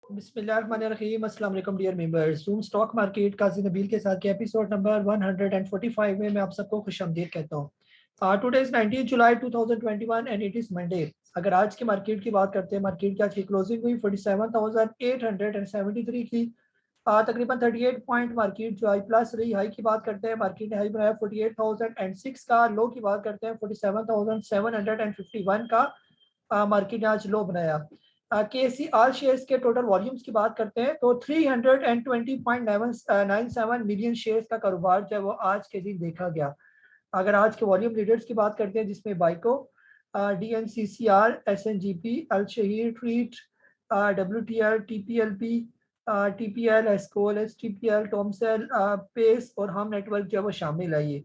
बिस्मिल्लाहिर्रहमानिर्रहीम। अस्सलाम वालेकुम dear members. Zoom stock market Kazi Nabeel के साथ के एपिसोड नंबर 145 में मैं आप सबको खुशामदीद कहता हूँ। Today is 19 July 2021 and it is Monday. अगर आज की मार्केट की बात करते हैं, मार्केट की आज की क्लोजिंग हुई 47,873 की। तकरीबन 38 पॉइंट मार्केट जो आई प्लस रही। हाई की बात करते हैं, मार्केट ने हाई बनाया 48,006 का। लो की बात करते हैं 47,751 का। मार्केट ने आज लो बनाया। के सी आल शेयर्स के टोटल वॉल्यूम्स की बात करते हैं तो 320.97 मिलियन शेयर्स का कारोबार जो है वो आज के दिन देखा गया। अगर आज के वॉल्यूम लीडर्स की बात करते हैं, जिसमें Byco, D N C C R, S N G P, Al Shaheer, Treet, W T L, T P L P, T P L, एस्कोल, एस टी पी एल, टोमसेल, पेस और हम नेटवर्क जो है वो शामिल है। ये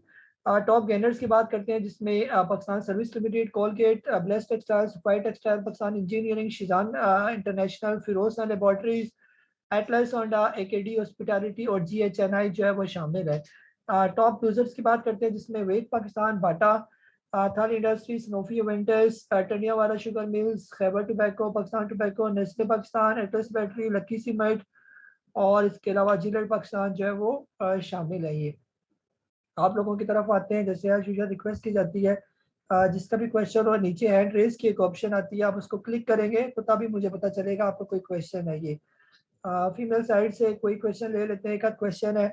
टॉप गेनर्स की बात करते हैं, जिसमें Pakistan Service Limited, Colgate, Blessed Textile, सफाई Textile, Pakistan Engineering, Shezan International, Ferozshah Laboratories, Atlas Honda, AKD Hospitality और जी एच एन आई जो है वो शामिल है। टॉप यूजर्स की बात करते हैं, जिसमें वेद पाकिस्तान, बाटा, थाल इंडस्ट्रीज, नोफी इवेंटस, टनियावाला Sugar Mills, Khyber Tobacco, Pakistan Tobacco, Nestle Pakistan, Atlas Battery, Lucky Cement और इसके अलावा जिलेट पाकिस्तान जो है वो शामिल है। ये आप लोगों की तरफ आते हैं। जैसे आज यूजर रिक्वेस्ट की जाती है, जिसका भी क्वेश्चन हो, नीचे हैंड रेज की एक ऑप्शन आती है, आप उसको क्लिक करेंगे तो तभी मुझे पता चलेगा आपको कोई क्वेश्चन है। ये फीमेल साइड से कोई क्वेश्चन ले लेते हैं। एक आध क्वेश्चन है।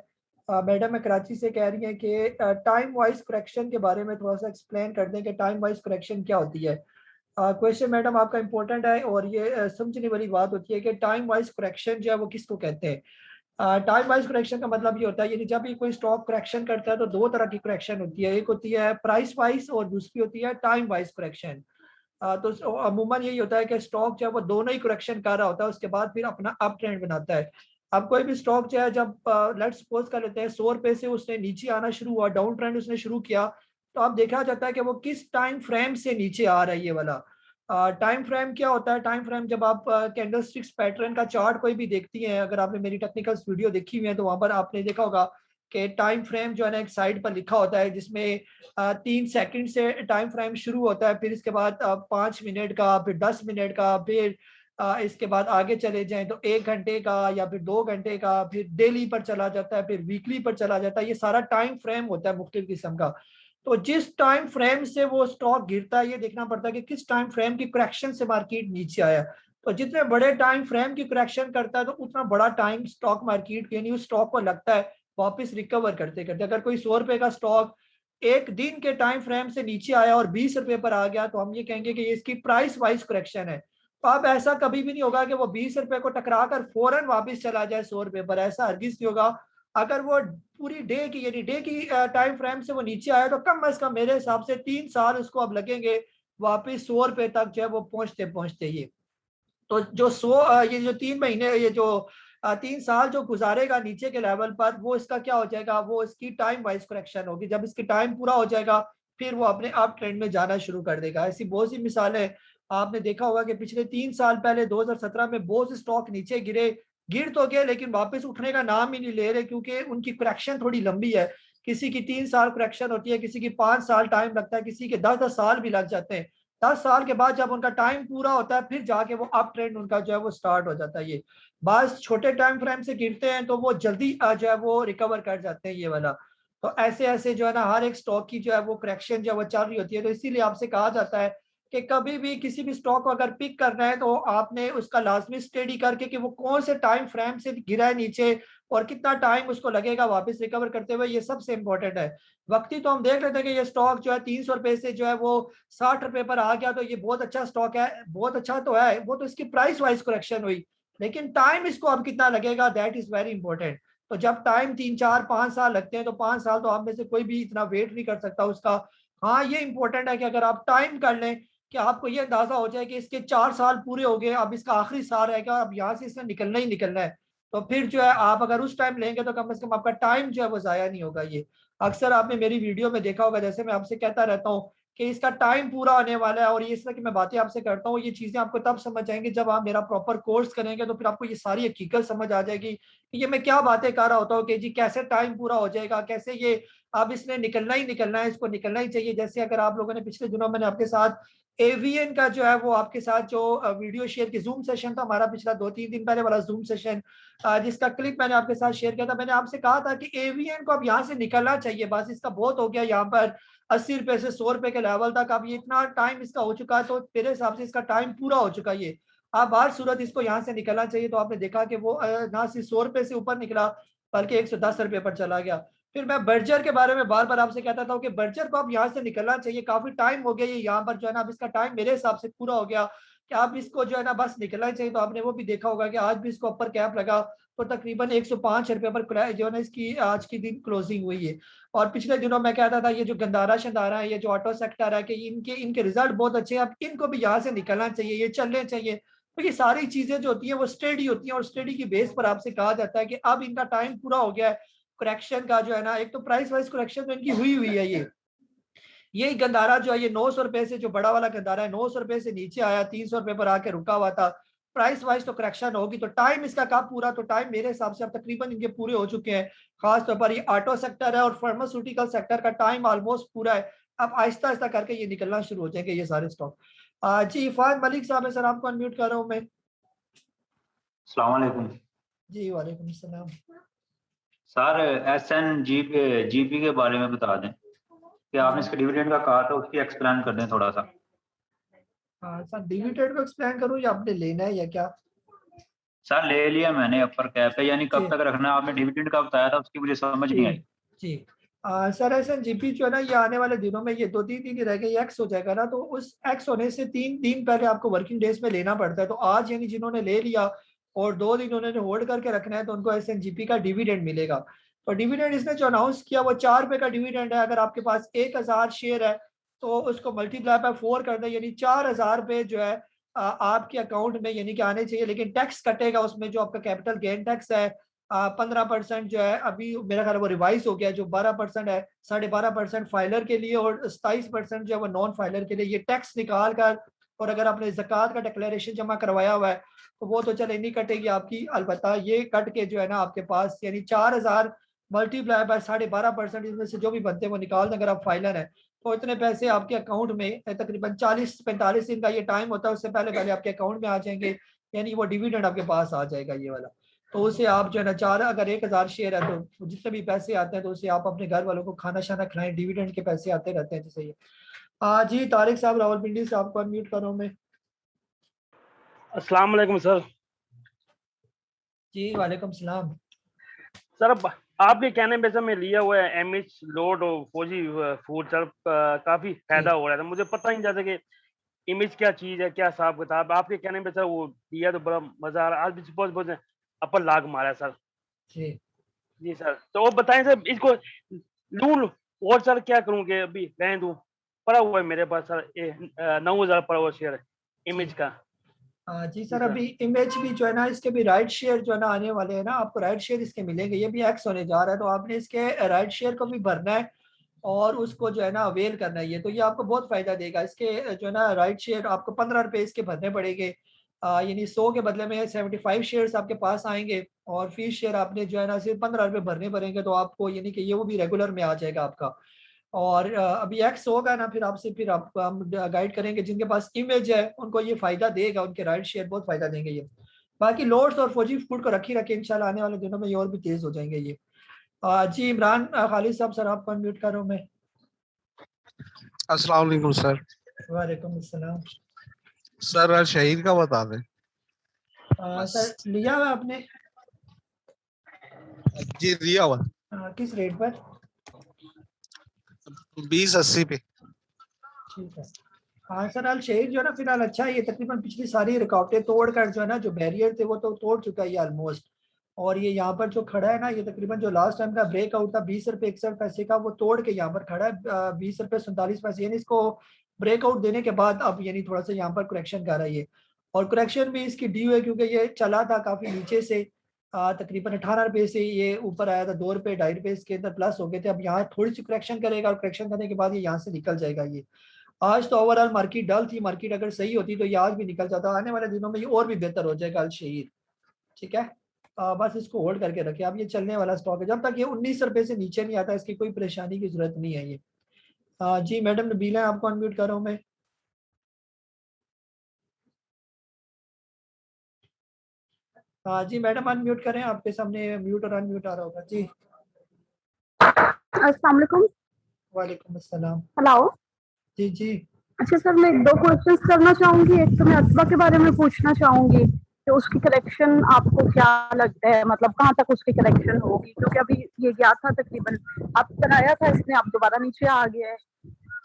मैडम मैं कराची से कह रही हैं कि टाइम वाइज करेक्शन के बारे में थोड़ा सा एक्सप्लेन कर दें कि टाइम वाइज करेक्शन क्या होती है। क्वेश्चन मैडम आपका इंपॉर्टेंट है और ये समझने वाली बात होती है कि टाइम वाइज करेक्शन जो है वो किसको कहते हैं। टाइम वाइज करेक्शन का मतलब ये होता है, यानी जब भी कोई स्टॉक करेक्शन करता है तो दो तरह की करेक्शन होती है। एक होती है प्राइस वाइज और दूसरी होती है टाइम वाइज करेक्शन। तो अमूमन यही होता है कि स्टॉक जो है वो दोनों ही करेक्शन कर रहा होता है, उसके बाद फिर अपना अप ट्रेंड बनाता है। अब कोई भी स्टॉक जो है, जब लेट्स सपोज कर लेते हैं 100 रुपए से उसने नीचे आना शुरू हुआ, डाउन ट्रेंड उसने शुरू किया, तो अब देखा जाता है कि वो किस टाइम फ्रेम से नीचे आ रहा है। ये वाला टाइम फ्रेम क्या होता है? टाइम फ्रेम जब आप कैंडल स्टिक्स पैटर्न का चार्ट कोई भी देखती हैं, अगर आपने मेरी टेक्निकल वीडियो देखी हुई है तो वहां पर आपने देखा होगा कि टाइम फ्रेम जो है ना एक साइड पर लिखा होता है, जिसमें 3 सेकंड से टाइम फ्रेम शुरू होता है, फिर इसके बाद 5 मिनट का, फिर 10 मिनट का, फिर इसके बाद आगे चले जाएं तो 1 घंटे का या फिर 2 घंटे का, फिर डेली पर चला जाता है, फिर वीकली पर चला जाता है। ये सारा टाइम फ्रेम होता है मुख्तलिफ किस्म का। तो जिस टाइम फ्रेम से वो स्टॉक गिरता है, ये देखना पड़ता है कि किस टाइम फ्रेम की करेक्शन से मार्केट नीचे आया। तो जितने बड़े टाइम फ्रेम की करेक्शन करता है तो उतना बड़ा टाइम स्टॉक मार्केट यानी उस स्टॉक को लगता है वापस रिकवर करते करते। अगर कोई 100 रुपए का स्टॉक एक दिन के टाइम फ्रेम से नीचे आया और 20 रुपए पर आ गया, तो हम ये कहेंगे कि ये इसकी प्राइस वाइज करेक्शन है। तो अब ऐसा कभी भी नहीं होगा कि वो 20 रुपए को टकरा कर फौरन वापस चला जाए 100 रुपए पर, ऐसा हरगिज नहीं होगा। अगर वो पूरी डे की यानी डे की टाइम फ्रेम से वो नीचे आया, तो कम अज कम मेरे हिसाब से 3 साल उसको अब लगेंगे वापिस 100 रुपए तक जो है वो पहुंचते पहुंचते। ये तो जो ये जो 3 महीने, ये जो 3 साल जो गुजारेगा नीचे के लेवल पर, वो इसका क्या हो जाएगा? वो इसकी टाइम वाइज करेक्शन होगी। जब इसकी टाइम पूरा हो जाएगा फिर वो अपने अप ट्रेंड में जाना शुरू कर देगा। ऐसी बहुत सी मिसालें आपने देखा होगा कि पिछले 3 साल पहले 2017 में बहुत से स्टॉक नीचे गिरे, गिर तो गए लेकिन वापस उठने का नाम ही नहीं ले रहे, क्योंकि उनकी करेक्शन थोड़ी लंबी है। किसी की 3 साल करेक्शन होती है, किसी की 5 साल टाइम लगता है, किसी के 10-10 साल भी लग जाते हैं। 10 साल के बाद जब उनका टाइम पूरा होता है फिर जाके वो अप ट्रेंड उनका जो है वो स्टार्ट हो जाता है। ये बस छोटे टाइम फ्रेम से गिरते हैं तो वो जल्दी जो है वो रिकवर कर जाते हैं, ये वाला। तो ऐसे ऐसे जो है ना हर एक स्टॉक की जो है वो करेक्शन जो है वो चल रही होती है। तो इसीलिए आपसे कहा जाता है कि कभी भी किसी भी स्टॉक को अगर पिक करना है तो आपने उसका लाजमी स्टडी करके कि वो कौन से टाइम फ्रेम से गिरा है नीचे और कितना टाइम उसको लगेगा वापस रिकवर करते हुए, ये सबसे इंपॉर्टेंट है। वक्ती तो हम देख लेते हैं कि ये स्टॉक जो है 300 रुपए से जो है वो 60 रुपए पर आ गया, तो ये बहुत अच्छा स्टॉक है, बहुत अच्छा तो है, वो तो इसकी प्राइस वाइज करेक्शन हुई। लेकिन टाइम इसको अब कितना लगेगा, दैट इज वेरी इंपॉर्टेंट। तो जब टाइम 3 4 5 साल लगते हैं तो 5 साल तो आप में से कोई भी इतना वेट नहीं कर सकता उसका। हाँ ये इंपॉर्टेंट है कि अगर आप टाइम कर लें कि आपको ये अंदाजा हो जाए कि इसके 4 साल पूरे हो गए, अब इसका आखिरी साल रहेगा, अब यहाँ से इसने निकलना ही निकलना है, तो फिर जो है आप अगर उस टाइम लेंगे तो कम से कम आपका टाइम जो है वो जाया नहीं होगा। ये अक्सर आपने मेरी वीडियो में देखा होगा, जैसे मैं आपसे कहता रहता हूँ कि इसका टाइम पूरा होने वाला है, और ये इस तरह की मैं बातें आपसे करता हूँ, ये चीजें आपको तब समझ आएंगी जब आप मेरा प्रॉपर कोर्स करेंगे, तो फिर आपको ये सारी हकीकत समझ आ जाएगी कि ये मैं क्या बातें कर रहा होता हूँ कि जी कैसे टाइम पूरा हो जाएगा, कैसे ये अब इसने निकलना ही निकलना है, इसको निकलना ही चाहिए। जैसे अगर आप लोगों ने पिछले दिनों मैंने आपके साथ एवीएन का जो है वो आपके साथ जो वीडियो शेयर की जूम सेशन था हमारा पिछला 2-3 दिन पहले वाला जूम सेशन, जिसका क्लिप मैंने आपके साथ शेयर किया था, मैंने आपसे कहा था कि एवीएन को अब यहाँ से निकलना चाहिए, बस इसका बहुत हो गया यहाँ पर 80 रुपए से 100 रुपए के लेवल तक, अब ये इतना टाइम इसका हो चुका है, तो मेरे हिसाब से इसका टाइम पूरा हो चुका है ये। अब हर सूरत इसको यहाँ से निकलना चाहिए। तो आपने देखा कि वो ना सिर्फ 100 रुपए से ऊपर निकला बल्कि 110 रुपए पर चला गया। फिर मैं बर्जर के बारे में बार बार आपसे कहता था कि बर्जर को अब यहाँ से निकलना चाहिए, काफी टाइम हो गया ये यहाँ पर जो है ना, अब इसका टाइम मेरे हिसाब से पूरा हो गया कि आप इसको जो है ना बस निकलना चाहिए। तो आपने वो भी देखा होगा कि आज भी इसको अपर कैप लगा, तो तकरीबन 105 रुपए पर जो है ना इसकी आज की दिन क्लोजिंग हुई है। और पिछले दिनों मैं कहता था ये जो गंदारा शंदारा है, ये जो ऑटो सेक्टर है, कि इनके इनके रिजल्ट बहुत अच्छे हैं, अब इनको भी यहाँ से निकलना चाहिए, ये चलने चाहिए। तो ये सारी चीजें जो होती हैं वो स्टडी होती हैं, और स्टडी की बेस पर आपसे कहा जाता है कि अब इनका टाइम पूरा हो गया है करेक्शन का जो है ना। एक तो प्राइस वाइज करेक्शन तो इनकी हुई हुई है, ये गंदारा जो है ये 900 रुपए से, जो बड़ा वाला गंदारा है 900 रुपए से नीचे आया, 300 रुपए पर आके रुका हुआ था। प्राइस वाइज तो करेक्शन होगी, तो टाइम इसका कब पूरा, तो टाइम मेरे हिसाब से अब तकरीबन इनके पूरे हो चुके हैं। खासतौर पर ये ऑटो सेक्टर है और फार्मास्यूटिकल सेक्टर का टाइम ऑलमोस्ट पूरा है। अब आहिस्ता आहिस्ता करके ये निकलना शुरू हो जाएंगे ये सारे स्टॉक। जी इफाद मलिक साहब है सर, आपको अनम्यूट कर रहा हूँ मैं। अस्सलाम वालेकुम। जी वालेकुम सलाम। सर SNGP के बारे में बता दें कि आपने इसके डिविडेंड का कहा था, उसकी एक्सप्लेन कर दें थोड़ा सा। हाँ सर, डिविडेंड को एक्सप्लेन करूँ या आपने लेना है या क्या? सर ले लिया मैंने अपर कैप है, यानी कब जी तक रखना है? आपने डिविडेंड का बताया था, उसकी मुझे समझ नहीं जी आई। जी। सर SNGP जो है ना, ये आने वाले दिनों में ये 2-3 दिन ही रह गए, ये एक्स हो जाएगा ना, तो उस एक्स होने से 3 दिन पहले आपको वर्किंग डेज में लेना पड़ता है। तो आज यानी जिन्होंने ले लिया और 2 दिन उन्होंने होल्ड करके रखना है, तो उनको SNGP का डिविडेंड मिलेगा। तो डिविडेंड इसने जो अनाउंस किया वो 4 रुपए का डिविडेंड है। अगर आपके पास 1,000 शेयर है तो उसको मल्टीप्लाई बाय 4 कर दें, यानी 4,000 रुपये जो है आपके अकाउंट में यानी कि आने चाहिए। लेकिन टैक्स कटेगा उसमें, जो आपका कैपिटल गेन टैक्स है 15% जो है, अभी मेरा ख्याल है वो रिवाइज हो गया, जो 12% है, 12.5% फाइलर के लिए और 27% जो है वो नॉन फाइलर के लिए, ये टैक्स निकाल कर। और अगर आपने ज़कात का डिक्लेरेशन जमा करवाया हुआ है तो वो तो चले नहीं कटेगी आपकी, अलबत्ता ये कट के जो है ना आपके पास यानी 4,000 मल्टीप्लाई बाय 12.5%, इसमें से जो भी बनते हैं वो निकाल दें अगर आप फाइलर हैं, तो इतने पैसे आपके अकाउंट में तकरीबन 40-45 दिन का ये टाइम होता है, उससे पहले पहले आपके अकाउंट में आ जाएंगे, यानी वो डिविडेंड आपके पास आ जाएगा ये वाला। तो उसे आप जो है ना चार, अगर 1,000 शेयर है तो जितने भी पैसे आते हैं तो उसे आप अपने घर वालों को खाना शाना खिलाएं, डिविडेंड के पैसे आते रहते हैं जैसे ये। जी तारिक साहब रावलपिंडी से आपको अनम्यूट कर रहा हूँ मैं। अस्सलाम वालेकुम सर। जी वालेकुम सलाम। सर अब आपके कहने पे सर मैं लिया हुआ है MH लोड और फौजी फूड सर, काफी फायदा हो रहा था। मुझे पता नहीं था कि इमेज क्या चीज है, क्या हिसाब किताब। आपके कहने पे सर वो दिया तो बड़ा मजा आ रहा। आज भी सपोज बोलते अपर लाग मारा सर। जी जी सर, तो वो बताएं सर इसको लूं और सर क्या करूं कि अभी रहने दूं? पड़ा हुआ है मेरे पास सर 9,000 पड़ा हुआ शेयर इमेज का। जी जी सर, सर। अभी इमेज भी जो है ना, इसके भी राइट शेयर जो है ना आने वाले हैं ना, आपको राइट शेयर इसके मिलेंगे, ये भी एक्स होने जा रहा है, तो आपने इसके राइट शेयर को भी भरना है और उसको जो है ना अवेल करना है। ये तो ये आपको बहुत फायदा देगा। इसके जो है ना राइट शेयर आपको 15 रुपए इसके भरने पड़ेंगे, यानी 100 के बदले में 75 शेयर्स आपके पास आएंगे, और फीस शेयर आपने जो है ना सिर्फ 15 रुपए भरने पड़ेंगे, तो आपको यानी कि ये वो भी रेगुलर में आ जाएगा आपका। और अभी एक्स होगा ना, फिर आपसे फिर आप हम गाइड करेंगे, जिनके पास इमेज है उनको ये फायदा देगा, उनके राइट शेयर बहुत फायदा देंगे ये। बाकी लोड्स और फौजी फूड को रखी रखे, इंशाल्लाह आने वाले दिनों में ये और भी तेज हो जाएंगे ये। जी इमरान खालिद साहब सर, आपको अनम्यूट कर रहा हूँ मैं। अस्सलाम वालेकुम सर। वालेकुम अस्सलाम। सर आज शहीद का बता दें। सर लिया हुआ आपने? जी दिया हुआ किस रेट पर? 20.80 पे। ठीक है। हाँ सर, अल शहीद जो है ना फिलहाल अच्छा है, ये तकरीबन पिछली सारी रुकावटें तोड़ कर जो है ना, जो बैरियर थे वो तो तोड़ चुका है ये ऑलमोस्ट। और ये यहाँ पर जो खड़ा है ना, ये तकरीबन जो लास्ट टाइम का ब्रेकआउट था 20 रुपये 61 पैसे का, वो तोड़ के यहाँ पर खड़ा है 20 रुपये 47 पैसे, यानी इसको ब्रेकआउट देने के बाद अब यानी थोड़ा सा यहाँ पर करेक्शन कर रहा है ये। और करेक्शन भी इसकी ड्यू है, क्योंकि ये चला था काफी नीचे से, तकरीबन 18 रुपए से ये ऊपर आया था, 2 रुपए 2.5 रुपए इसके अंदर प्लस हो गए थे। अब यहाँ थोड़ी सी करेक्शन करेगा और करेक्शन करने के बाद ये यहाँ से निकल जाएगा ये। आज तो ओवरऑल मार्केट डल थी, मार्केट अगर सही होती तो ये आज भी निकल जाता, आने वाले दिनों में ये और भी बेहतर हो जाएगा अल शहीद। ठीक है, बस इसको होल्ड करके रखे। अब ये चलने वाला स्टॉक है, जब तक ये 19 रुपए से नीचे नहीं आता इसकी कोई परेशानी की जरूरत नहीं है ये। जी मैडम नबीला, आपको अनम्यूट कर रहा हूँ मैं। हाँ जी मैडम अनम्यूट करें, आपके सामने म्यूट और अनम्यूट आ रहा होगा जी। अस्सलाम वालेकुम। वालेकुम अस्सलाम। हेलो। जी जी अच्छा सर, मैं 2 क्वेश्चंस करना चाहूँगी। एक तो मैं अथवा के बारे में पूछना चाहूँगी कि उसकी करेक्शन आपको क्या लगता है, मतलब कहाँ तक उसकी करेक्शन होगी? क्योंकि अभी ये गया था तकरीबन, अब कराया था इसने, अब दोबारा नीचे आ गया है,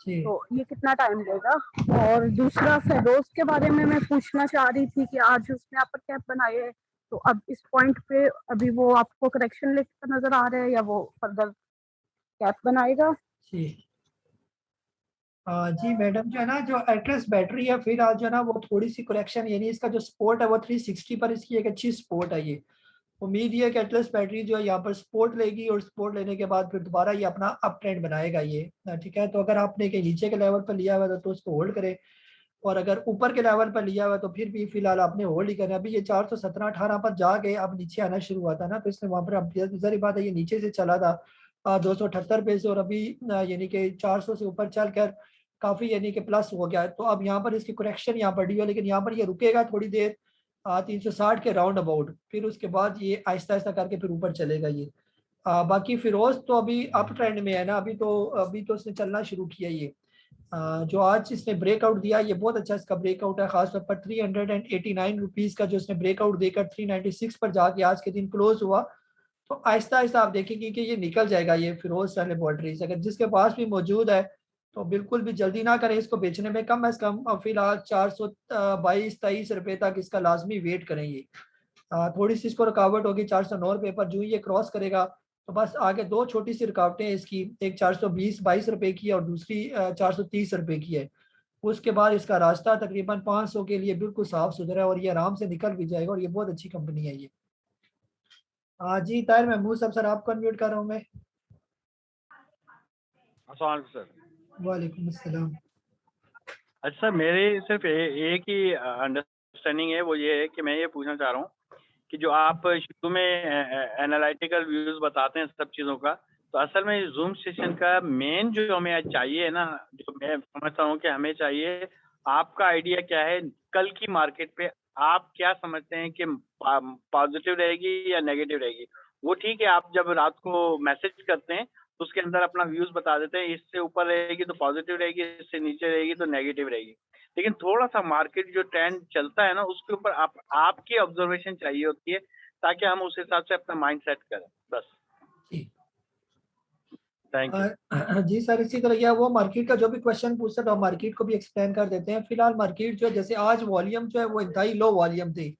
जी तो ये कितना टाइम लेगा? और दूसरा फेडोस के बारे में मैं पूछना चाह रही थी कि आज उसने अपर कैप बनाए है, तो अब इस पॉइंट पे अभी वो आपको करेक्शन लेकर नजर आ रहा है या वो फर्दर कैप बनाएगा? जी। जी मैडम जो है ना, जो एटलस बैटरी है फिर आज जो है ना वो थोड़ी सी करेक्शन, यानी इसका जो सपोर्ट है वो 360 पर इसकी एक अच्छी सपोर्ट है। ये उम्मीद ये है कि एटलस बैटरी जो है यहाँ पर सपोर्ट लेगी और सपोर्ट लेने के बाद फिर दोबारा ये अपना अप ट्रेंड बनाएगा ये। ठीक है, तो अगर आपने कहीं नीचे के लेवल पर लिया हुआ है तो उसको होल्ड करें, और अगर ऊपर के लेवल पर लिया हुआ है तो फिर भी फिलहाल आपने होल्ड ही करना। अभी ये 417-18 पर जाके अब नीचे आना शुरू हुआ था ना, तो इसने वहाँ पर अब जारी बात है ये नीचे से चला था 278 पे से, और अभी यानी कि 400 से ऊपर चल कर काफ़ी यानी कि प्लस हो गया है। तो अब यहाँ पर इसकी करेक्शन यहाँ पर डी है, लेकिन यहाँ पर ये रुकेगा थोड़ी देर 360 के राउंड अबाउट, फिर उसके बाद ये आहिस्ता आहिस्ता करके फिर ऊपर चलेगा ये। बाकी फिरोज तो अभी अप ट्रेंड में है ना, अभी तो उसने चलना शुरू किया ये। जो आज इसने ब्रेकआउट दिया ये बहुत अच्छा इसका ब्रेकआउट है, खासतौर पर 389 रुपीज़ का जो इसने ब्रेकआउट देकर 396 पर जाके आज के दिन क्लोज हुआ। तो आहिस्ता आहिस्ता आप देखेंगे कि ये निकल जाएगा ये फिरोज वाले लेबोरेटरीज, अगर जिसके पास भी मौजूद है तो बिल्कुल भी जल्दी ना करें इसको बेचने में। कम अज कम फिलहाल 422-23 रुपये तक इसका लाजमी वेट करें ये। थोड़ी सी इसको रुकावट होगी 409 रुपये पर, जो ये क्रॉस करेगा तो बस आगे दो छोटी सी रुकावटें हैं इसकी, एक 420-22 रुपये की है और दूसरी 430 रुपये की है। उसके बाद इसका रास्ता तकरीबन 500 के लिए बिल्कुल साफ सुथरा है और ये आराम से निकल भी जाएगा, और ये बहुत अच्छी कंपनी है ये। हाँ जी ताहिर महमूद साहब, सर आपको अनम्यूट कर रहा हूँ मैं। अस्सलाम सर। वालेकुम अस्सलाम। अच्छा, मेरी सिर्फ एक ही अंडरस्टैंडिंग है, वो ये है कि मैं ये पूछना चाह रहा हूँ कि जो आप शुरू में एनालिटिकल व्यूज बताते हैं सब चीज़ों का, तो असल में जूम सेशन का मेन जो हमें चाहिए ना, जो मैं समझता हूँ कि हमें चाहिए, आपका आइडिया क्या है कल की मार्केट पे? आप क्या समझते हैं कि पॉजिटिव रहेगी या नेगेटिव रहेगी? वो ठीक है, आप जब रात को मैसेज करते हैं तो उसके अंदर अपना व्यूज बता देते हैं, इससे ऊपर रहेगी तो पॉजिटिव रहेगी, इससे नीचे रहेगी तो नेगेटिव रहेगी। लेकिन थोड़ा सा मार्केट जो ट्रेंड चलता है ना, उसके ऊपर आपकी ऑब्जर्वेशन चाहिए होती है, ताकि हम उस हिसाब से अपना माइंड सेट करें। बस, जी थैंक यू। जी सर, इसी तरह यह वो मार्केट का जो भी क्वेश्चन पूछता तो मार्केट को भी एक्सप्लेन कर देते हैं। फिलहाल मार्केट जो है, जैसे आज वॉल्यूम जो है वो इंतहाई लो वॉल्यूम थी।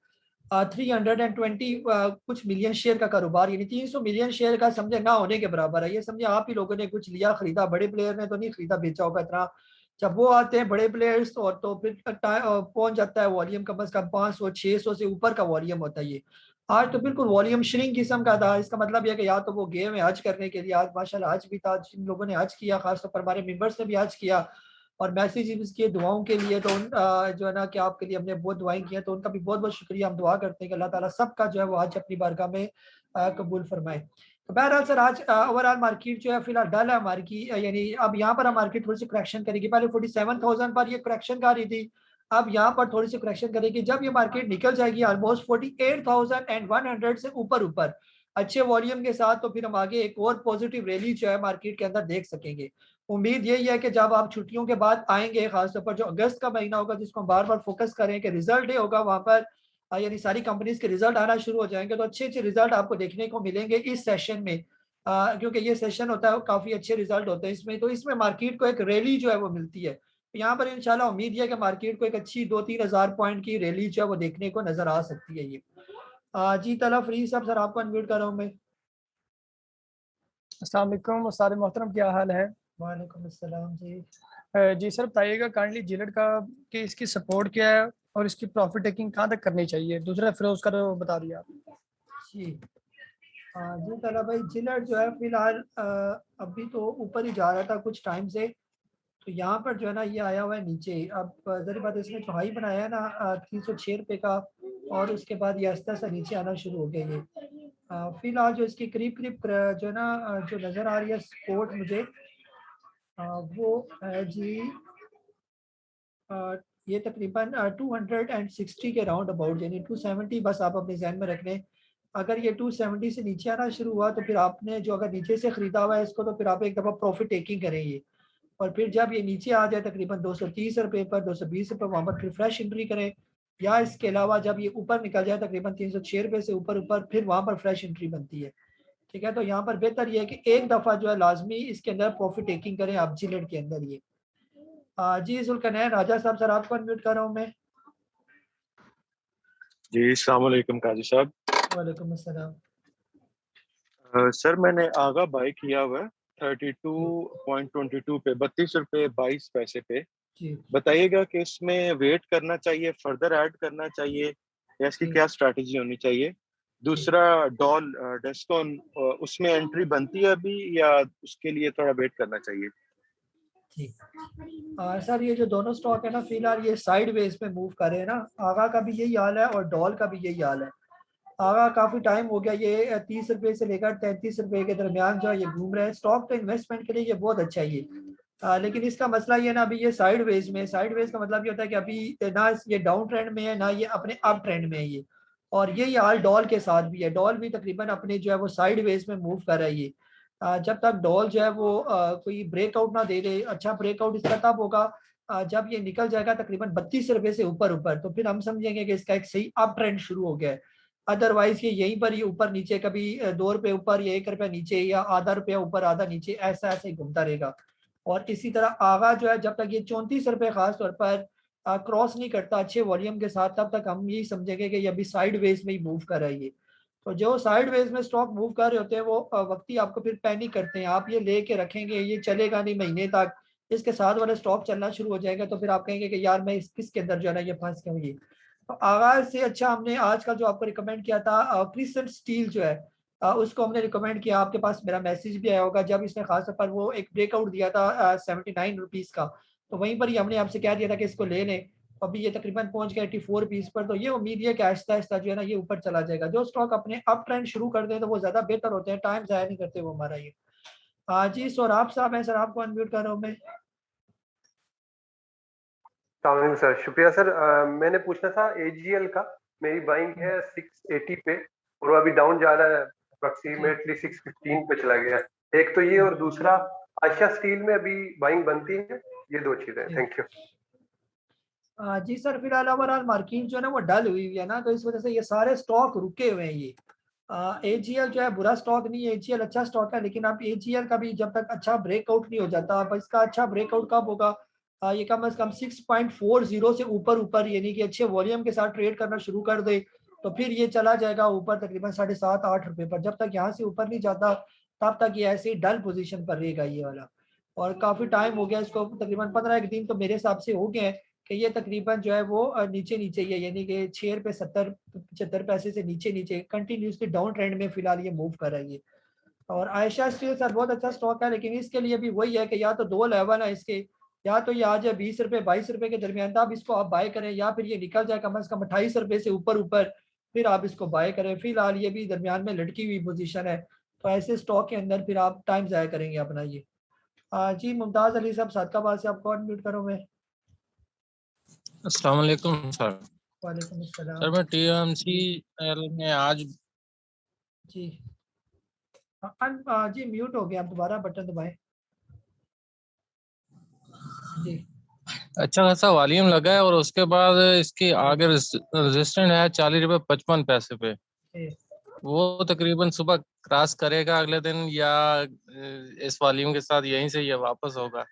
320 कुछ मिलियन शेयर का कारोबार, यानी 300 मिलियन शेयर का समझे ना होने के बराबर है ये। समझे आप ही लोगों ने कुछ लिया खरीदा, बड़े प्लेयर ने तो नहीं खरीदा बेचा होगा इतना। जब वो आते हैं बड़े प्लेयर्स और तो फिर पहुंच जाता है वॉल्यूम कम अज कम 500-600 से ऊपर का वॉल्यूम होता है ये। आज तो बिल्कुल वॉल्यूम श्रिंक किस्म का था। इसका मतलब यह कि या तो वो गए में हज करने के लिए, आज माशाल्लाह हज भी था, जिन लोगों ने हज किया, खासतौर पर हमारे मेंबर्स ने भी हज किया और मैसेज किए दुआओं के लिए, तो जो है ना कि आपके लिए हमने बहुत दुआएं की हैं, तो उनका भी बहुत बहुत शुक्रिया। हम दुआ करते हैं कि अल्लाह ताला सबका जो है वो आज अपनी बारगाह में कबूल फरमाए। तो बहरहाल सर आज ओवरऑल मार्केट जो है फिलहाल डल है हमारी की, यानी अब यहाँ पर मार्केट थोड़ी सी करेक्शन करेगी। पहले 47,000 पर ये करेक्शन कर रही थी, अब यहाँ पर थोड़ी सी करेक्शन करेगी। जब ये मार्केट निकल जाएगी ऑलमोस्ट 48,100 से ऊपर ऊपर अच्छे वॉल्यूम के साथ, तो फिर हम आगे एक और पॉजिटिव रैली जो है मार्केट के अंदर देख सकेंगे। उम्मीद यही है कि जब आप छुट्टियों के बाद आएंगे, खासतौर पर जो अगस्त का महीना होगा जिसको हम बार बार फोकस करें कि रिजल्ट डे होगा, वहां पर यानी सारी कंपनीज के रिजल्ट आना शुरू हो जाएंगे, तो अच्छे अच्छे रिजल्ट आपको देखने को मिलेंगे इस सेशन में। क्योंकि ये सेशन होता है काफी अच्छे रिजल्ट होते हैं इसमें, तो इसमें मार्केट को एक रैली जो है वो मिलती है। तो यहाँ पर इंशाल्लाह उम्मीद है कि मार्केट को एक अच्छी 2-3 हज़ार पॉइंट की रैली जो है वो देखने को नजर आ सकती है ये। जी तला फ्री साहब, सर आपको अनम्यूट कर रहा हूँ मैं। अस्सलाम वालेकुम, सारे मोहतरम, क्या हाल है? वालेकुम अस्सलाम जी। जी सर बताइएगा काइंडली जिलेट का कि इसकी सपोर्ट क्या है और इसकी प्रॉफिट टेकिंग कहाँ तक करनी चाहिए। दूसरा फिरोज का तो बता दिया आप। जी जी तला भाई, जिलेट जो है फिलहाल अभी तो ऊपर ही जा रहा था कुछ टाइम से, तो यहाँ पर जो है ना ये आया हुआ है नीचे। अब जरी बात इसने जो हाई बनाया है ना 306 रुपये का, और उसके बाद ये आस्ता सा नीचे आना शुरू हो गया ये। फिलहाल जो इसकी करीब करीब जो है ना जो नज़र आ रही है सपोर्ट मुझे, वो है जी ये तकरीबन 260 के राउंड अबाउट, यानी 270 बस आप अपने जहन में रख लें। अगर ये 270 से नीचे आना शुरू हुआ तो फिर आपने जो अगर नीचे से ख़रीदा हुआ है इसको, तो फिर आप एक दफ़ा प्रॉफिट टेकिंग करेंगे, और फिर जब ये नीचे आ जाए तकरीबन 230 रुपये पर, 220 रुपये वहाँ पर फिर फ्रेश एंट्री करें। या इसके अलावा जब ये ऊपर निकल जाए तकरीबन 306 रुपये से ऊपर फिर वहाँ पर फ्रेश एंट्री बनती है। ठीक है, तो यहाँ पर बेहतर ये है कि एक दफ़ा जो है लाजमी इसके अंदर प्रॉफिट टेकिंग करें आप जिलेट के अंदर। ये जी जुल्करनैन राजा साहब, सर आपको अनम्यूट कर रहा हूँ मैं। जी अस्सलाम वालेकुम काजी साहब। वालेकुम अस्सलाम। सर मैंने आगा बाय किया हुआ है 32.22 पे 32 रुपये 22 पैसे पे। जी बताइएगा कि इसमें वेट करना चाहिए, फर्दर ऐड करना चाहिए, या इसकी जी क्या स्ट्रैटेजी होनी चाहिए? दूसरा डॉल डेस्कॉन, उसमें एंट्री बनती है अभी या उसके लिए थोड़ा वेट करना चाहिए? जी सर ये जो दोनों स्टॉक है ना फिलहाल ये साइड वेज पे मूव कर रहे हैं ना। आगा का भी यही हाल है और डॉल का भी यही हाल है। आगा काफ़ी टाइम हो गया ये 30 रुपये से लेकर 33 रुपये के दरमियान जो है ये घूम रहे हैं। स्टॉक तो इन्वेस्टमेंट के लिए ये बहुत अच्छा है ये, लेकिन इसका मसला ये ना अभी ये साइड वेज में, साइड वेज का मतलब ये होता है कि अभी ना ये डाउन ट्रेंड में है ना ये अपने अप ट्रेंड में है ये। और यही हाल डॉल के साथ भी है। डॉल भी तकरीबन अपने जो है वो साइड वेज में मूव कर रहा है ये। जब तक डॉल जो है वो कोई ब्रेकआउट ना दे दे, अच्छा ब्रेकआउट इसका तब होगा जब ये निकल जाएगा तकरीबन 32 रुपये से ऊपर, तो फिर हम समझेंगे कि इसका एक सही अप ट्रेंड शुरू हो गया है। अदरवाइज ये यहीं पर ही ऊपर नीचे, कभी 2 रुपये ऊपर या 1 रुपया नीचे या आधा रुपया ऊपर आधा नीचे, ऐसा ऐसे ही घूमता रहेगा। और इसी तरह आगा जो है जब तक ये 34 रुपये खास तौर पर क्रॉस नहीं करता अच्छे वॉल्यूम के साथ, तब तक हम यही समझेंगे कि ये अभी साइड वेज में ही मूव कर रहा है ये। तो जो साइड वेज में स्टॉक मूव कर रहे होते हैं वो वक्ती आपको फिर पैनिक करते हैं। आप ये लेके रखेंगे ये चलेगा नहीं महीने तक, इसके साथ वाले स्टॉक चलना शुरू हो जाएगा तो फिर आप कहेंगे कि यार मैं इस किसके अंदर जो है ना ये फंस गया हूँ ये। तो आगाज से अच्छा हमने आज का जो आपको रिकमेंड किया था क्रिसेंट स्टील जो है उसको हमने रिकमेंड किया। आपके पास मेरा मैसेज भी आया होगा जब इसने खासतौर पर वो एक ब्रेकआउट दिया था 79 रुपीज़ का, तो वहीं पर ही हमने आपसे कह दिया था कि इसको ले लें। अभी ये तकरीबन पहुंच गया 84 रुपीज़ पर, तो ये उम्मीद है कि आहिस्ता आहिस्ता जो है ना ये ऊपर चला जाएगा। जो स्टॉक अपने अप ट्रेंड शुरू कर दें तो वो ज़्यादा बेहतर होते हैं, टाइम ज़ाया नहीं करते वो हमारा ये। जी सौराब साहब है, सर आपको अनम्यूट कर रहा हूँ मैं। सर शुक्रिया सर। मैंने पूछना था एजीएल का, मेरी बाइंग है 680 पे और वो अभी डाउन जा रहा है, अप्रोक्सीमेटली 615 पे चला गया। एक तो ये, और दूसरा आयशा स्टील में अभी बाइंग बनती है। ये दो चीजें। Thank you. जी सर फिलहाल ओवरऑल मार्केट जो है ना वो डल हुई है ना, तो इस वजह से ये सारे स्टॉक रुके हुए हैं ये। एजीएल जो है बुरा स्टॉक नहीं है, एजीएल अच्छा स्टॉक है, लेकिन आप एजीएल का भी जब तक अच्छा ब्रेकआउट नहीं हो जाता, अब इसका अच्छा ब्रेकआउट कब होगा, ये कम से कम 6.40 से ऊपर यानी कि अच्छे वॉल्यूम के साथ ट्रेड करना शुरू कर दे तो फिर ये चला जाएगा ऊपर तकरीबन 7.5-8 रुपये पर। जब तक यहाँ से ऊपर नहीं जाता तब तक ये ऐसे ही डल पोजीशन पर रहेगा ये वाला। और काफ़ी टाइम हो गया इसको, तकरीबन 15 एक दिन तो मेरे हिसाब से हो गए हैं कि ये तकरीबन जो है वो नीचे नीचे ही है, यानी कि 6 रुपये 70-75 पैसे से नीचे कंटिन्यूसली डाउन ट्रेंड में फिलहाल ये मूव कर रही है। और आयशा स्टील सर बहुत अच्छा स्टॉक है, लेकिन इसके लिए भी वही है कि या तो दो लेवल है इसके, या तो ये आ जाए 20 रुपये 22 रुपये के दरमियान तब इसको आप बाय करें, या फिर ये निकल जाए कम से कम 28 रुपये से ऊपर फिर आप इसको बाय करें। फिलहाल ये भी दरमियान में लटकी हुई पोजीशन है, तो ऐसे स्टॉक के अंदर फिर आप टाइम ज़ाया करेंगे अपना ये। जी मुमताज़ अली साहब सादकाबाद से आपको अनम्यूट करूँ मैं। अस्सलाम वालेकुम सर। वालेकुम अस्सलाम। सर मैं टीएमसीएल में आज जी जी म्यूट हो गया, आप दोबारा बटन दबाएं। जी अच्छा खासा वॉल्यूम लगा है और उसके बाद इसकी आगे रेजिस्टेंट है 40 रुपये 55 पैसे पे। वो तकरीबन सुबह क्रॉस करेगा अगले दिन या इस वॉल्यूम के साथ यहीं से ये वापस होगा?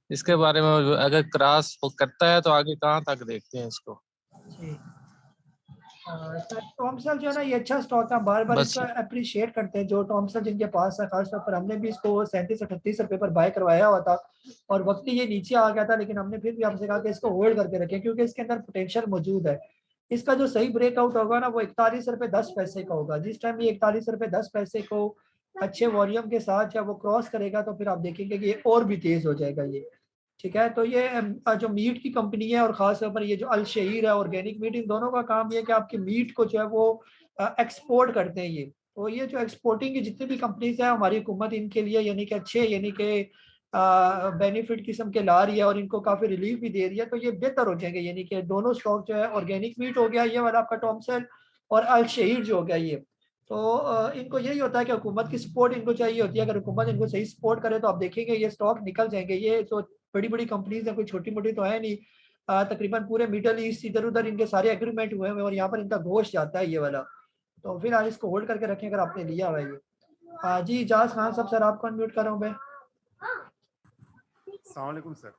इसके बारे में अगर क्रॉस करता है तो आगे कहाँ तक देखते हैं इसको? जी सर टॉमसन जो है ना ये अच्छा स्टॉक है, बार बार इसको अप्रिशिएट करते हैं जो टॉमसन जिनके पास है। खासतौर पर हमने भी इसको 37-38 रुपये पर बाय करवाया हुआ था और वक्त ये नीचे आ गया था, लेकिन हमने फिर भी आपसे कहा कि इसको होल्ड करके रखें क्योंकि इसके अंदर पोटेंशियल मौजूद है। इसका जो सही ब्रेकआउट होगा ना वो 41 रुपये 10 पैसे का होगा। जिस टाइम ये 41 रुपये 10 पैसे को अच्छे वॉल्यूम के साथ जब वो क्रॉस करेगा तो फिर आप देखेंगे कि ये और भी तेज हो जाएगा ये। ठीक है, तो ये जो मीट की कंपनी है और ख़ास तौर पर ये जो अल शहीर है ऑर्गेनिक मीट, इन दोनों का काम ये है कि आपकी मीट को जो है वो एक्सपोर्ट करते हैं ये। तो ये जो एक्सपोर्टिंग की जितनी भी कंपनीज हैं हमारी हुकूमत इनके लिए यानी कि अच्छे यानी कि बेनिफिट किस्म के ला रही है और इनको काफ़ी रिलीफ भी दे रही है, तो ये बेहतर हो जाएंगे। यानी कि दोनों स्टॉक जो है, ऑर्गेनिक मीट हो गया ये वाला आपका टॉमसेल, और अल शहीर जो हो गया ये, तो इनको यही होता है कि हुकूमत की सपोर्ट इनको चाहिए होती है। अगर हुकूमत इनको सही सपोर्ट करे तो आप देखेंगे ये स्टॉक निकल जाएंगे। ये तो बड़ी बड़ी कंपनीज हैं, कोई छोटी मोटी तो है नहीं। तकरीबन पूरे मिडल ईस्ट इधर उधर इनके सारे एग्रीमेंट हुए हैं और यहाँ पर इनका गोश्त जाता है ये वाला। तो फिलहाल इसको होल्ड करके रखें अगर आपने लिया हुआ है ये। जी इजाज खान साहब, सर आपको अनम्यूट कर रहा हूँ मैं। अस्सलाम वालेकुम सर।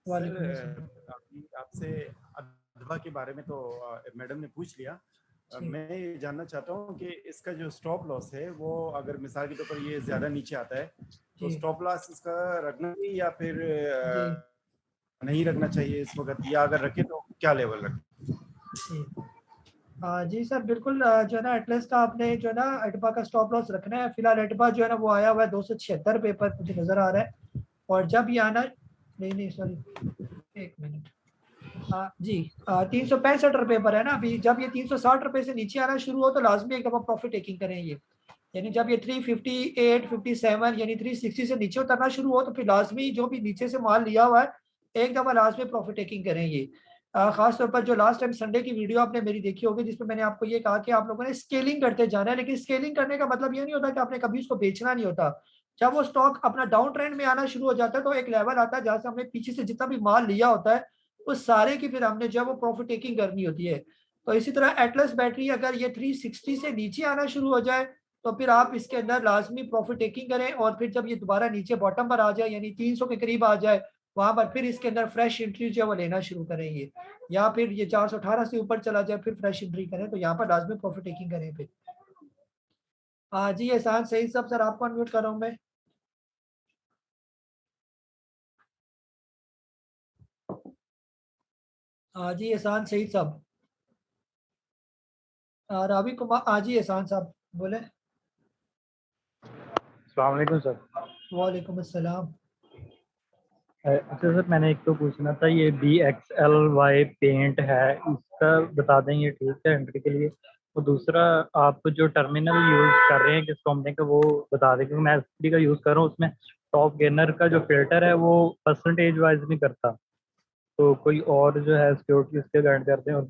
वालेकुम सर अस्सलाम। आपसे अदवा के बारे में तो मैडम ने पूछ लिया। मैं ये जानना चाहता हूँ कि इसका जो स्टॉप लॉस है वो अगर मिसाल के तौर पर ये ज़्यादा नीचे आता है तो स्टॉप लॉस इसका रखना चाहिए या फिर नहीं रखना चाहिए इस वक्त, या अगर रखे तो क्या लेवल रखें? जी सर बिल्कुल, जो है ना एटलस का आपने जो है ना एटबा का स्टॉप लॉस रखना है। फिलहाल एटबा जो है ना वो आया हुआ है 276 रुपये पर मुझे नज़र आ रहा है, और जब ये आना नहीं सॉरी एक मिनट, जी 365 रुपये पर है ना अभी। जब ये 360 रुपये से नीचे आना शुरू हो तो लाजमी एक दफ़ा प्रॉफिट टेकिंग करें ये। यानी जब ये 358, 57 यानी 360 से नीचे उतरना शुरू हो तो फिर लाजमी जो भी नीचे से माल लिया हुआ है एक दफ़ा लाजमी प्रॉफिट टेकिंग करें ये। खास तौर पर जो लास्ट टाइम संडे की वीडियो आपने मेरी देखी होगी जिसमें मैंने आपको ये कहा कि आप लोगों ने स्केलिंग करते जाना है, लेकिन स्केलिंग करने का मतलब ये नहीं होता कि आपने कभी उसको बेचना नहीं होता। जब वो स्टॉक अपना डाउन ट्रेंड में आना शुरू हो जाता है तो एक लेवल आता है जहाँ से हमने पीछे से जितना भी माल लिया होता है उस सारे की फिर हमने जब वो प्रॉफिट टेकिंग करनी होती है। तो इसी तरह एटलस बैटरी अगर ये 360 से नीचे आना शुरू हो जाए तो फिर आप इसके अंदर लाजमी प्रॉफिट टेकिंग करें, और फिर जब ये दोबारा नीचे बॉटम पर आ जाए यानी 300 के करीब आ जाए वहां पर फिर इसके अंदर फ्रेश एंट्री जो है वो लेना शुरू करेंगे, या फिर ये 418 से ऊपर चला जाए फिर फ्रेश एंट्री करें, तो यहाँ पर लाजमी प्रॉफिट टेकिंग करें फिर। जी एहसान सही सब सर आपको अनम्यूट कर रहा हूँ मैं। जी एहसान सही साहब, रावी कुमार जी एहसान साहब बोले। अस्सलाम वालेकुम सर। वालेकुम अस्सलाम। अच्छा सर मैंने एक तो पूछना था, ये BXLY पेंट है इसका बता दें ये ठीक है एंट्री के लिए, और दूसरा आप जो टर्मिनल यूज़ कर रहे हैं किस कंपनी का वो बता दें, क्योंकि मैं SD का यूज़ कर रहा हूँ, उसमें टॉप गेनर का जो फिल्टर है वो परसेंटेज वाइज नहीं करता, तो कोई और जो है सिक्योरिटी उसके गाइड करते हैं। और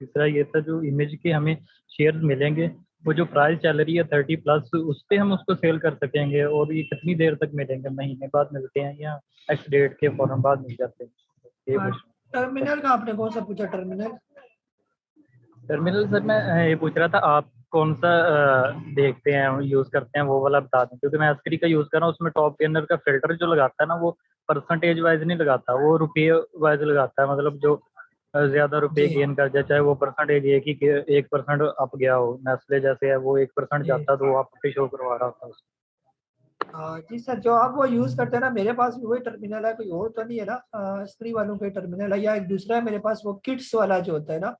तीसरा ये था जो इमेज के हमें शेयर्स मिलेंगे वो जो प्राइस चल रही है 30+ उस पर हम उसको सेल कर सकेंगे, और ये कितनी देर तक मिलेंगे, महीने बाद मिलते हैं या एक्स डेट के फौरन बाद मिल जाते हैं? टर्मिनल का आपने कौन सा पूछा? टर्मिनल सर मैं ये पूछ रहा था आप कौन सा देखते हैं यूज़ करते हैं वो वाला बता दें, क्योंकि मैं एस्क्री का यूज़ कर रहा हूँ, उसमें टॉप गेनर का फिल्टर जो लगाता है ना वो परसेंटेज वाइज नहीं लगाता, वो रुपये वाइज लगाता है, मतलब जो ज़्यादा रुपये गेन कर जाए, चाहे वो परसेंटेज 1% अप गया हो, नेस्ले जैसे है वो 1% जाता तो वो आपको शो करवा रहा था उसको। जी सर जो आप वो यूज़ करते हैं ना, मेरे पास भी वही टर्मिनल है, कोई और तो नहीं है ना, स्क्री वालों का टर्मिनल है, या एक दूसरा है मेरे पास वो किट्स वाला जो होता है ना,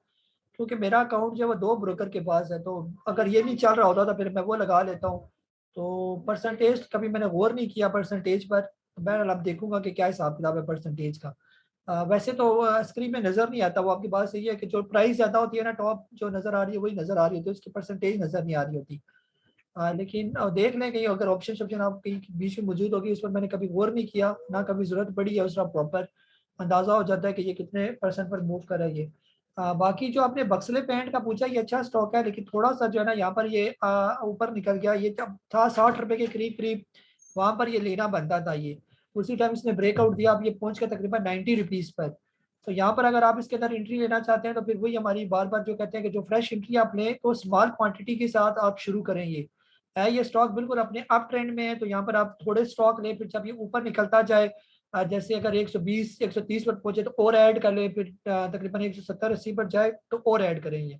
क्योंकि मेरा अकाउंट जो है वो 2 ब्रोकर के पास है, तो अगर ये नहीं चल रहा होता तो फिर मैं वो लगा लेता हूँ। तो परसेंटेज कभी मैंने गौर नहीं किया परसेंटेज पर, बहरहाल अब देखूंगा कि क्या हिसाब किताब है परसेंटेज का। वैसे तो स्क्रीन में नज़र नहीं आता, वो आपकी बात सही है कि जो प्राइस ज़्यादा होती है ना टॉप जो नज़र आ रही है वही नज़र आ रही होती है, उसकी परसेंटेज नज़र नहीं आ रही होती। लेकिन देख लें कहीं अगर ऑप्शन शॉप्शन आप कहीं बीच में मौजूद होगी, उस पर मैंने कभी गौर नहीं किया ना, कभी ज़रूरत पड़ी है, उसका प्रॉपर अंदाज़ा हो जाता है कि ये कितने % पर मूव कर रहा है ये। बाकी जो आपने बक्सले पेंट का पूछा ये अच्छा स्टॉक है, लेकिन थोड़ा सा जो है ना यहाँ पर ये ऊपर निकल गया, ये जब था 60 रुपये के करीब करीब वहाँ पर ये लेना बनता था, ये उसी टाइम इसने ब्रेकआउट दिया, अब ये पहुँच गया तकरीबन 90 रुपीज़ पर। तो यहाँ पर अगर आप इसके अंदर एंट्री लेना चाहते हैं तो फिर वही हमारी बार बार जो कहते हैं कि जो फ्रेश एंट्री आप लें तो स्मॉल क्वांटिटी के साथ आप शुरू करें। ये स्टॉक बिल्कुल अपने अप ट्रेंड में है, तो यहाँ पर आप थोड़े स्टॉक लें, फिर जब ये ऊपर निकलता जाए जैसे अगर 120 130 पर पहुंचे तो और ऐड कर ले, फिर तकरीबन 170 80 पर जाए तो और ऐड करेंगे,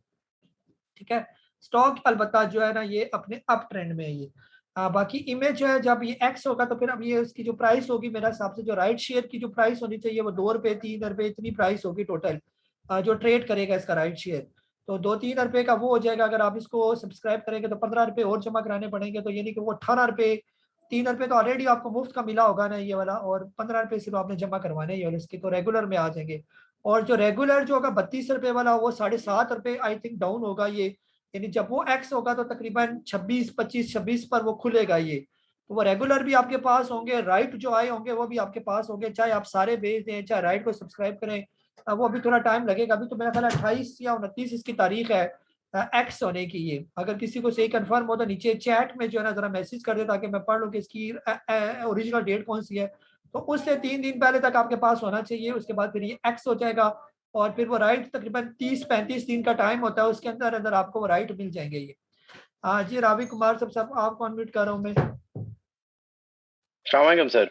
ठीक है। स्टॉक अलबत्ता जो है ना ये अपने अप ट्रेंड में है ये। बाकी इमेज जो है जब ये एक्स होगा तो फिर अब ये उसकी जो प्राइस होगी मेरे हिसाब से जो राइट शेयर की जो प्राइस होनी चाहिए वो 2 रुपये 3 रुपये इतनी प्राइस होगी टोटल, जो ट्रेड करेगा इसका राइट शेयर, तो 2-3 रुपये का वो हो जाएगा। अगर आप इसको सब्सक्राइब करेंगे तो 15 रुपये और जमा कराने पड़ेंगे, तो यानी कि वो 18 रुपये, 3 रुपये तो ऑलरेडी आपको मुफ्त का मिला होगा ना ये वाला, और 15 रुपये सिर्फ आपने जमा करवाने ही, और इसके तो रेगुलर में आ जाएंगे। और जो रेगुलर जो होगा 32 रुपये वाला वो 7.5 रुपये आई थिंक डाउन होगा ये, यानी जब वो एक्स होगा तो तकरीबन 26 25 26 पर वो खुलेगा ये, तो वो रेगुलर भी आपके पास होंगे, राइट जो आए होंगे वो भी आपके पास होंगे, चाहे आप सारे भेज दें चाहे राइट को सब्सक्राइब करें। वो अभी थोड़ा टाइम लगेगा, अभी तो मेरा ख्याल 28 या 29 इसकी तारीख है एक्स होने की। ये अगर किसी को सही कंफर्म हो तो नीचे चैट में जो है ना जरा मैसेज कर दे ताकि मैं पढ़ लूँ कि इसकी ओरिजिनल डेट कौन सी है। तो उससे 3 दिन पहले तक आपके पास होना चाहिए, उसके बाद फिर ये एक्स हो जाएगा और फिर वो राइट तकरीबन 30-35 दिन का टाइम होता है, उसके अंदर अंदर आपको वो राइट मिल जाएंगे ये। हाँ जी, रावी कुमार सब आपको अनम्यूट कर रहा हूँ मैं। अस्सलाम वालेकुम सर।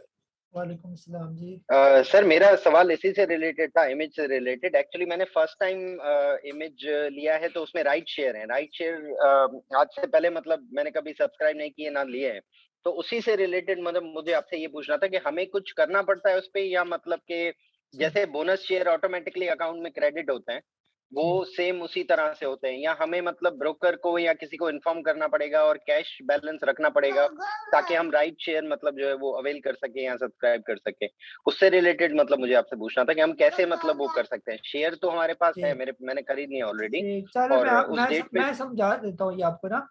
वालेकुम सलाम जी। सर मेरा सवाल इसी से रिलेटेड था, इमेज से रिलेटेड। एक्चुअली मैंने फर्स्ट टाइम इमेज लिया है तो उसमें राइट शेयर है। राइट शेयर आज से पहले मतलब मैंने कभी सब्सक्राइब नहीं किए ना लिए हैं, तो उसी से रिलेटेड मतलब मुझे आपसे ये पूछना था कि हमें कुछ करना पड़ता है उस पे, या मतलब कि जैसे बोनस शेयर ऑटोमेटिकली अकाउंट में क्रेडिट होते हैं वो सेम उसी तरह से होते हैं, या हमें मतलब ब्रोकर को या किसी को इन्फॉर्म करना पड़ेगा और कैश बैलेंस रखना पड़ेगा ताकि हम राइट शेयर मतलब जो है वो अवेल कर सके या सब्सक्राइब कर सके? उससे रिलेटेड मतलब मुझे आपसे पूछना था कि हम कैसे मतलब वो कर सकते हैं। शेयर तो हमारे पास है, मैंने खरीद लिया ऑलरेडी, चलो और उस डेट पे मैं समझा देता हूँ ये आपको ना।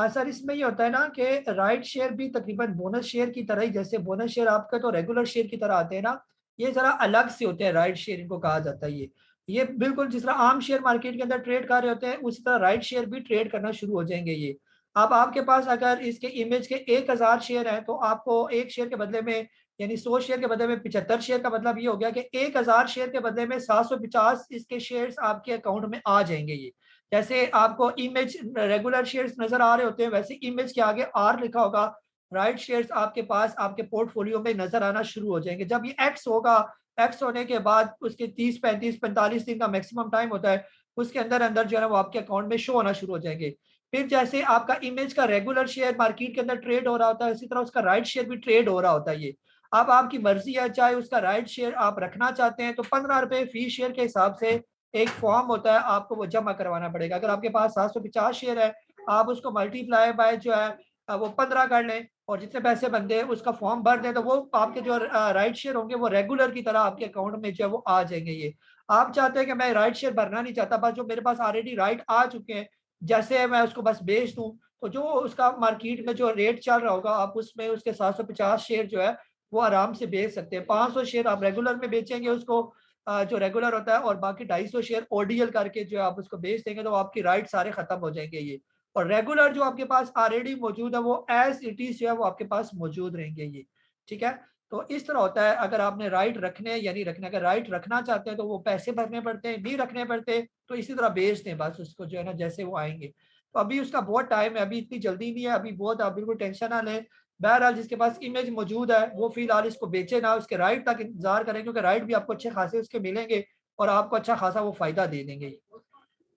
सर इसमें ये होता है ना कि राइट शेयर भी तकरीबन बोनस शेयर की तरह ही, जैसे बोनस शेयर आपका तो रेगुलर शेयर की तरह आते हैं ना, ये जरा अलग से होते हैं। राइट शेयर इनको कहा जाता है। ये बिल्कुल जिस तरह आम शेयर मार्केट के अंदर ट्रेड कर रहे होते हैं उसी तरह राइट शेयर भी ट्रेड करना शुरू हो जाएंगे ये। अब आपके पास अगर इसके इमेज के 1000 शेयर हैं तो आपको एक शेयर के बदले में यानी 100 शेयर के बदले में 75 शेयर का मतलब ये हो गया कि 1000 शेयर के बदले में 750 इसके शेयर्स आपके अकाउंट में आ जाएंगे ये। जैसे आपको इमेज रेगुलर शेयर्स नजर आ रहे होते हैं वैसे इमेज के आगे आर लिखा होगा, राइट शेयर्स आपके पास आपके पोर्टफोलियो में नजर आना शुरू हो जाएंगे। जब ये एक्स होगा, एक्स होने के बाद उसके 30-35-45 दिन का मैक्सिमम टाइम होता है, उसके अंदर अंदर जो है वो आपके अकाउंट में शो होना शुरू हो जाएंगे। फिर जैसे आपका इमेज का रेगुलर शेयर मार्केट के अंदर ट्रेड हो रहा होता है, इसी तरह उसका राइट शेयर भी ट्रेड हो रहा होता है ये। अब आपकी मर्जी है, चाहे उसका राइट शेयर आप रखना चाहते हैं तो 15 रुपए फी शेयर के हिसाब से एक फॉर्म होता है, आपको वो जमा करवाना पड़ेगा। अगर आपके पास 750 शेयर है, आप उसको मल्टीप्लाई बाय जो है वो 15 कर लें और जितने पैसे बनते हैं उसका फॉर्म भर दें, तो वो आपके जो राइट शेयर होंगे वो रेगुलर की तरह आपके अकाउंट में जो है वो आ जाएंगे ये। आप चाहते हैं कि मैं राइट शेयर भरना नहीं चाहता, बस जो मेरे पास ऑलरेडी राइट आ चुके हैं जैसे मैं उसको बस बेच दूं, तो जो उसका मार्केट में जो रेट चल रहा होगा आप उसमें उसके 750 शेयर जो है वो आराम से बेच सकते हैं। 500 शेयर आप रेगुलर में बेचेंगे उसको जो रेगुलर होता है, और बाकी 250 शेयर ओडीएल करके जो आप उसको बेच देंगे तो आपकी राइट सारे खत्म हो जाएंगे ये। और रेगुलर जो आपके पास ऑलरेडी मौजूद है वो एज इट इज जो है वो आपके पास मौजूद रहेंगे ये। ठीक है, तो इस तरह होता है। अगर आपने राइट रखने या नहीं रखने, अगर राइट रखना चाहते हैं तो वो पैसे भरने पड़ते हैं, नहीं रखने पड़ते तो इसी तरह बेच दें बस उसको जो है ना जैसे वो आएंगे। तो अभी उसका बहुत टाइम है, अभी इतनी जल्दी नहीं है, अभी बहुत, आप बिल्कुल टेंशन ना लें। बहरहाल जिसके पास इमेज मौजूद है वो फिलहाल इसको बेचे ना, उसके राइट तक इंतजार करें क्योंकि राइट भी आपको अच्छे खासे उसके मिलेंगे और आपको अच्छा खासा वो फायदा दे देंगे।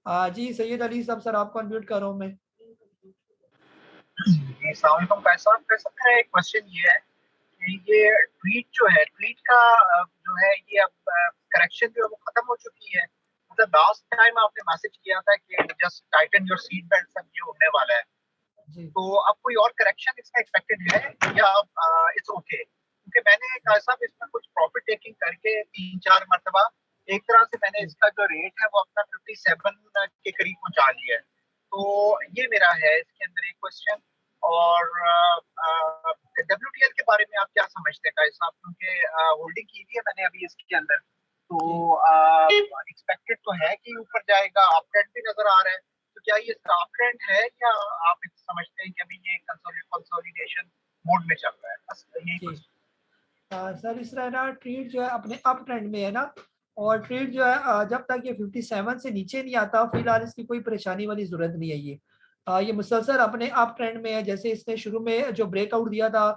जी सैयद अली साहब, सर आपको अनम्यूट कर रहा हूँ मैं। मेरा एक क्वेश्चन ये है कि ये ट्वीट जो है, ट्वीट का जो है ये अब करेक्शन जो है वो खत्म हो चुकी है। मतलब लास्ट टाइम आपने मैसेज किया था कि just Titan your seat belt, सब ये होने वाला है, तो अब कोई और करेक्शन इसका एक्सपेक्टेड है या इट्स ओके? क्योंकि मैंने कहा साहब इसमें कुछ प्रॉफिट टेकिंग करके 3-4 मरतबा एक तरह से मैंने इसका जो रेट है वो अपना 57 के करीब पहुंचा लिया है। तो ये मेरा है इसके अंदर एक क्वेश्चन। और WTL के बारे में आप क्या समझते हैं साहब? क्योंकि होल्डिंग की थी मैंने अभी इसके अंदर, तो एक्सपेक्टेड तो है कि ऊपर जाएगा, अप ट्रेंड भी नजर आ रहा है, तो क्या ये अप ट्रेंड है या आप समझते हैं कि अभी ये कंसोलिडेशन मोड में चल रहा है? बस यही सर इस तरह ना ट्रेड जो है अपने अप ट्रेंड में है ना, और ट्रेड जो है जब तक ये 57 से नीचे नहीं आता फिलहाल इसकी कोई परेशानी वाली जरूरत नहीं है ये मुसलसल अपने अप ट्रेंड में है। जैसे इसने शुरू में जो ब्रेकआउट दिया था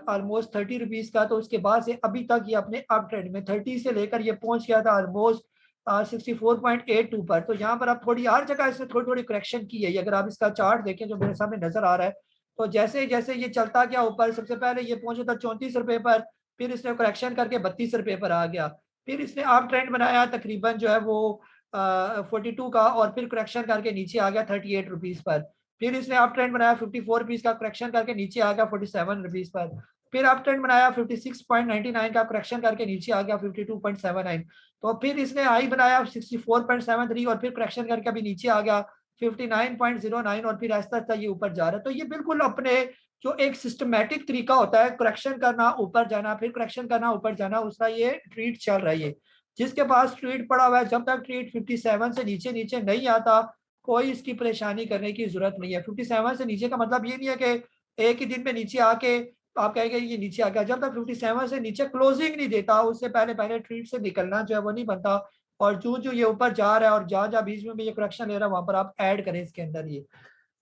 ऑलमोस्ट 30 रुपीज का, तो उसके बाद से अभी तक ये अपने अप ट्रेंड में 30 से लेकर ये पहुंच गया था ऑलमोस्ट 64.82 पर। तो यहाँ पर आप थोड़ी हर जगह इसने थोड़ी थोड़ी करेक्शन की है। अगर आप इसका चार्ट देखें जो मेरे सामने नजर आ रहा है, तो जैसे जैसे ये चलता गया ऊपर, सबसे पहले ये पहुंचा था 34 रुपए पर, फिर इसने करेक्शन करके 32 रुपए पर आ गया, फिर इसने अप ट्रेंड बनाया तकरीबन जो है वो 42 का, और फिर करेक्शन करके नीचे आ गया 38 रुपीज पर, फिर इसने अप ट्रेंड बनाया 54 रुपीज का, करेक्शन करके नीचे आ गया 47 रुपीज पर, फिर अप ट्रेंड बनाया 56.99 का, करेक्शन करके नीचे आ गया 52.79, तो फिर इसने हाई बनाया 64.73 और फिर करेक्शन करके अभी नीचे आ गया 59.09 और फिर आहिस्ता आहिस्ता ये ऊपर जा रहा है। तो ये बिल्कुल अपने जो एक सिस्टमेटिक तरीका होता है करेक्शन करना, ऊपर जाना, फिर करेक्शन करना, ऊपर जाना, उसका ये ट्रीट चल रहा है। ये जिसके पास ट्रीट पड़ा हुआ है, जब तक ट्रीट 57 से नीचे नीचे नहीं आता, कोई इसकी परेशानी करने की जरूरत नहीं है। 57 से नीचे का मतलब ये नहीं है कि एक ही दिन में नीचे आके आप कहेंगे ये नीचे आ गया। जब तक 57 से नीचे क्लोजिंग नहीं देता, उससे पहले पहले ट्रीट से निकलना जो है वो नहीं बनता। और जो ये ऊपर जा रहा है और जहाँ बीच में ये करेक्शन ले रहा है, वहां पर आप ऐड करें इसके अंदर ये।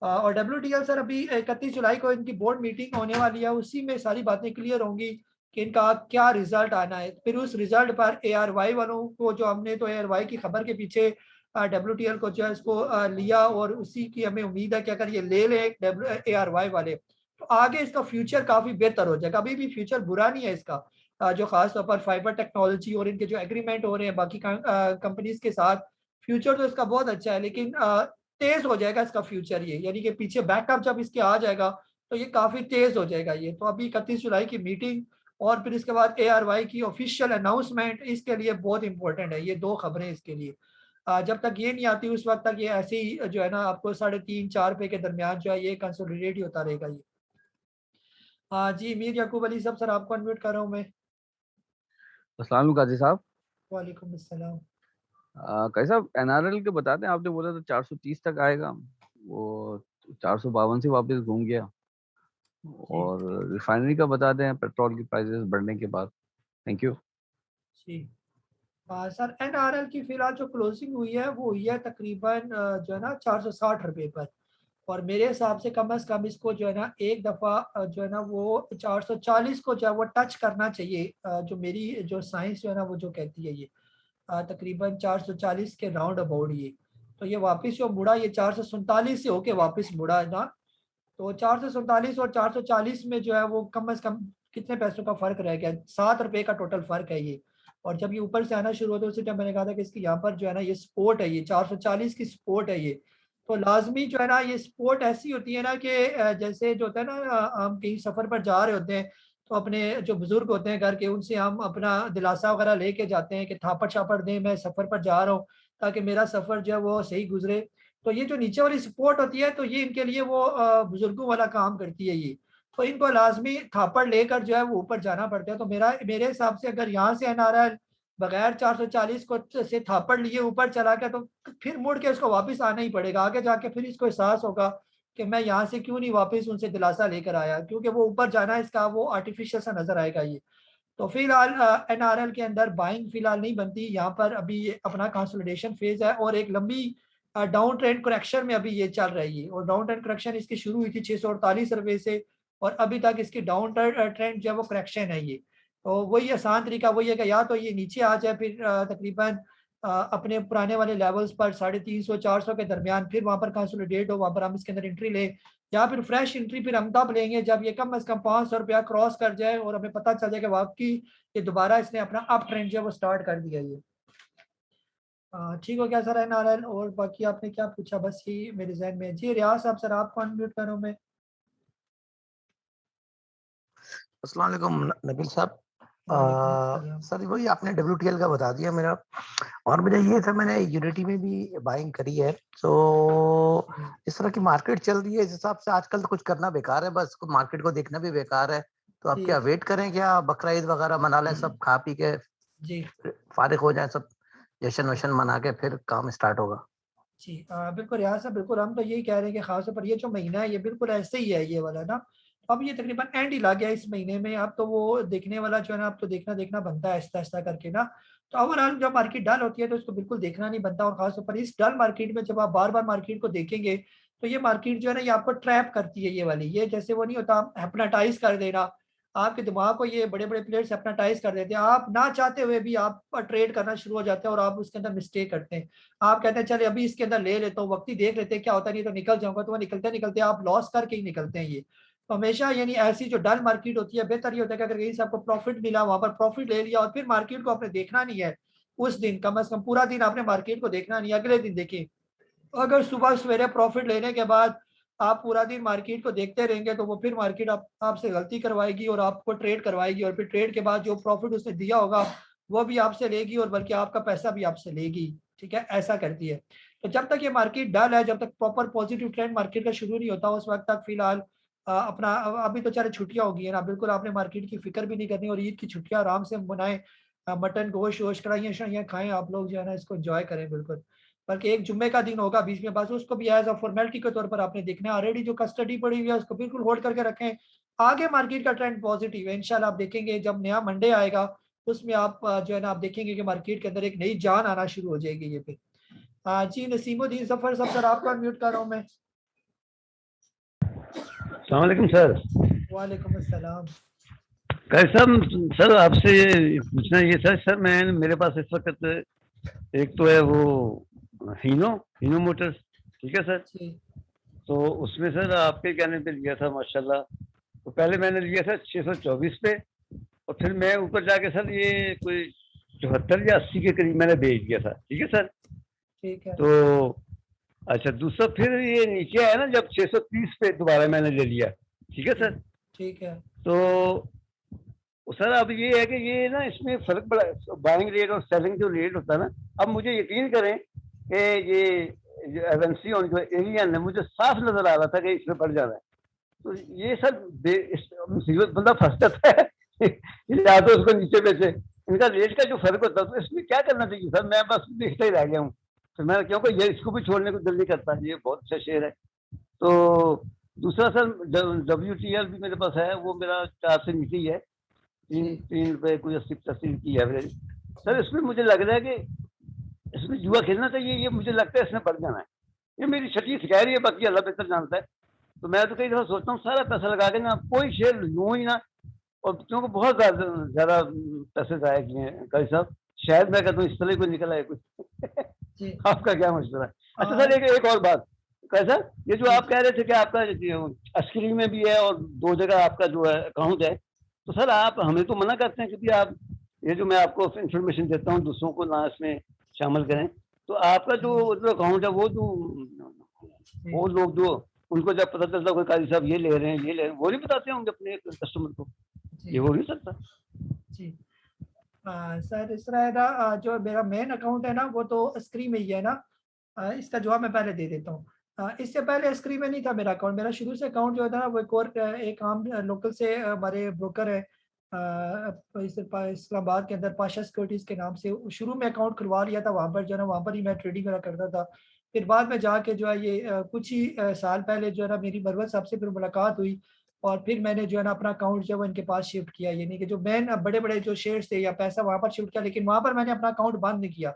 और WTL सर अभी 31 जुलाई को इनकी बोर्ड मीटिंग होने वाली है, उसी में सारी बातें क्लियर होंगी कि इनका क्या रिजल्ट आना है। फिर उस रिजल्ट पर ARY वालों को, जो हमने तो ARY की खबर के पीछे WTL को जो है इसको लिया, और उसी की हमें उम्मीद है कि अगर ये ले लें ARY वाले तो आगे इसका फ्यूचर काफी बेहतर हो जाएगा। अभी भी फ्यूचर बुरा नहीं है इसका, जो खास तौर पर फाइबर टेक्नोलॉजी और इनके जो एग्रीमेंट हो रहे हैं बाकी कंपनीज के साथ, फ्यूचर तो इसका बहुत अच्छा है, लेकिन तेज हो जाएगा इसका फ्यूचर ये, यानी कि पीछे बैकअप जब इसके आ जाएगा तो ये काफी तेज हो जाएगा ये। तो अभी 31 जुलाई की मीटिंग और फिर इसके बाद ARY की ऑफिशियल अनाउंसमेंट इसके लिए बहुत इंपॉर्टेंट है। ये दो खबरें इसके लिए, जब तक ये नहीं आती उस वक्त तक ये ऐसे ही जो है ना आपको 3.5-4 के दरमियान जो है ये कंसोलिडेट ही होता रहेगा ये। जी मीर याकूब अली साहब, सर आपको अनम्यूट कर रहा हूँ मैं। अस्सलाम वालेकुम काजी साहब। वालेकुम अस्सलाम। काजी साहब NRL के बताते हैं, आपने बोला था 430 तक आएगा, वो 452 से वापस घूम गया। और रिफाइनरी का बता दें पेट्रोल की प्राइसेस बढ़ने के बाद। Thank you ji. Sir NRL की फिलहाल जो क्लोजिंग हुई है वो हुई है तकरीबन जो है ना 460 रुपये पर, और मेरे हिसाब से कम इसको जो है ना एक दफ़ा जो है ना वो 440 को जो है वो टच करना चाहिए। जो मेरी जो साइंस जो है ना वो जो कहती है ये तकरीबन 440 के राउंड अबाउट ये। तो ये वापस जो मुड़ा ये 447 से होके वापस मुड़ा है ना, तो 447 और 440 में जो है वो कम से कम कितने पैसों का फर्क रह गया, 7 रुपये का टोटल फर्क है ये। और जब ये ऊपर से आना शुरू होता है उसी टाइम मैंने कहा था कि इसकी यहाँ पर जो है ना ये सपोर्ट है, ये 440 की सपोर्ट है ये। तो लाजमी जो है ना ये सपोर्ट ऐसी होती है ना कि जैसे जो होता है ना हम कहीं सफ़र पर जा रहे होते हैं तो अपने जो बुजुर्ग होते हैं घर के, उनसे हम अपना दिलासा वगैरह लेके जाते हैं कि थापड़ छापड़ दें, मैं सफ़र पर जा रहा हूँ ताकि मेरा सफ़र जो है वो सही गुजरे। तो ये जो नीचे वाली सपोर्ट होती है तो ये इनके लिए वो बुजुर्गों वाला काम करती है ये। तो इनको लाजमी थापड़ लेकर जो है वो ऊपर जाना पड़ता है। तो मेरे हिसाब से अगर यहाँ से NRL बगैर 440 को से थापड़ लिए ऊपर चला गया तो फिर मुड़ के इसको वापस आना ही पड़ेगा। आगे जाके फिर इसको एहसास होगा कि मैं यहाँ से क्यों नहीं वापस उनसे दिलासा लेकर आया, क्योंकि वो ऊपर जाना इसका वो आर्टिफिशियल सा नजर आएगा ये। तो फिलहाल NRL के अंदर बाइंग फिलहाल नहीं बनती, यहाँ पर अभी अपना कंसोलिडेशन फेज है और एक लंबी डाउन ट्रेंड करेक्शन में अभी ये चल रही है। और डाउन ट्रेंड करेक्शन इसकी शुरू हुई थी 648 रुपये से और अभी तक इसकी डाउन ट्रेंड जो है वो करेक्शन है ये। तो वही आसान तरीका वही है कि या तो ये नीचे आ जाए फिर तकरीबन अपने पुराने वाले लेवल्स पर 350-400 के दरमियान, फिर वहाँ पर कंसोलिडेट हो, वहाँ पर हम इसके अंदर एंट्री लें, या फिर फ्रेश एंट्री फिर हम तब लेंगे जब ये कम से कम 500 रुपया क्रॉस कर जाए और हमें पता चल जाए कि वाकई ये दोबारा इसने अपना अप ट्रेंड जो है वो स्टार्ट कर दिया ये। ठीक हो गया सर NRL। और बाकी आपने क्या पूछा, बस ये मेरे जहन में। जी रियाज साहब, सर आपको अनम्यूट करूँ मैं। अस्सलाम वालेकुम नबील साहब। सर वही आपने WTL का बता दिया मेरा, और मुझे ये था मैंने यूनिटी में भी बाइंग करी है। तो इस तरह की मार्केट चल रही है, इस हिसाब से आजकल तो कुछ करना बेकार है, बस मार्केट को देखना भी बेकार है। तो आप क्या वेट करें, क्या बकरा ईद वगैरह मना लें, सब खा पी के जी फारिग हो जाए, सब जश्न वशन मना के फिर काम स्टार्ट होगा। जी बिल्कुल रियाज साहब, बिल्कुल हम तो यही कह रहे हैं कि खासतौर पर ये जो महीना है ये बिल्कुल ऐसे ही है ये वाला ना। अब ये तकरीबन एंड ही ला गया इस महीने में, अब तो वो देखने वाला जो है ना अब तो देखना बनता है आहिस्ता आहिस्ता करके ना। तो ओवरऑल जब मार्केट डल होती है तो उसको बिल्कुल देखना नहीं बनता, और खासतौर पर इस डल मार्केट में जब आप बार बार मार्केट को देखेंगे तो ये मार्केट जो है ना ये आपको ट्रैप करती है ये वाली। ये जैसे वो नहीं होता हिप्नोटाइज कर देना, आपके दिमाग को ये बड़े बड़े प्लेयर्स हिप्नोटाइज कर देते हैं, आप ना चाहते हुए भी आप ट्रेड करना शुरू हो जाते हैं और आप उसके अंदर मिस्टेक करते हैं। आप कहते हैं चले अभी इसके अंदर ले लेते हो, वक्ती देख लेते हैं क्या होता नहीं तो निकल जाऊंगा, तो वो निकलते निकलते आप लॉस करके ही निकलते हैं ये। तो हमेशा यानी ऐसी जो डल मार्केट होती है बेहतर ये होता है कि अगर कहीं से आपको प्रॉफिट मिला वहां पर प्रॉफिट ले लिया, और फिर मार्केट को आपने देखना नहीं है उस दिन, कम से कम पूरा दिन आपने मार्केट को देखना नहीं है, अगले दिन देखिए। अगर सुबह सवेरे प्रॉफिट लेने के बाद आप पूरा दिन मार्केट को देखते रहेंगे तो वो फिर मार्केट आपसे गलती करवाएगी और आपको ट्रेड करवाएगी, और फिर ट्रेड के बाद जो प्रॉफिट उसने दिया होगा वो भी आपसे लेगी और बल्कि आपका पैसा भी आपसे लेगी। ठीक है, ऐसा करती है। तो जब तक ये मार्केट डल है, जब तक प्रॉपर पॉजिटिव ट्रेंड मार्केट का शुरू नहीं होता, उस वक्त तक फिलहाल अपना अभी तो चाहे छुट्टियां होगी है ना, बिल्कुल आपने मार्केट की फिक्र भी नहीं करनी और ईद की छुट्टियां आराम से मनाएं, मटन गोश्त वोश कढ़ाइयाँ शढ़ाइयाँ खाएं आप लोग जो है ना, इसको एंजॉय करें बिल्कुल। बल्कि एक जुम्मे का दिन होगा बीच में, बस उसको भी एज अ फॉर्मेलिटी के तौर पर आपने देखना है। ऑलरेडी जो कस्टडी पड़ी हुई है उसको बिल्कुल होल्ड करके रखें। आगे मार्केट का ट्रेंड पॉजिटिव है इंशाल्लाह। आप देखेंगे जब नया मंडे आएगा उसमें आप जो है ना आप देखेंगे कि मार्केट के अंदर एक नई जान आना शुरू हो जाएगी ये पे। जी नसीमुद्दीन जफर साहब सर आपको अनम्यूट कर रहा हूँ मैं। अस्सलाम वालेकुम सर। वालेकुम अस्सलाम। कैसा सर आपसे पूछना ये सर मैं मेरे पास इस वक्त एक तो है वो हीनो मोटर्स, ठीक है सर। तो उसमें सर आपके कहने पे लिया था माशाल्लाह, तो पहले मैंने लिया था 624 पे और फिर मैं ऊपर जाके सर ये कोई 74 या 80 के करीब मैंने बेच दिया था, ठीक है सर। ठीक है। तो अच्छा दूसरा फिर ये नीचे आया ना जब 630 पे दोबारा मैंने ले लिया, ठीक है सर। ठीक है। तो सर अब ये है कि ये ना इसमें फर्क बड़ा बाइंग रेट और सेलिंग जो रेट होता है ना, अब मुझे यकीन करें कि ये एजेंसी और जो एरिया ने मुझे साफ नजर आ रहा था कि इसमें बढ़ जाना है। तो ये सर मुसीबत बंदा फंस जाता है या तो उसको नीचे बेचे, इनका रेट का जो फर्क होता है तो इसमें क्या करना चाहिए सर। मैं बस देखता ही रह गया हूँ, तो मैं क्योंकि ये इसको भी छोड़ने को दिल नहीं करता, ये बहुत अच्छा शेयर है। तो दूसरा सर WTL भी मेरे पास है, वो मेरा 4 से नीचे ही है, 3 रुपए कोई 80-85 की एवरेज। सर इसमें मुझे लग रहा है कि इसमें जुआ खेलना चाहिए, ये मुझे लगता है इसमें बढ़ जाना है। ये मेरी छठी शिकायत है, बाकी अल्लाह बेहतर जानता है। तो मैं तो कई दफा सोचता हूँ सारा पैसा लगा के ना कोई शेयर लूँ ही ना, और क्योंकि बहुत ज्यादा पैसे जाया किए हैं कई साहब, शायद मैं कहता हूँ इस तरह कोई निकला है कुछ आपका क्या मशवरा है? अच्छा सर एक और बात कैसा, ये जो आप कह रहे थे कि आपका अस्करी में भी है और 2 जगह आपका जो है अकाउंट है, तो सर आप हमें तो मना करते हैं क्योंकि आप ये जो मैं आपको इंफॉर्मेशन देता हूँ दूसरों को ना इसमें शामिल करें। तो आपका जो अकाउंट है वो लोग जो उनको जब पता चलता है काजी साहब ये ले रहे हैं वो नहीं बताते होंगे अपने कस्टमर को, ये हो नहीं सकता जी। सर इस तरह है ना, जो मेरा मेन अकाउंट है ना वो तो अस्करी में ही है ना, इसका जवाब मैं पहले दे देता हूँ। इससे पहले अस्करी में नहीं था मेरा अकाउंट, मेरा शुरू से अकाउंट जो था ना वो एक आम लोकल से हमारे ब्रोकर है इस्लामाबाद के अंदर पाशा सिक्योरिटीज के नाम से, शुरू में अकाउंट खुलवा लिया था वहाँ पर जो है ना, वहाँ पर ही मैं ट्रेडिंग वगैरह करता था। फिर बाद में जाके जो है ये कुछ ही साल पहले जो है ना मेरी मरवत साहब से फिर मुलाकात हुई और फिर मैंने जो है ना अपना अकाउंट जो है इनके पास शिफ्ट किया, यानी कि जो मेन बड़े बड़े जो शेयर्स थे या पैसा वहाँ पर शिफ्ट किया, लेकिन वहाँ पर मैंने अपना अकाउंट बंद नहीं किया।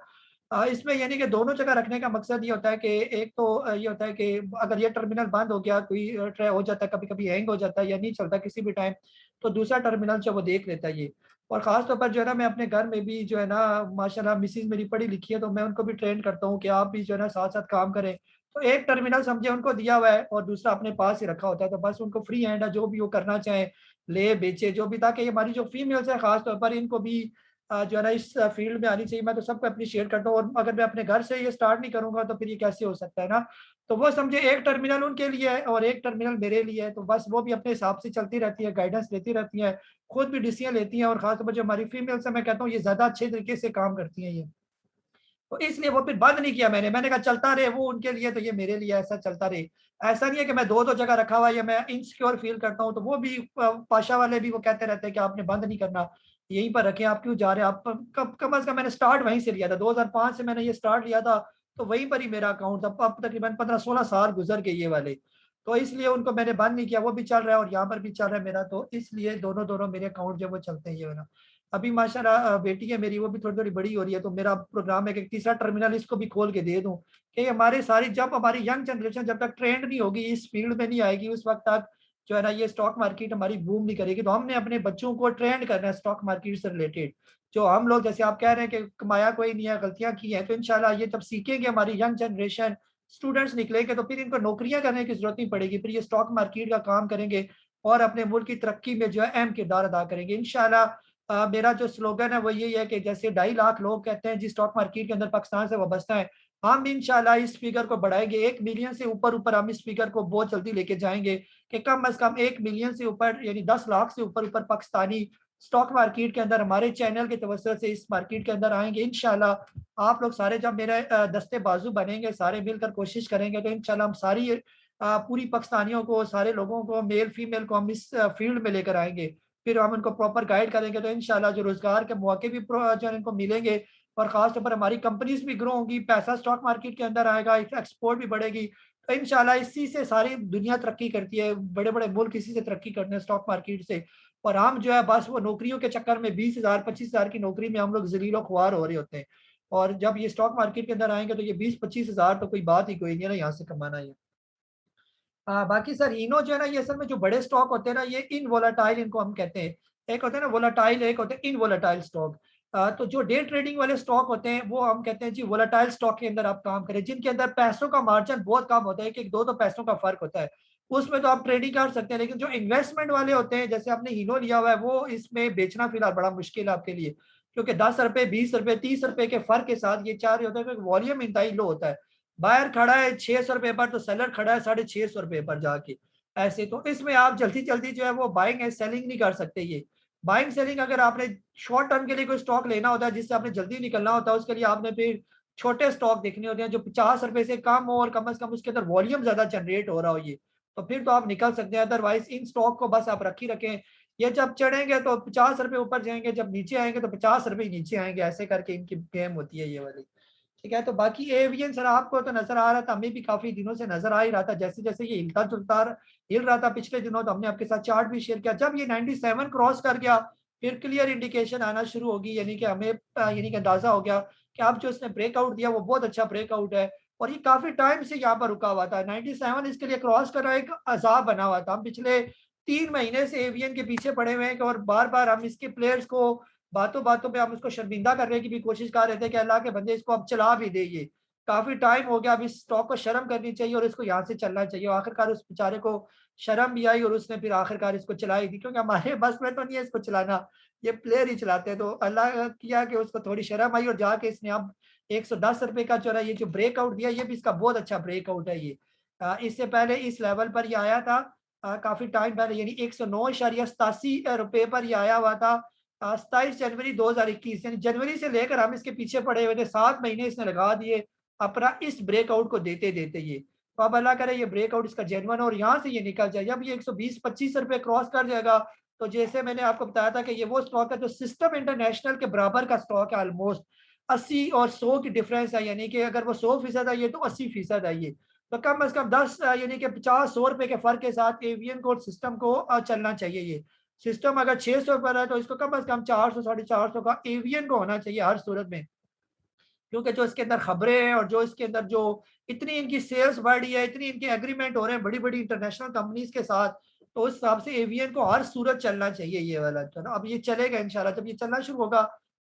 इसमें यानी कि दोनों जगह रखने का मकसद ये होता है कि एक तो ये होता है कि अगर ये टर्मिनल बंद हो गया, कोई ट्राई हो जाता है, कभी कभी हैंग हो जाता है या नहीं चलता किसी भी टाइम, तो दूसरा टर्मिनल जो वो देख लेता है ये। और ख़ास तौर पर जो है ना मैं अपने घर में भी जो है ना माशाल्लाह मिसेस मेरी पढ़ी लिखी है, तो मैं उनको भी ट्रेन करता हूँ कि आप भी जो है ना साथ साथ काम करें। तो एक टर्मिनल समझे उनको दिया हुआ है और दूसरा अपने पास ही रखा होता है, तो बस उनको फ्री हैंड है, जो भी वो करना चाहे ले बेचे जो भी, ताकि हमारी जो फीमेल्स है खास तौर पर इनको भी जो है ना इस फील्ड में आनी चाहिए। मैं तो सबको अप्रिशिएट करता हूँ, और अगर मैं अपने घर से ये स्टार्ट नहीं करूंगा तो फिर ये कैसे हो सकता है ना। तो वो समझे एक टर्मिनल उनके लिए है और एक टर्मिनल मेरे लिए है, तो बस वो भी अपने हिसाब से चलती रहती है, गाइडेंस लेती रहती है, खुद भी डिसीजन लेती हैं, और खासतौर पर जो हमारी फीमेल्स है मैं कहता हूँ ये ज्यादा अच्छे तरीके से काम करती हैं ये, तो इसलिए वो फिर बंद नहीं किया मैंने कहा चलता रहे, वो उनके लिए तो ये मेरे लिए ऐसा चलता रहे। ऐसा नहीं है कि मैं दो जगह रखा हुआ है या मैं इनसिक्योर फील करता हूँ, तो वो भी पाशा वाले भी वो कहते रहते हैं कि आपने बंद नहीं करना, यहीं पर रखें, आप क्यों जा रहे हैं, आप कम अज कम मैंने स्टार्ट वहीं से लिया था, 2005 से मैंने ये स्टार्ट लिया था, तो वहीं पर ही मेरा अकाउंट था। अब तकरीबन 15-16 साल गुजर गए ये वाले, तो इसलिए उनको मैंने बंद नहीं किया, वो भी चल रहा है और यहाँ पर भी चल रहा है मेरा, तो इसलिए दोनों मेरे अकाउंट जो वो चलते हैं ये वाला। अभी माशाल्लाह बेटी है मेरी, वो भी थोड़ी थोड़ी बड़ी हो रही है, तो मेरा प्रोग्राम है कि तीसरा टर्मिनल इसको भी खोल के दे दूं कि हमारे सारी जब हमारी यंग जनरेशन जब तक ट्रेंड नहीं होगी, इस फील्ड में नहीं आएगी, उस वक्त तक जो है ना ये स्टॉक मार्केट हमारी बूम नहीं करेगी। तो हमने अपने बच्चों को ट्रेंड करना है स्टॉक मार्केट से रिलेटेड, जो हम लोग जैसे आप कह रहे हैं कि कमाया कोई नहीं है, गलतियां की हैं, तो इंशाल्लाह ये जब सीखेंगे हमारी यंग जनरेशन स्टूडेंट्स निकलेंगे तो फिर इनको नौकरियां करने की जरूरत नहीं पड़ेगी, फिर ये स्टॉक मार्केट का काम करेंगे और अपने मुल्क की तरक्की में जो है अहम किरदार अदा करेंगे इंशाल्लाह। मेरा जो स्लोगन है वो यही है कि जैसे 2.5 लाख लोग कहते हैं जिस स्टॉक मार्केट के अंदर पाकिस्तान से वाबस्ता है, हम भी इंशाल्लाह इस फिगर को बढ़ाएंगे, 1 मिलियन से ऊपर हम इस फिगर को बहुत जल्दी लेके जाएंगे कि कम अज कम 1 मिलियन से ऊपर यानी 10 लाख से ऊपर पाकिस्तानी स्टॉक मार्केट के अंदर हमारे चैनल के तवज्जुह से इस मार्केट के अंदर आएंगे इंशाल्लाह। आप लोग सारे जब मेरे दस्ते बाजू बनेंगे, सारे मिलकर कोशिश करेंगे तो इंशाल्लाह हम सारी पूरी पाकिस्तानियों को, सारे लोगों को, मेल फीमेल को हम इस फील्ड में लेकर आएंगे। फिर हम उनको प्रॉपर गाइड करेंगे तो इंशाल्लाह जो रोजगार के मौके भी जो इनको मिलेंगे और खासतौर पर हमारी कंपनीज भी ग्रो होंगी, पैसा स्टॉक मार्केट के अंदर आएगा, एक्सपोर्ट भी बढ़ेगी। तो इंशाल्लाह इसी से सारी दुनिया तरक्की करती है, बड़े बड़े मुल्क इसी से तरक्की करते हैं स्टॉक मार्केट से। और हम जो है बस वो नौकरियों के चक्कर में 20,000 25,000 की नौकरी में हम लोग जलीलो ख्वार हो रहे होते हैं। और जब ये स्टॉक मार्केट के अंदर आएंगे तो ये 20-25,000 तो कोई बात ही कोई नहीं है ना यहाँ से कमाना है। बाकी सर इनो जो है ना, ये असल में जो बड़े स्टॉक होते हैं ना, ये इन वोलाटाइल इनको हम कहते हैं। एक होते हैं ना वोलाटाइल, एक होते हैं इन वोलाटाइल स्टॉक। तो जो डे ट्रेडिंग वाले स्टॉक होते हैं वो हम कहते हैं जी वोलाटाइल स्टॉक के अंदर आप काम करें, जिनके अंदर पैसों का मार्जिन बहुत कम होता है, एक दो पैसों का फर्क होता है, उसमें तो आप ट्रेडिंग कर सकते हैं। लेकिन जो इन्वेस्टमेंट वाले होते हैं, जैसे आपने हीनो लिया हुआ है, वो इसमें बेचना फिलहाल बड़ा मुश्किल है आपके लिए, क्योंकि 10 रुपए, 20 रुपए, 30 रुपए के फर्क के साथ ये चार होता है, क्योंकि वॉल्यूम इंतहाई लो होता है। बायर खड़ा है 600 रुपए पर तो सेलर खड़ा है 650 रुपए पर जाके, ऐसे तो इसमें आप जल्दी जल्दी जो है वो बाइंग एंड सेलिंग नहीं कर सकते। ये बाइंग सेलिंग अगर आपने शॉर्ट टर्म के लिए कोई स्टॉक लेना होता है जिससे आपने जल्दी निकलना होता है, उसके लिए आपने फिर छोटे स्टॉक देखने होते हैं जो 50 रुपए से कम हो और कम से कम उसके अंदर वॉल्यूम ज्यादा जनरेट हो रहा हो, ये तो फिर तो आप निकल सकते हैं। अदरवाइज इन स्टॉक को बस आप रखी रखें, ये जब चढ़ेंगे तो 50 रुपए ऊपर जाएंगे, जब नीचे आएंगे तो 50 रुपए नीचे आएंगे, ऐसे करके इनकी गेम होती है ये वाली। ठीक है, तो बाकी एवियन सर आपको तो नजर आ रहा था, हमें भी काफी दिनों से नजर आ ही रहा था, जैसे जैसे ये हिलता जुलता हिल रहा था पिछले दिनों, तो हमने आपके साथ चार्ट भी शेयर किया। जब ये 97 क्रॉस कर गया फिर क्लियर इंडिकेशन आना शुरू होगी, यानी कि हमें यानी कि अंदाजा हो गया कि अब जो इसने ब्रेकआउट दिया वो बहुत अच्छा ब्रेकआउट है, और ये काफी टाइम से यहाँ पर रुका हुआ था। 97 इसके लिए क्रॉस कर रहा है, एक अजाब बना हुआ था। हम पिछले 3 महीने से एवियन के पीछे पड़े हुए हैं और बार बार हम इसके प्लेयर्स को बातों बातों पे हम उसको शर्मिंदा करने की भी कोशिश कर रहे थे कि अल्लाह के बंदे इसको अब चला भी दे, ये काफी टाइम हो गया, अब इस स्टॉक को शर्म करनी चाहिए और इसको यहाँ से चलना चाहिए। आखिरकार उस बेचारे को शर्म भी आई और उसने फिर आखिरकार इसको चलाई थी, क्योंकि हमारे बस में तो नहीं है इसको चलाना, ये प्लेयर ही चलाते हैं। तो अल्लाह किया कि उसको थोड़ी शर्म आई और जाके इसने अब 110 रुपए का जो है ये जो ब्रेकआउट दिया, ये भी इसका बहुत अच्छा ब्रेकआउट है। ये इससे पहले इस लेवल पर ये आया था काफी टाइम पहले, यानी 109.87 रुपए पर ये आया हुआ था 27 जनवरी 2021, यानी जनवरी से लेकर हम इसके पीछे पड़े हुए थे, 7 महीने इसने लगा दिए अपना इस ब्रेकआउट को देते देते। ये तो अब अल्लाह करे ये ब्रेकआउट इसका जेन्युइन और यहाँ से ये निकल जाए। जब ये 120-25 रुपए क्रॉस कर जाएगा तो जैसे मैंने आपको बताया था कि ये वो स्टॉक है जो सिस्टम इंटरनेशनल के बराबर का स्टॉक है, ऑलमोस्ट 80 और 100 की डिफरेंस है, यानी कि अगर वो 100% है ये तो 80% है ये, तो कम से कम 10 यानी कि 50-100 रुपए के फर्क के साथ एवियन को सिस्टम को चलना चाहिए। ये सिस्टम अगर 600 पर है तो इसको कम से कम 400-450 का एवियन को होना चाहिए हर सूरत में, क्योंकि जो इसके अंदर खबरें हैं और जो इसके अंदर जो इतनी इनकी सेल्स बढ़ी है, इतनी इनके एग्रीमेंट हो रहे हैं बड़ी बड़ी इंटरनेशनल कंपनीज के साथ, तो उस हिसाब से एवियन को हर सूरत चलना चाहिए ये वाला। चलो अब ये चलेगा इंशाल्लाह, जब ये चलना शुरू होगा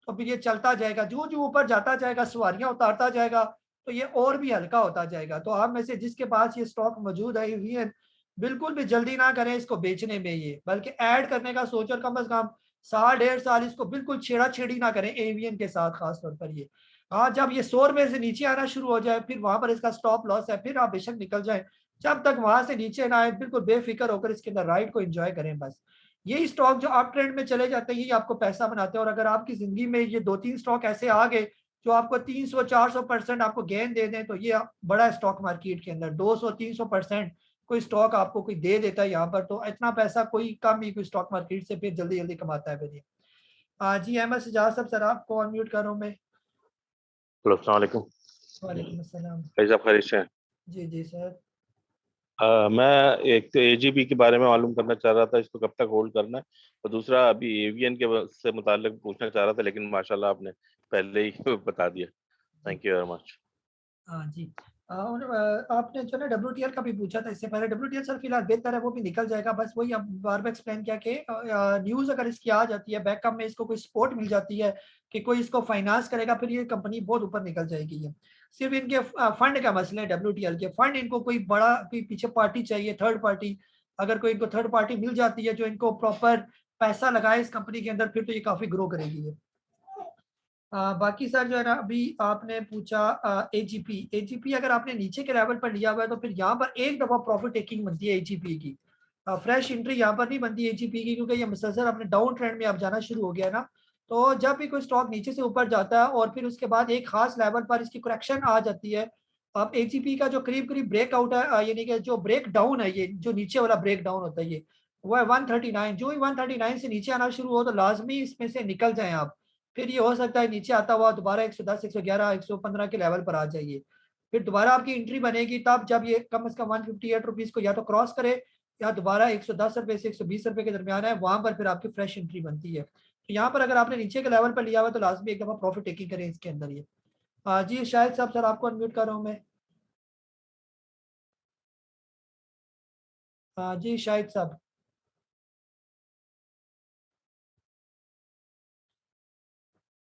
तो फिर ये चलता जाएगा, जो जो ऊपर जाता जाएगा सवारियां उतारता जाएगा तो ये और भी हल्का होता जाएगा। तो आप में से जिसके पास ये स्टॉक मौजूद है एवियन, बिल्कुल भी जल्दी ना करें इसको बेचने में, ये बल्कि ऐड करने का सोच, और कम से कम 1.5 साल इसको बिल्कुल छेड़ा-छेड़ी ना करें एवियन के साथ खास तौर पर। ये हाँ, जब ये 100 रुपए से नीचे आना शुरू हो जाए फिर वहां पर इसका स्टॉप लॉस है, फिर आप बेशक निकल जाएं, जब तक वहां से नीचे ना आए बिल्कुल बेफिक्र होकर इसके अंदर राइड को एंजॉय करें। बस यही स्टॉक जो अप ट्रेंड में चले जाते हैं यही आपको पैसा बनाते हैं। और अगर आपकी जिंदगी में ये 2-3 स्टॉक ऐसे आ गए जो आपको 300-400% आपको गेन दे दें, तो ये बड़ा स्टॉक मार्केट के अंदर 200-300% कोई स्टॉक आपको कोई दे देता है यहाँ पर, तो इतना पैसा कोई कम ही कोई स्टॉक मार्केट से फिर जल्दी जल्दी कमाता है। फिर जी अहमद सजाद साहब, सर आपको अनम्यूट कर रहा हूँ मैं। हेलो, अस्सलाम वालेकुम। वालेकुम अस्सलाम। कैसे आप खैरियत से हैं? जी जी सर। मैं एक तो एजीबी के बारे में मालूम करना चाह रहा था, इसको कब तक होल्ड करना है, और दूसरा अभी एवियन के से मुताल्लिक पूछना चाह रहा था, लेकिन माशाल्लाह आपने पहले ही बता दिया। Thank you very much. हाँ जी, और आपने जो ना WTL का भी पूछा था इससे पहले, WTL सर फिलहाल बेहतर है, वो भी निकल जाएगा। बस वही अब बार बार एक्सप्लेन किया कि न्यूज़ अगर इसकी आ जाती है, बैकअप में इसको कोई सपोर्ट मिल जाती है कि कोई इसको फाइनेंस करेगा, फिर ये कंपनी बहुत ऊपर निकल जाएगी। ये सिर्फ इनके फंड का मसला है, WTL के फंड, इनको कोई बड़ा कोई पीछे पार्टी चाहिए, थर्ड पार्टी। अगर कोई इनको थर्ड पार्टी मिल जाती है जो इनको प्रॉपर पैसा लगाए इस कंपनी के अंदर, फिर तो ये काफी ग्रो करेगी ये। बाकी सर जो है ना, अभी आपने पूछा एजीपी अगर आपने नीचे के लेवल पर लिया हुआ है तो फिर यहाँ पर एक दफा प्रॉफिट टेकिंग बनती है एजीपी की। फ्रेश एंट्री यहाँ पर नहीं बनती एजीपी की, क्योंकि ये मुसलसल अपने डाउन ट्रेंड में अब जाना शुरू हो गया ना। तो जब भी कोई स्टॉक नीचे से ऊपर जाता है और फिर उसके बाद एक खास लेवल पर इसकी करेक्शन आ जाती है, अब एजीपी का जो करीब करीब ब्रेकआउट है, यानी कि जो ब्रेक डाउन है, ये जो नीचे वाला ब्रेक डाउन होता है ये वो है 139। जो ही 139 से नीचे आना शुरू हो तो लाजमी इसमें से निकल जाएं आप। फिर ये हो सकता है नीचे आता हुआ दोबारा 110, 111, 115 के लेवल पर आ जाइए, फिर दोबारा आपकी एंट्री बनेगी तब जब ये कम से कम 158 रुपीज को या तो क्रॉस करे या दोबारा 110 रुपए से 120 रुपए के दरमियान है, वहां पर फिर आपकी फ्रेश एंट्री बनती है। तो यहाँ पर अगर आपने नीचे के लेवल पर लिया हुआ तो लाजमी एक दफा प्रॉफिट टेकिंग करें इसके अंदर ये। जी शायद साहब, सर आपको अनम्यूट कर रहा हूँ मैं। जी शाहिद साहब।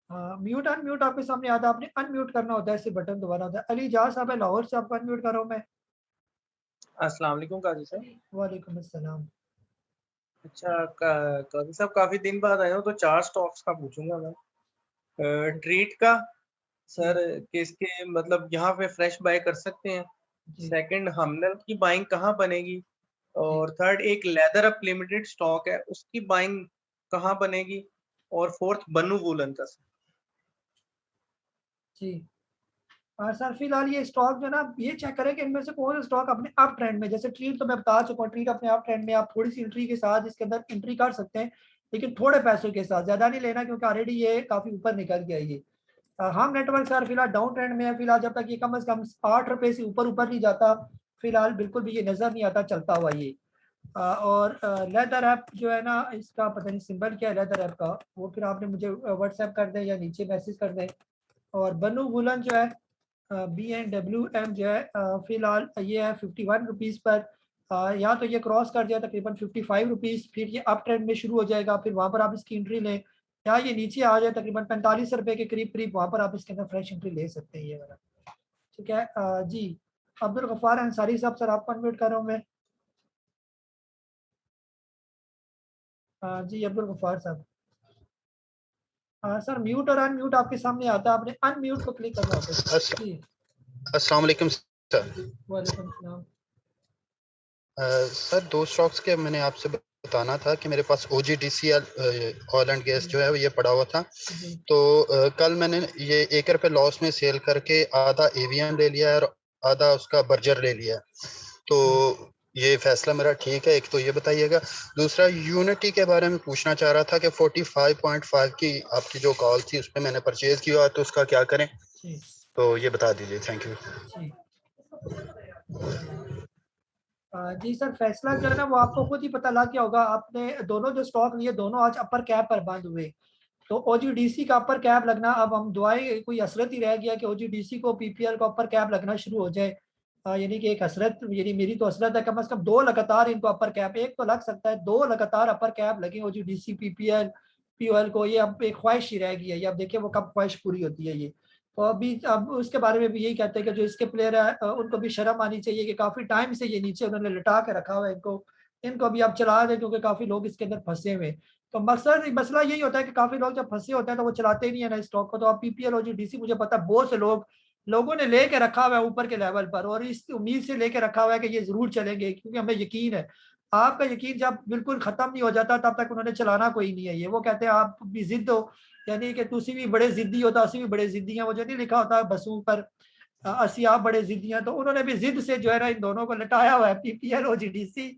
म्यूट अनम्यूट आपके सामने आता है, आपने अनम्यूट करना होता है, ऐसे बटन दोबारा होता है। अली जहा साहब है लाहौर से, आपको अनम्यूट कर रहा हूँ मैं। अस्सलाम वालेकुम काजी साहब। वालेकुम अस्सलाम। अच्छा काजी साहब, काफी दिन बाद आए हो तो 4 स्टॉक्स का पूछूंगा मैं। ट्रीट का सर किसके मतलब यहाँ पे फ्रेश बाय कर सकते हैं। सेकंड हमदर्द की बाइंग कहाँ बनेगी, और थर्ड एक लेदर अप लिमिटेड स्टॉक है उसकी बाइंग कहाँ बनेगी, और फोर्थ बन्नू वूलन का। जी सर फिलहाल ये स्टॉक जो ना ये चेक करें कि इनमें से कौन सा स्टॉक अपने अप ट्रेंड में, जैसे ट्रीट तो मैं बता चुका हूँ, ट्रीट अपने अप ट्रेंड में आप थोड़ी सी एंट्री के साथ इसके अंदर एंट्री कर सकते हैं, लेकिन थोड़े पैसों के साथ, ज्यादा नहीं लेना क्योंकि ऑलरेडी ये काफी ऊपर निकल गया ये। हम नेटवर्क सर फिलहाल डाउन ट्रेंड में है, फिलहाल जब तक ये कम से कम 8 रुपए से ऊपर नहीं जाता फिलहाल बिल्कुल भी ये नजर नहीं आता चलता हुआ ये। और लेदर ऐप जो है ना, इसका पता नहीं सिंबल क्या है लेदर ऐप का, वो फिर आपने मुझे व्हाट्सएप कर दें या नीचे मैसेज कर दें। और बन्नू वुलन जो है BNWM जो है फिलहाल ये है 51 रुपीज़ पर, या तो ये क्रॉस कर जाए तकरीबन 55 रुपीज़, फिर ये अप ट्रेंड में शुरू हो जाएगा, फिर वहाँ पर आप इसकी एंट्री लें, या ये नीचे आ जाए तकरीबन 45 रुपए के करीब करीब, वहाँ पर आप इसके अंदर फ्रेश एंट्री ले सकते हैं ये वाला। ठीक है जी अब्दुल गफ्फार अंसारी साहब, सर आपको अनम्यूट कर रहा हूँ मैं। जी अब्दुल गफ्फार साहब। सर म्यूट और अनम्यूट आपके सामने आता है, आपने अनम्यूट को क्लिक करना होता है। जी अस्सलाम वालेकुम सर। वालेकुम सलाम। सर 2 स्टॉक्स के मैंने आपसे बताना था कि मेरे पास OGDCL ऑयल एंड गैस जो है ये पड़ा हुआ था, तो कल मैंने ये 1 रुपये लॉस में सेल करके आधा एवीएन ले लिया है और आधा उसका बर्जर ले लिया है, तो ये फैसला मेरा ठीक है? एक तो ये बताइएगा। दूसरा यूनिटी के बारे में पूछना चाह रहा था कि 45.5 की आपकी जो कॉल थी उस पर मैंने परचेज किया, तो उसका क्या करें, तो ये बता दीजिए। Thank you. जी सर फैसला जो है ना वो आपको खुद ही पता लग गया होगा, आपने दोनों जो स्टॉक लिए दोनों आज अपर कैप पर बंद हुए, तो OGDC का अपर कैप लगना, अब हम दुआएं कोई हसरत ही रह गया कि OGDC को PPL का अपर कैप लगना शुरू हो जाए, यानी कि एक हसरत, यानी मेरी तो हसरत है कम से कम 2 लगातार इनको अपर कैप, एक तो लग सकता है 2 लगातार अपर कैप लगे OGDC PPL POL को, ये अब एक ख्वाहिश ही रह गई है, ये अब देखिए वो कब ख्वाहिश पूरी होती है ये। तो अभी अब उसके बारे में भी यही कहते हैं कि जो इसके प्लेयर है उनको भी शर्म आनी चाहिए कि काफी टाइम से ये नीचे उन्होंने लिटा के रखा हुआ है, इनको अभी आप चला दें क्योंकि काफी लोग इसके अंदर फंसे हुए। तो मसला यही होता है कि काफी लोग जब फंसे होते हैं तो वो चलाते ही नहीं है ना स्टॉक को, तो अब PPL OGDC मुझे पता है बहुत से लोगों ने लेके रखा हुआ है ऊपर के लेवल पर, और इस उम्मीद से लेके रखा हुआ है कि ये जरूर चलेंगे, क्योंकि हमें यकीन है। आपका यकीन जब बिल्कुल खत्म नहीं हो जाता तब तक उन्होंने चलाना कोई नहीं है ये। वो कहते हैं आप भी जिद हो, यानी कि तुसी भी बड़े जिद्दी होता, असी भी बड़े जिद्दी हैं, वो जो नहीं लिखा होता बसों पर असी आप बड़े जिद्दी हैं, तो उन्होंने भी जिद से जो है ना इन दोनों को लटाया हुआ है, PPL OGDC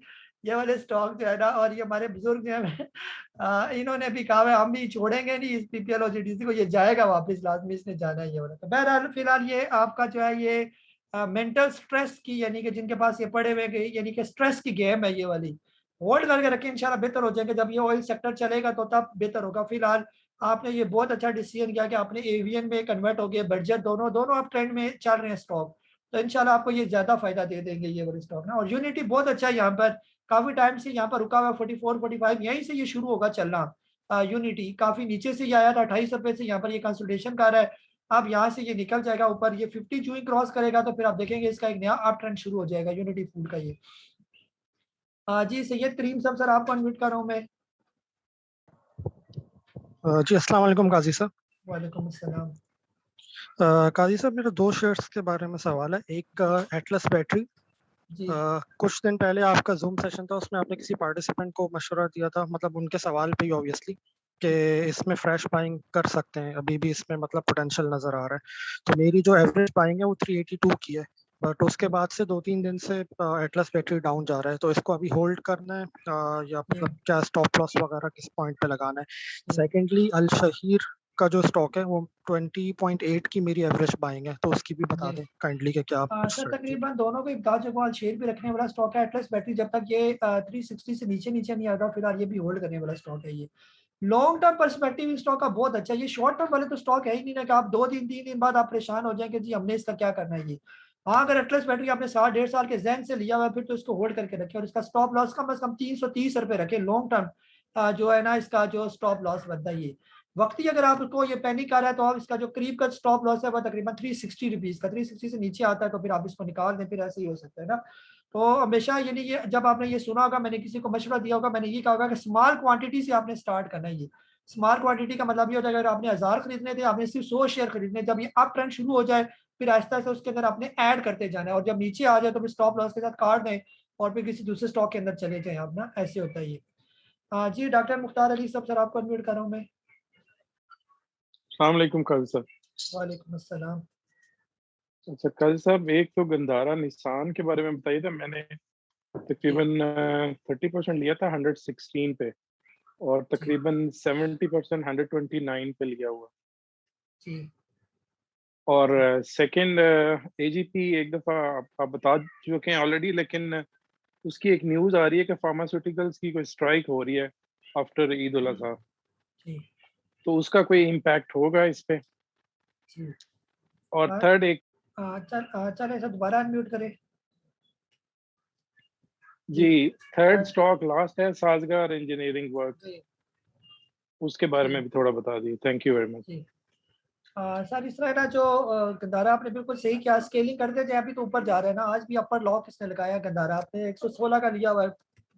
ये वाले स्टॉक जो है ना, और ये हमारे बुजुर्ग जो है इन्होंने भी कहा है हम भी छोड़ेंगे नहीं इस PPL OGDC को, ये जाएगा वापस, लाजमी इसने जाना है ये वाला। तो बहरहाल फिलहाल ये आपका जो है ये मेंटल स्ट्रेस की, यानी कि जिनके पास ये पड़े हुए यानी कि स्ट्रेस की गेम है ये वाली, होल्ड करके रखें, इंशाल्लाह बेहतर हो जाएंगे। जब ये ऑयल सेक्टर चलेगा तो तब बेहतर होगा। फिलहाल आपने ये बहुत अच्छा डिसीजन किया कि आपने एवियन में कन्वर्ट हो गए, बर्जर दोनों आप ट्रेंड में चल रहे हैं स्टॉक, तो इंशाल्लाह आपको ये ज्यादा फायदा दे देंगे ये वाले स्टॉक ना। और यूनिटी बहुत अच्छा है, यहाँ पर काफी टाइम से यहाँ पर रुका हुआ 44 45 यहीं से ये शुरू होगा चलना। यूनिटी काफी नीचे से ये आया था 28 रुपए से, यहाँ पर ये कंसल्टेशन कर रहा है, अब यहाँ से ये निकल जाएगा ऊपर, ये 50 जो ही क्रॉस करेगा तो फिर आप देखेंगे इसका एक नया अप ट्रेंड शुरू हो जाएगा यूनिटी फूड का ये। जी सैयद करीम साहब, सर आपको अनम्यूट कर रहा हूँ मैं। जी अस्सलाम वालेकुम काजी साहब। वालेकुम अस्सलाम। काजी साहब मेरा 2 शेयर्स के बारे में सवाल है। एक एटलस बैटरी जी कुछ दिन पहले आपका जूम सेशन था, उसमें आपने किसी पार्टिसिपेंट को मशवरा दिया था, मतलब उनके सवाल पे ही ऑब्वियसली, कि इसमें फ्रेश बाइंग कर सकते हैं, अभी भी इसमें मतलब पोटेंशियल नजर आ रहा है। तो मेरी जो एवरेज बाइंग है वो 382 की है, बट उसके बाद से 2-3 दिन से एटलस बैटरी डाउन जा रहा है। तो इसको अभी होल्ड करना है या मतलब क्या स्टॉप लॉस वगैरह किस पॉइंट पे लगाना है? सेकेंडली अल शहीर का जो स्टॉक है वो 20.8 की मेरी एवरेज बाइंग है, तो उसकी भी बता दें काइंडली कि क्या सर strategy? तकरीबन दोनों को एक बता चुका हूं, शेयर भी रखने वाला स्टॉक है। एटलस बैटरी जब तक ये 360 से नीचे नहीं आता, फिलहाल ये भी होल्ड करने वाला स्टॉक है। ये लॉन्ग टर्म पर्सपेक्टिव स्टॉक का बहुत अच्छा है। ये शॉर्ट टर्म वाले तो स्टॉक है ही नहीं ना, कि आप 2 दिन 3 दिन बाद आप परेशान हो जाएंगे जी हमने इसका क्या करना है। ये हाँ, अगर एटलस बैटरी आपने 1.5 साल के जहन से लिया हुआ है, फिर तो इसको होल्ड करके रखें और इसका स्टॉप लॉस कम से कम 330 रुपए रखें। लॉन्ग टर्म जो है ना, इसका जो स्टॉप लॉस बनता है ये वक्ती, अगर आपको ये पैनिक आ रहा है तो आप इसका जो करीब का स्टॉप लॉस है वो तकरीबन 360 रुपीज का, 360 से नीचे आता है तो फिर आप इसको निकाल दें, फिर ऐसे ही हो सकता है ना। तो हमेशा यानी ये जब आपने ये सुना होगा, मैंने किसी को मशवरा दिया होगा, मैंने ये कहा होगा कि स्मॉल क्वांटिटी से आपने स्टार्ट करना है। ये स्मॉल क्वांटिटी का मतलब ये हो जाएगा, अगर आपने 1000 खरीदने थे, आपने सिर्फ 100 शेयर खरीदने, जब ये अप ट्रेंड शुरू हो जाए फिर आहिस्ता आहिस्ता उसके अंदर आपने ऐड करते जाना है, और जब नीचे आ जाए तो फिर स्टॉप लॉस के साथ काट दें और फिर किसी दूसरे स्टॉक के अंदर चले जाएं आप ना, ऐसे होता है ये। जी डॉक्टर मुख्तार अली साहब, सर आपको अनम्यूट कर रहा हूँ मैं। अस्सलाम वालेकुम काजी साहब। वालेकुम अस्सलाम। अच्छा काजी साहब, एक तो गंधारा निसान के बारे में बताइए था। मैंने तकरीबन 30% लिया था 116 पे, और तकरीबन 70% 129 पे लिया हुआ। जी और सेकंड एजीपी एक दफ़ा आप बता चुके हैं ऑलरेडी, लेकिन उसकी एक न्यूज़ आ रही है कि फार्मास्यूटिकल्स की कोई स्ट्राइक हो रही है आफ्टर ईद उल अज़हा, जी तो उसका कोई इम्पैक्ट होगा इस पे? जी और थर्ड एक चल ऐसा दोबारा अनम्यूट करें। जी, थर्ड स्टॉक लास्ट है साजगार इंजीनियरिंग वर्क, उसके बारे में भी थोड़ा बता दीजिए। Thank you very much. Sir इस तरह ना, जो गंधारा आपने बिल्कुल सही किया, स्केलिंग करते जाए, अभी तो ऊपर जा रहा है ना। आज भी अपर लॉक इसने लगाया गंधारा, आपने 116 का लिया हुआ है,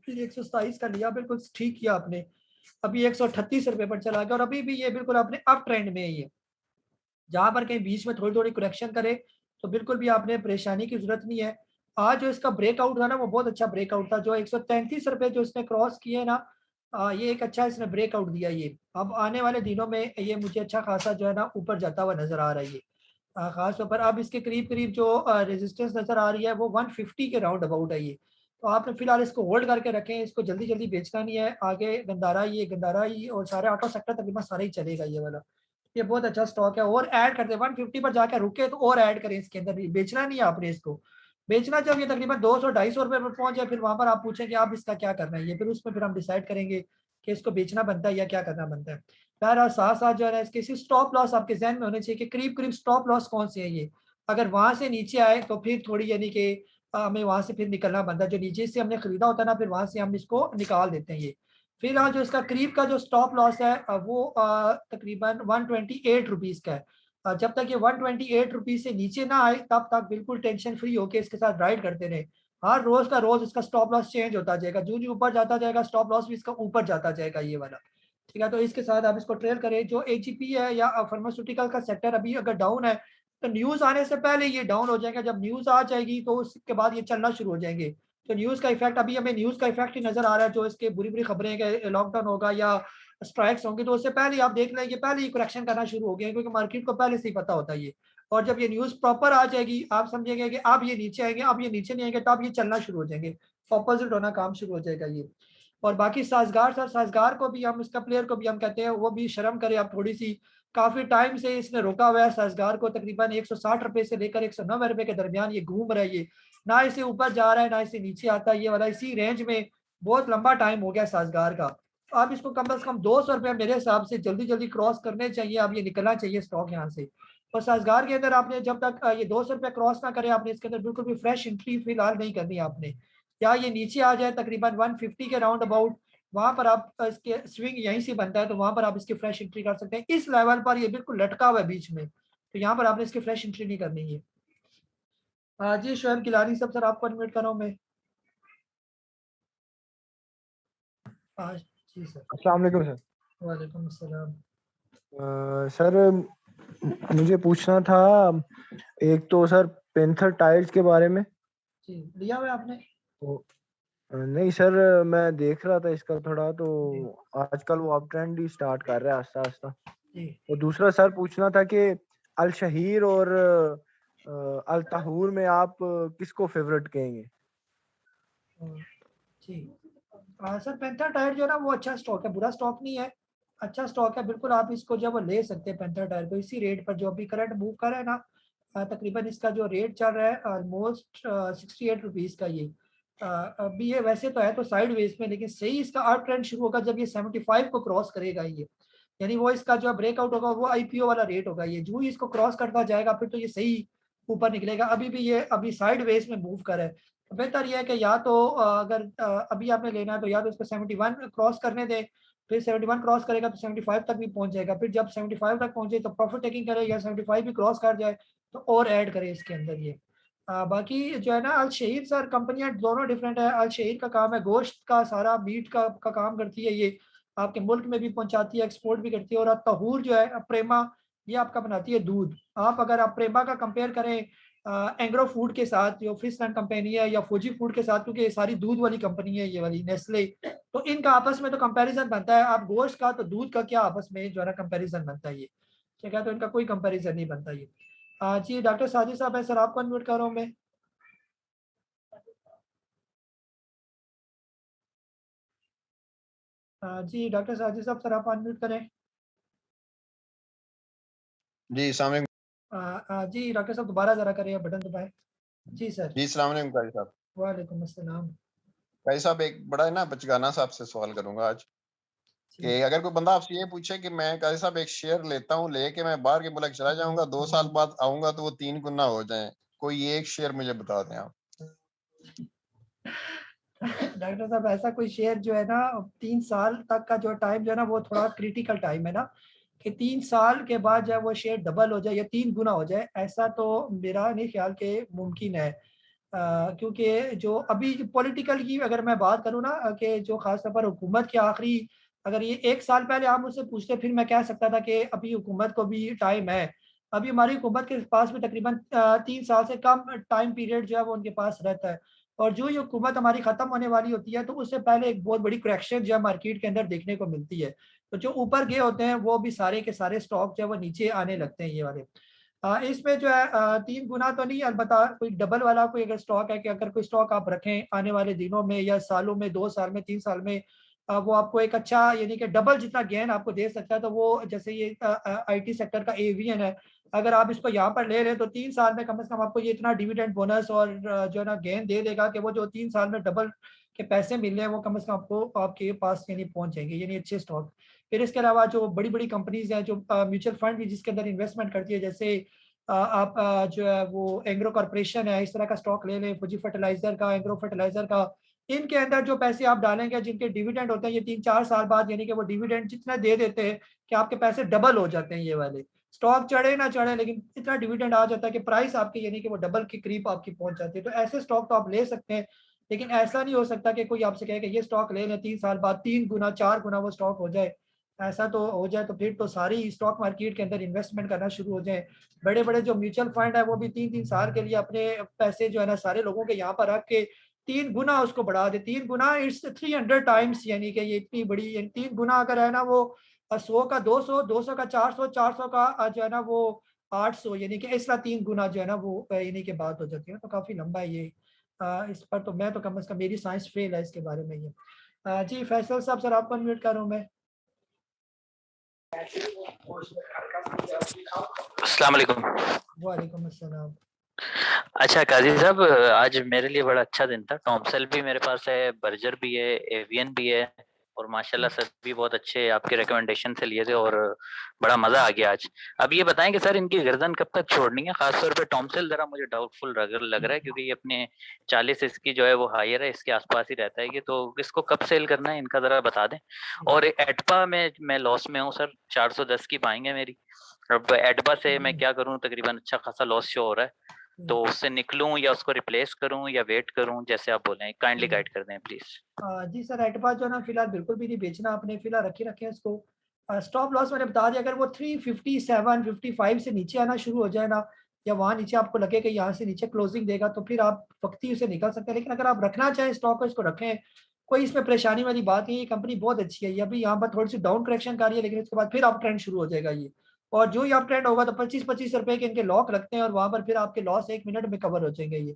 फिर 127 का लिया, बिल्कुल ठीक किया आपने। अभी 138 रुपए पर चला गया और अभी भी ये बिल्कुल अपने अप ट्रेंड में है। ये जहां पर कहीं बीच में थोड़ी थोड़ी करेक्शन करे तो बिल्कुल भी आपने परेशानी की जरूरत नहीं है। आज जो इसका ब्रेकआउट था ना, वो बहुत अच्छा ब्रेकआउट था, जो 133 रुपए जो इसने क्रॉस किए ना, ये एक अच्छा इसने ब्रेकआउट दिया। ये अब आने वाले दिनों में ये मुझे अच्छा खासा जो है ना ऊपर जाता हुआ नजर आ रहा है। ये खास तौर पर अब इसके करीब करीब जो रेजिस्टेंस नजर आ रही है वो 150 के राउंड अबाउट है। ये तो आपने फिलहाल इसको होल्ड करके रखें, इसको जल्दी जल्दी बेचना नहीं है। आगे गंदारा ही और सारे ऑटो सेक्टर तकरीबन सारा ही चलेगा ये वाला। ये बहुत अच्छा स्टॉक है, और ऐड करते हैं 150 पर जाकर रुके तो और ऐड करें इसके अंदर। बेचना नहीं है आपने इसको, बेचना जब ये तकरीबन 200-250 रुपए पर पहुंच जाए, फिर वहां पर आप पूछें कि आप इसका क्या करना है, ये फिर उसमें फिर हम डिसाइड करेंगे कि इसको बेचना बनता है या क्या करना बनता है। बहरहाल साथ साथ जो है ना, इसके स्टॉप लॉस आपके जहन में होने चाहिए कि करीब करीब स्टॉप लॉस कौन से है। ये अगर वहां से नीचे आए तो फिर थोड़ी यानी कि हमें वहां से फिर निकलना बनता है। जो नीचे से हमने खरीदा होता है ना, फिर वहां से हम इसको निकाल देते हैं। ये फिलहाल जो इसका करीब का जो स्टॉप लॉस है वो तकरीबन 128 रुपीज का है। जब तक ये 128 रुपीज से नीचे ना आए तब तक बिल्कुल टेंशन फ्री होके इसके साथ राइड करते रहे। हर रोज का रोज इसका स्टॉप लॉस चेंज होता जाएगा, जो जो ऊपर जाता जाएगा स्टॉप लॉस भी इसका ऊपर जाता जाएगा ये वाला। ठीक है, तो इसके साथ आप इसको ट्रेल करें। जो एजीपी है या फार्मास्यूटिकल का सेक्टर अभी अगर डाउन है तो न्यूज आने से पहले ये डाउन हो जाएगा। जब न्यूज आ जाएगी तो उसके बाद ये चलना शुरू हो जाएंगे। तो न्यूज का इफेक्ट अभी हमें न्यूज का इफेक्ट ही नजर आ रहा है, जो इसके बुरी बुरी खबरें कि लॉकडाउन होगा या स्ट्राइक्स होंगे, तो उससे पहले आप देख लेंगे पहले ही करेक्शन करना शुरू हो गया, क्योंकि मार्केट को पहले से ही पता होता है ये। और जब ये न्यूज प्रॉपर आ जाएगी आप समझेंगे कि अब ये नीचे आएंगे, अब ये नीचे नहीं आएंगे, तब ये चलना शुरू हो जाएंगे, ऑपोजिट होना काम शुरू हो जाएगा ये। और बाकी साजगार, सर साजगार को भी हम, इसका प्लेयर को भी हम कहते हैं, वो भी शर्म करे आप थोड़ी सी। काफी टाइम से इसने रोका हुआ है साजगार को, तकरीबन 160 रुपए से लेकर 190 रुपए के दरमियान ये घूम रहा है। ये ना इसे ऊपर जा रहा है ना इसे नीचे आता है, ये वाला इसी रेंज में बहुत लंबा टाइम हो गया साजगार का। अब इसको कम से कम 200 रुपये मेरे हिसाब से जल्दी जल्दी क्रॉस करने चाहिए। अब ये निकलना चाहिए स्टॉक यहाँ से। और साजगार के अंदर आपने जब तक ये 200 रुपये क्रॉस ना करे, आपने इसके अंदर बिल्कुल भी फ्रेश एंट्री फिलहाल नहीं करनी आपने। या ये नीचे आ जाए तकरीबन 150 के राउंड अबाउट, वहां पर आप इसके स्विंग यहीं से बनता है, तो वहां पर आप इसकी फ्रेश एंट्री कर सकते हैं। इस लेवल पर ये बिल्कुल लटका हुआ है बीच में, तो यहाँ पर आपने इसकी फ्रेश एंट्री नहीं करनी है। जी शोएब गिलानी साहब, सर आपको अनम्यूट कर रहा हूँ मैं। जी सर। अस्सलाम वालेकुम सर। वालेकुम अस्सलाम। सर मुझे पूछना था, एक तो सर पेंथर टायर्स के बारे में, जी लिया हुआ है आपने? तो नहीं सर, मैं देख रहा था इसका थोड़ा, तो आजकल वो अप ट्रेंड ही स्टार्ट कर रहा है आस्ता आस्ता। जी और दूसरा सर पूछना था कि अल शहीर और अल ताहूर में आप किसको फेवरेट कहेंगे? जी सर पैंथर टायर जो है ना वो अच्छा स्टॉक है, बुरा स्टॉक नहीं है, अच्छा स्टॉक है बिल्कुल। आप इसको जो है वो ले सकते हैं पैंथर टायर को इसी रेट पर जो अभी करंट मूव कर रहा है ना। तकरीबन इसका जो रेट चल रहा है ऑलमोस्ट 68 रुपीज़ का ये। अभी ये वैसे तो है तो साइड वेज में, लेकिन सही इसका अप ट्रेंड शुरू होगा जब ये 75 को क्रॉस करेगा ये, यानी वो इसका जो ब्रेकआउट होगा वो आईपीओ वाला रेट होगा। ये जो ही इसको क्रॉस करता जाएगा फिर तो ये सही ऊपर निकलेगा। अभी भी ये अभी साइड वेज में मूव कर है, तो बेहतर यह है कि या तो अगर अभी आपने लेना है तो या तो इसको 71 क्रॉस करने दें, फिर 71 क्रॉस करेगा तो 75 तक भी पहुंच जाएगा, फिर जब 75 तक पहुंचे तो प्रॉफिट टेकिंग करे, या 75 भी क्रॉस कर जाए तो और ऐड करे इसके अंदर ये। बाकी जो है ना अल शहीर सर कंपनियां दोनों डिफरेंट है। अल शहीर का काम है गोश्त का, सारा मीट का काम करती है ये, आपके मुल्क में भी पहुंचाती है, एक्सपोर्ट भी करती है। और तहूर जो है प्रेमा, ये आपका बनाती है दूध। आप अगर आप प्रेमा का कंपेयर करें एंग्रो फूड के साथ जो फिश लैंड कंपनी है, या फौजी फूड के साथ, क्योंकि ये सारी दूध वाली कंपनी है ये वाली नेस्ले, तो इनका आपस में तो कंपैरिजन बनता है। आप गोश्त का तो दूध का क्या आपस में जो है ना कंपैरिजन बनता है ये, ठीक है, तो इनका कोई कंपैरिजन नहीं बनता ये। जी डॉक्टर साजिद साहब है सर, आपको अनम्यूट कर रहा हूँ मैं। जी डॉक्टर साजिद साहब सर आप अनम्यूट करें। जी अस्सलाम वालेकुम। जी डॉक्टर साहब दोबारा जरा करें, बटन दबाएं। जी सर। जी अस्सलाम वालेकुम काजी साहब। वालेकुम अस्सलाम। काजी साहब एक बड़ा है ना बचगाना साहब से सवाल करूंगा आज कि अगर कोई बंदा आपसे ये पूछे कि मैं काजी साहब एक शेयर लेता हूँ, लेके मैं बाहर के मुल्क चला जाऊंगा, 2 साल बाद आऊंगा तो वो 3 गुना हो जाए, कोई एक शेयर मुझे बता दें आप। डॉक्टर साहब ऐसा कोई शेयर जो है ना 3 साल तक का जो टाइम जो है ना वो थोड़ा क्रिटिकल टाइम है ना, कि 3 साल के बाद जब वो शेयर डबल हो जाए या 3 गुना हो जाए, ऐसा तो मेरा नहीं ख्याल के मुमकिन है। क्योंकि जो अभी पॉलिटिकल की अगर मैं बात करूँ ना, कि जो खासतौर पर हुकूमत के आखिरी, अगर ये 1 साल पहले आप मुझसे पूछते फिर मैं कह सकता था कि अभी हुकूमत को भी टाइम है। अभी हमारी हुकूमत के पास भी तकरीबन 3 साल से कम टाइम पीरियड जो है वो उनके पास रहता है। और जो ये हुकूमत हमारी ख़त्म होने वाली होती है तो उससे पहले एक बहुत बड़ी करेक्शन जो है मार्केट के अंदर देखने को मिलती है। तो जो ऊपर गए होते हैं वो भी सारे के सारे स्टॉक जो है वो नीचे आने लगते हैं ये वाले। इसमें जो है 3 गुना तो नहीं, अलबत्ता कोई डबल वाला कोई अगर स्टॉक है कि अगर कोई स्टॉक आप रखें आने वाले दिनों में या सालों में, 2 साल में, 3 साल में, वो आपको एक अच्छा यानी कि डबल जितना गेन आपको दे सकता है, तो वो जैसे ये आईटी सेक्टर का एवियन है, अगर आप इसको यहाँ पर ले रहे हैं तो 3 साल में कम से कम आपको ये इतना डिविडेंड बोनस और जो है ना गेन दे देगा कि वो जो 3 साल में डबल के पैसे मिल रहे हैं वो कम से कम आपको आपके पास यानी पहुंच जाएंगे, यानी अच्छे स्टॉक। फिर इसके अलावा जो बड़ी बड़ी कंपनीज हैं जो म्यूचुअल फंड भी जिसके अंदर इन्वेस्टमेंट करती है, जैसे आप जो है वो एंग्रो कॉर्पोरेशन है, इस तरह का स्टॉक ले लें, फुजी फर्टिलाइजर का, एंग्रो फर्टिलाइजर का, इनके अंदर जो पैसे आप डालेंगे जिनके डिविडेंड होते हैं ये 3-4 साल बाद यानी कि वो डिविडेंड जितना दे देते हैं कि आपके पैसे डबल हो जाते हैं। ये वाले स्टॉक चढ़े ना चढ़े लेकिन इतना डिविडेंड आ जाता है कि प्राइस आपकी यानी कि वो डबल के करीब आपकी पहुंच जाती है। तो ऐसे स्टॉक तो आप ले सकते हैं, लेकिन ऐसा नहीं हो सकता कि कोई आपसे कहे कि ये स्टॉक ले लें 3 साल बाद 3 गुना 4 गुना वो स्टॉक हो जाए। ऐसा तो हो जाए तो फिर तो सारी स्टॉक मार्केट के अंदर इन्वेस्टमेंट करना शुरू हो जाए। बड़े बड़े जो म्यूचुअल फंड है वो भी 3-3 साल के लिए अपने पैसे जो है ना सारे लोगों के यहाँ पर रख के 3 गुना उसको बढ़ा दे। 3 गुना इट्स 300 टाइम्स, यानी कि ये इतनी बड़ी 3 गुना अगर है ना वो 100 का 200, 200 का 400, 400 का जो है ना वो 800, यानी कि इसका 3 गुना जो है ना वो यानी कि बात हो जाती है। तो काफी लंबा है ये। इस पर तो मैं तो कम से कम मेरी साइंस फेल है इसके बारे में ये। जी फैसल साहब सर आपको अनम्यूट कर रहा हूँ मैं। अस्सलाम वालेकुम। वालेकुम अस्सलाम। अच्छा काजी साहब, आज मेरे लिए बड़ा अच्छा दिन था। टॉमसेल भी मेरे पास है, बर्जर भी है, एवियन भी है, और माशाल्लाह सभी बहुत अच्छे आपके रिकमेंडेशन से लिए थे और बड़ा मजा आ गया आज। अब ये बताएं कि सर इनकी गर्दन कब तक छोड़नी है? खासतौर पे टॉमसेल जरा मुझे डाउटफुल लग रहा है क्योंकि ये अपने 40 इसकी जो है वो हायर है, इसके आसपास ही रहता है ये, तो इसको कब सेल करना है इनका जरा बता दें। और एडपा में मैं लॉस में हूँ सर, 410 की बाइंग है मेरी। अब एडपा से मैं क्या करूँ, तकरीबन अच्छा खासा लॉस शो हो रहा है, तो उससे निकलूं या उसको रिप्लेस करूं या वेट करूं, जैसे आप बोलें, काइंडली गाइड कर दें प्लीज। जी सर एडपा जो ना फिलहाल बिल्कुल भी नहीं बेचना आपने, फिलहाल रखे इसको। स्टॉप लॉस मैंने बता दिया, अगर वो 357, 55 से नीचे आना शुरू हो जाए ना, या वहाँ नीचे आपको लगे कि यहाँ से नीचे क्लोजिंग देगा, तो फिर आप वक्ती उसे निकल सकते हैं। लेकिन अगर आप रखना चाहें स्टॉक को, इसको रखें, कोई इसमें परेशानी वाली बात नहीं है। ये कंपनी बहुत अच्छी है। ये अभी यहाँ पर थोड़ी सी डाउन करेक्शन कर रही है, लेकिन उसके बाद फिर आप ट्रेंड शुरू हो जाएगा ये। और जो ही आप ट्रेंड होगा तो 25-25 रुपए के इनके लॉक लगते हैं और वहां पर फिर आपके लॉस 1 मिनट में कवर हो जाएंगे ये।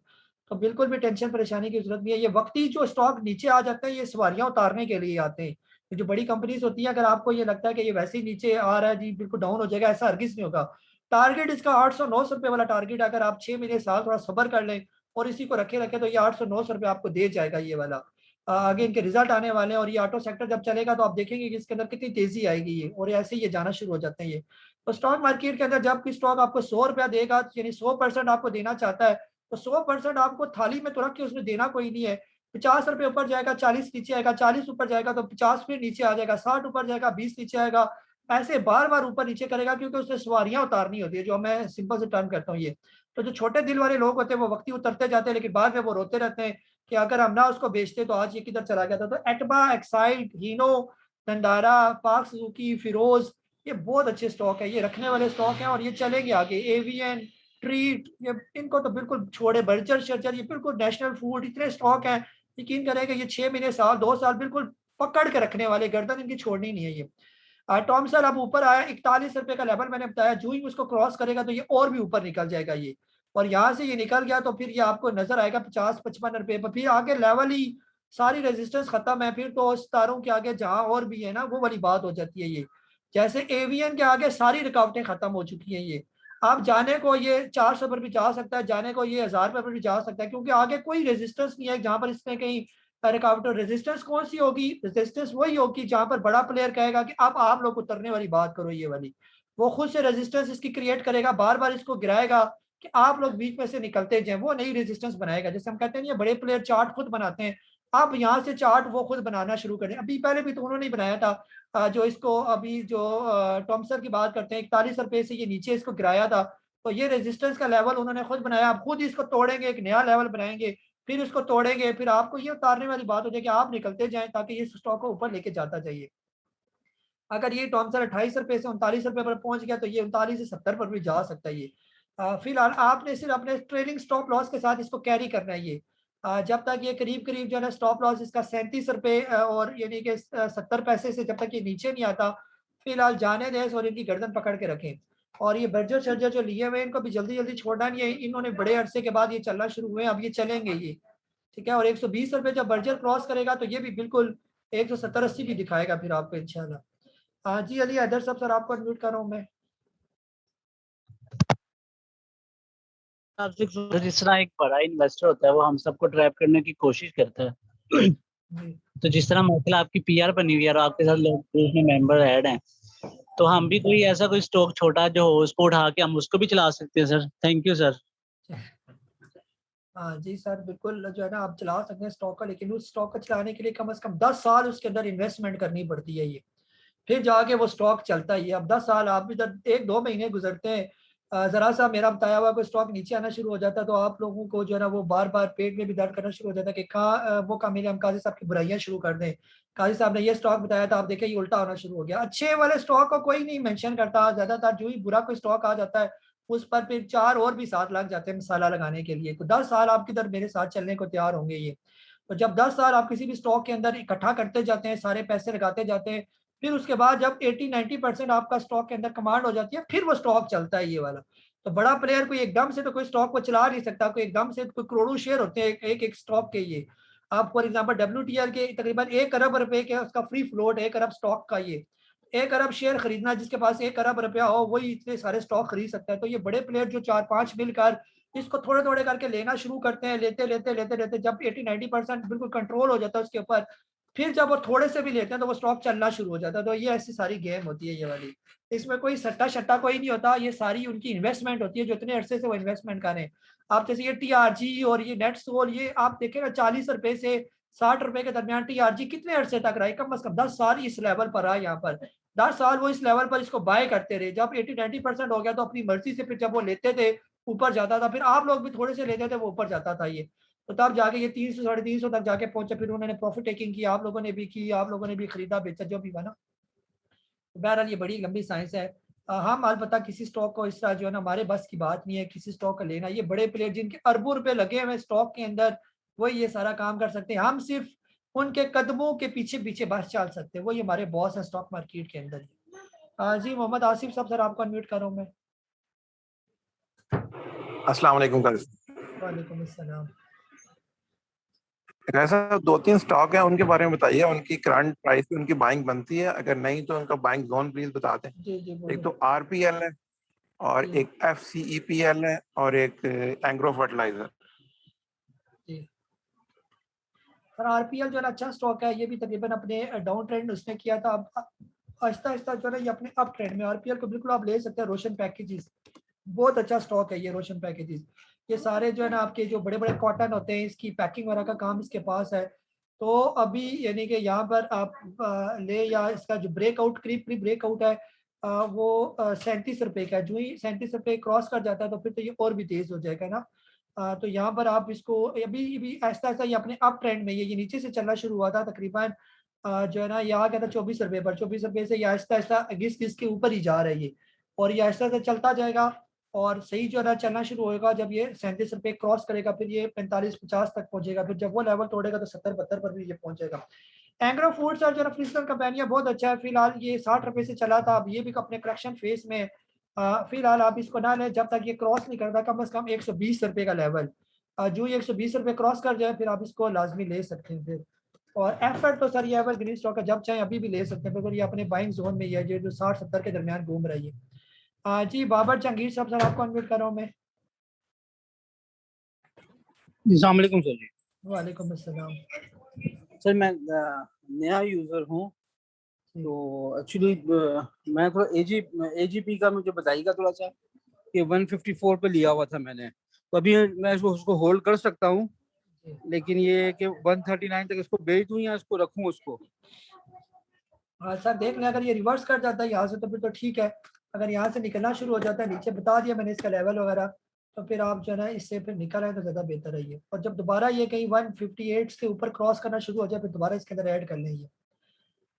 तो बिल्कुल भी टेंशन परेशानी की जरूरत नहीं है। ये वक्ती जो स्टॉक नीचे आ जाते हैं ये सवारियां उतारने के लिए आते हैं। जो बड़ी कंपनीज होती है, अगर आपको ये लगता है कि ये वैसे ही नीचे आ रहा है जी बिल्कुल डाउन हो जाएगा, ऐसा हरगिज नहीं होगा। टारगेट इसका 800-900 रुपए वाला टारगेट, अगर आप 6 महीने साल थोड़ा सब्र कर लें और इसी को रखे रखे तो ये 800-900 रुपए आपको दे जाएगा ये वाला। आगे इनके रिजल्ट आने वाले हैं और ये ऑटो सेक्टर जब चलेगा तो आप देखेंगे कि इसके अंदर कितनी तेजी आएगी ये, और ऐसे ही ये जाना शुरू हो जाते हैं ये। तो स्टॉक मार्केट के अंदर जब कोई स्टॉक आपको 100 रुपया देगा, यानी 100% आपको देना चाहता है, तो 100% आपको थाली में तो रख के उसमें देना कोई नहीं है। 50 रुपये ऊपर जाएगा, 40 नीचे आएगा, 40 ऊपर जाएगा तो 50 फिर नीचे आ जाएगा, 60 ऊपर जाएगा, 20 नीचे आएगा, ऐसे बार बार ऊपर नीचे करेगा, क्योंकि उसने सवारियां उतारनी होती है, जो मैं सिंपल से टर्न करता हूँ ये। तो जो छोटे दिल वाले लोग होते हैं वो वक्ती उतरते जाते हैं, लेकिन बाद में वो रोते रहते हैं कि अगर हम ना उसको बेचते तो आज ये किधर चला गया था। तो एटबा, एक्साइड, हीनो, दंडारा, पाक सुजुकी, फिरोज, ये बहुत अच्छे स्टॉक है, ये रखने वाले स्टॉक हैं और ये चलेंगे आगे। एवीएन, ट्रीट, ये इनको तो बिल्कुल छोड़े, बर्जर शर्जर, ये बिल्कुल नेशनल फूड, इतने स्टॉक हैं, यकीन करें कि ये 6 महीने साल 2 साल बिल्कुल पकड़ के रखने वाले, गर्दन इनकी छोड़नी नहीं है ये। टॉमसन अब ऊपर आया, 41 रुपए का लेवल मैंने बताया, जो ही उसको क्रॉस करेगा तो ये और भी ऊपर निकल जाएगा ये, और यहाँ से ये निकल गया तो फिर ये आपको नजर आएगा 50-55 रुपए पर। फिर आगे लेवल ही सारी रेजिस्टेंस खत्म है, फिर तो सितारों के आगे जहां और भी है ना वो वाली बात हो जाती है ये। जैसे एवीएन के आगे सारी रुकावटें खत्म हो चुकी हैं ये, आप जाने को ये 400 पर भी जा सकता है, जाने को ये 1000 पर भी जा सकता है, क्योंकि आगे कोई रेजिस्टेंस नहीं है जहां पर इसने कहीं रुकावट। रेजिस्टेंस कौन सी होगी? रेजिस्टेंस वही होगी जहां पर बड़ा प्लेयर कहेगा कि अब आप लोग उतरने वाली बात करो, ये वाली। वो खुद से रेजिस्टेंस इसकी क्रिएट करेगा, बार बार इसको गिराएगा कि आप लोग बीच में से निकलते जाएं, वो नई रेजिस्टेंस बनाएगा। जैसे हम कहते हैं ये बड़े प्लेयर चार्ट खुद बनाते हैं, आप यहाँ से चार्ट वो खुद बनाना शुरू करें। अभी पहले भी तो उन्होंने ही बनाया था, जो इसको अभी जो टॉमसन की बात करते हैं, 41 रुपए से ये नीचे इसको गिराया था, तो ये रेजिस्टेंस का लेवल उन्होंने खुद बनाया। आप खुद इसको तोड़ेंगे, एक नया लेवल बनाएंगे, फिर इसको तोड़ेंगे, फिर आपको ये उतारने वाली बात हो जाए कि आप निकलते जाएं ताकि ये स्टॉक को ऊपर लेके जाता जाइए। अगर ये टॉमसन 28 रुपए से 39 रुपए पर पहुंच गया तो ये 39 से 70 पर भी जा सकता है ये। फिलहाल आपने सिर्फ अपने ट्रेलिंग स्टॉप लॉस के साथ इसको कैरी करना है ये, जब तक ये करीब करीब जो है ना स्टॉप लॉस इसका 37 रुपए और यानी कि 70 पैसे से जब तक ये नीचे नहीं आता, फिलहाल जाने दें और इनकी गर्दन पकड़ के रखें। और ये बर्जर शर्जर जो लिए हुए इनको भी जल्दी जल्दी छोड़ना नहीं है, इन्होंने बड़े अरसे के बाद ये चलना शुरू हुए, अब ये चलेंगे ये, ठीक है। और 120 रुपए जब बर्जर क्रॉस करेगा तो ये भी बिल्कुल 170-80 भी दिखाएगा फिर आपको इंशाल्लाह। हाँ जी अली हैदर साहब, सर आपको अनम्यूट कर रहा हूँ मैं। जिस तरह एक बड़ा इन्वेस्टर होता है वो हम सबको ट्रैप करने की कोशिश करता है, तो जिस तरह माशाल्लाह आपकी पीआर बनी हुई है और आपके साथ लोग ग्रुप में मेंबर ऐड हैं, तो हम भी कोई ऐसा कोई स्टॉक छोटा जो हो उसको उठा के हम उसको भी चला सकते हैं सर। Thank you sir. हाँ जी सर, बिल्कुल जो है ना आप चला सकते हैं स्टॉक का, लेकिन उस स्टॉक को चलाने के लिए कम से कम 10 साल उसके अंदर इन्वेस्टमेंट करनी पड़ती है ये, फिर जाके वो स्टॉक चलता ही है। अब 10 साल आप इधर 1-2 महीने गुजरते हैं, जरा सा मेरा बताया हुआ कोई स्टॉक नीचे आना शुरू हो जाता है तो आप लोगों को जो है ना वो बार बार पेट में भी दर्द करना शुरू हो जाता है कि कहाँ वो कामिल हम काजी साहब की बुराइयां शुरू कर दें। काजी साहब ने ये स्टॉक बताया था, आप देखें ये उल्टा होना शुरू हो गया। अच्छे वाले स्टॉक को कोई नहीं मेंशन करता, ज्यादातर जो ही बुरा कोई स्टॉक आ जाता है उस पर फिर 4 और भी साथ लग जाते हैं मसाला लगाने के लिए। तो 10 साल आप किधर मेरे साथ चलने को तैयार होंगे ये। तो जब 10 साल आप किसी भी स्टॉक के अंदर इकट्ठा करते जाते हैं, सारे पैसे लगाते जाते हैं, फिर उसके बाद जब 80-90% आपका स्टॉक के अंदर कमांड हो जाती है, फिर वो स्टॉक चलता है ये वाला। तो बड़ा प्लेयर कोई एकदम से तो कोई स्टॉक को चला नहीं सकता, कोई एकदम से कोई करोड़ों शेयर होते हैं एक स्टॉक के ये। आप फॉर एग्जांपल WTL के तकरीबन 1 अरब रुपए के उसका फ्री फ्लोट, 1 अरब स्टॉक का ये, 1 अरब शेयर खरीदना, जिसके पास 1 अरब रुपया हो वही इतने सारे स्टॉक खरीद सकता है। तो ये बड़े प्लेयर जो 4-5 मिलकर इसको थोड़े थोड़े करके लेना शुरू करते हैं, लेते लेते लेते लेते जब 80-90% बिल्कुल कंट्रोल हो जाता है उसके ऊपर, फिर जब वो थोड़े से भी लेते हैं तो वो स्टॉक चलना शुरू हो जाता है। तो ये ऐसी सारी गेम होती है ये वाली, इसमें कोई सट्टा शट्टा कोई नहीं होता, ये सारी उनकी इन्वेस्टमेंट होती है जो इतने अरसे से वो इन्वेस्टमेंट कर रहे हैं। आप जैसे ये TRG और ये नेटसोल, ये आप देखेंगे 40 रुपए से 60 रुपए के दरमियान TRG कितने अरसे तक रहा है, कम से कम 10 साल इस लेवल पर रहा। यहाँ पर 10 साल वो इस लेवल पर इसको बाय करते रहे, जब 80-90% हो गया तो अपनी मर्जी से फिर जब वो लेते थे ऊपर जाता था, फिर आप लोग भी थोड़े से लेते थे वो ऊपर जाता था ये। तो तब जाके ये 300-350 तक जाके पहुंचे, फिर उन्होंने प्रॉफिट टेकिंग की, आप लोगों ने भी की, आप लोगों ने भी खरीदा बेचा जो भी बना। तो बहरहाल ये बड़ी लंबी साइंस है, हम अलबत्ता किसी स्टॉक को इस तरह जो है ना, हमारे बस की बात नहीं है किसी स्टॉक का लेना। ये बड़े प्लेयर जिनके अरबों रुपए लगे हुए स्टॉक के अंदर, वो ये सारा काम कर सकते हैं। हम सिर्फ उनके कदमों के पीछे पीछे बस चल सकते हैं, वो ये हमारे बॉस है स्टॉक मार्केट के अंदर। जी मोहम्मद आसिफ साहब, सर आपको अनम्यूट कर रहा हूँ मैं। अस्सलाम वालेकुम। वालेकुम अस्सलाम। ऐसा 2-3 स्टॉक है, उनके बारे में बताइए, उनकी करंट प्राइस पे उनकी बाइंग बनती है, अगर नहीं तो उनका बाइंग जोन प्लीज बता दें। जी जी एक तो RPL है और एक FCEPL है और एक एंग्रो फर्टिलाइजर। जी सर, RPL जो है अच्छा स्टॉक है, ये भी तकरीबन अपने डाउन ट्रेंड उसने किया था, अब आहिस्ता आहिस्ता जो है ना ये अपने अप ट्रेंड में। RPL को बिल्कुल आप ले सकते हैं। रोशन पैकेजेस बहुत अच्छा स्टॉक है ये रोशन पैकेजेस। ये सारे जो है ना आपके जो बड़े बड़े कॉटन होते हैं, इसकी पैकिंग वगैरह का काम इसके पास है। तो अभी यानी कि यहाँ पर आप ले, या इसका जो ब्रेकआउट प्री ब्रेकआउट है वो 37 रुपये का है। जो ही 37 रुपये क्रॉस कर जाता है तो फिर तो ये और भी तेज हो जाएगा ना। तो यहाँ पर आप इसको अभी ऐसा ऐसा ये अपने अप ट्रेंड में, ये नीचे से चलना शुरू हुआ था तकरीबन जो है ना यहाँ कहता 24 रुपये पर, 24 रुपये से ये आहिस्ता आहिस्ता घिस घिस के ऊपर ही जा रहा है ये, और ये आहिस्ता आहिस्ता चलता जाएगा और सही जो है ना चलना शुरू होगा जब ये 37 रुपये क्रॉस करेगा, फिर ये 45-50 तक पहुंचेगा, फिर जब वो लेवल तोड़ेगा तो 70-72 पर भी ये पहुंचेगा। एंग्रो फूड्स और जो है फ्रिस्टन कंपनिया बहुत अच्छा है। फिलहाल ये 60 रुपये से चला था, अब ये भी अपने करेक्शन फेस में। फिलहाल आप इसको ना लें जब तक ये क्रॉस नहीं करता कम से कम 120 रुपये का लेवल। जो ये 120 रुपये क्रॉस कर जाए फिर आप इसको लाजमी ले सकते हैं फिर। और एफर्ट तो सर ये एवर ग्रीन स्टॉक है, जब चाहे अभी भी ले सकते हैं, बिल्कुल ये अपने बाइंग जोन में ही है जो 60-70 के दरमियान घूम रही है। जी बाबर जहांगीर साहब, सर आपको अनम्यूट कर रहा हूँ मैं। अस्सलाम वालेकुम सर जी। वालेकुम अस्सलाम। सर मैं नया यूज़र हूँ, तो एक्चुअली मैं थोड़ा AGP का मुझे बताइएगा थोड़ा सा कि 154 पे लिया हुआ था मैंने, तो अभी मैं उसको होल्ड कर सकता हूँ, लेकिन ये कि 139 तक इसको बेच दूँ या इसको रखूँ उसको? सर देख लें, अगर ये रिवर्स कर जाता है यहाँ से तो फिर तो ठीक है। अगर यहाँ से निकलना शुरू हो जाता है, नीचे बता दिया मैंने इसका लेवल वगैरह, तो फिर आप जो है ना इससे फिर निकल आए तो ज़्यादा बेहतर है ये। और जब दोबारा ये कहीं 158 के ऊपर क्रॉस करना शुरू हो जाए फिर दोबारा इसके अंदर ऐड कर लें ये,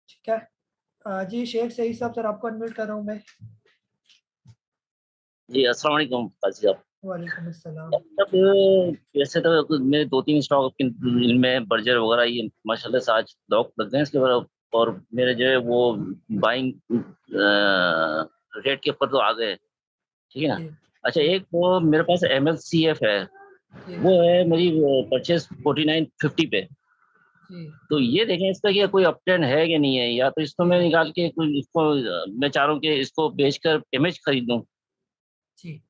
ठीक है। जी शेख सही साहब, सर आपको अनम्यूट कर रहा हूँ मैं। जी अस्सलाम वालेकुम काजी साहब। वालेकुम अस्सलाम। वैसे तो मेरे 2-3 स्टॉक इनमें बर्जर वगैरह ये माशाल्लाह से आज लॉक लग गए इसके ऊपर, और मेरे जो है वो बाइंग रेट के ऊपर तो आ गए, ठीक है ना। अच्छा एक वो मेरे पास MLCF है, वो है मेरी परचेज 4950 पे, तो ये देखें इसका क्या कोई अपट्रेंड है कि नहीं है, या तो इसको मैं निकाल के इसको मैं चाह रहा हूँ कि इसको बेचकर इमेज खरीद लूँ। जी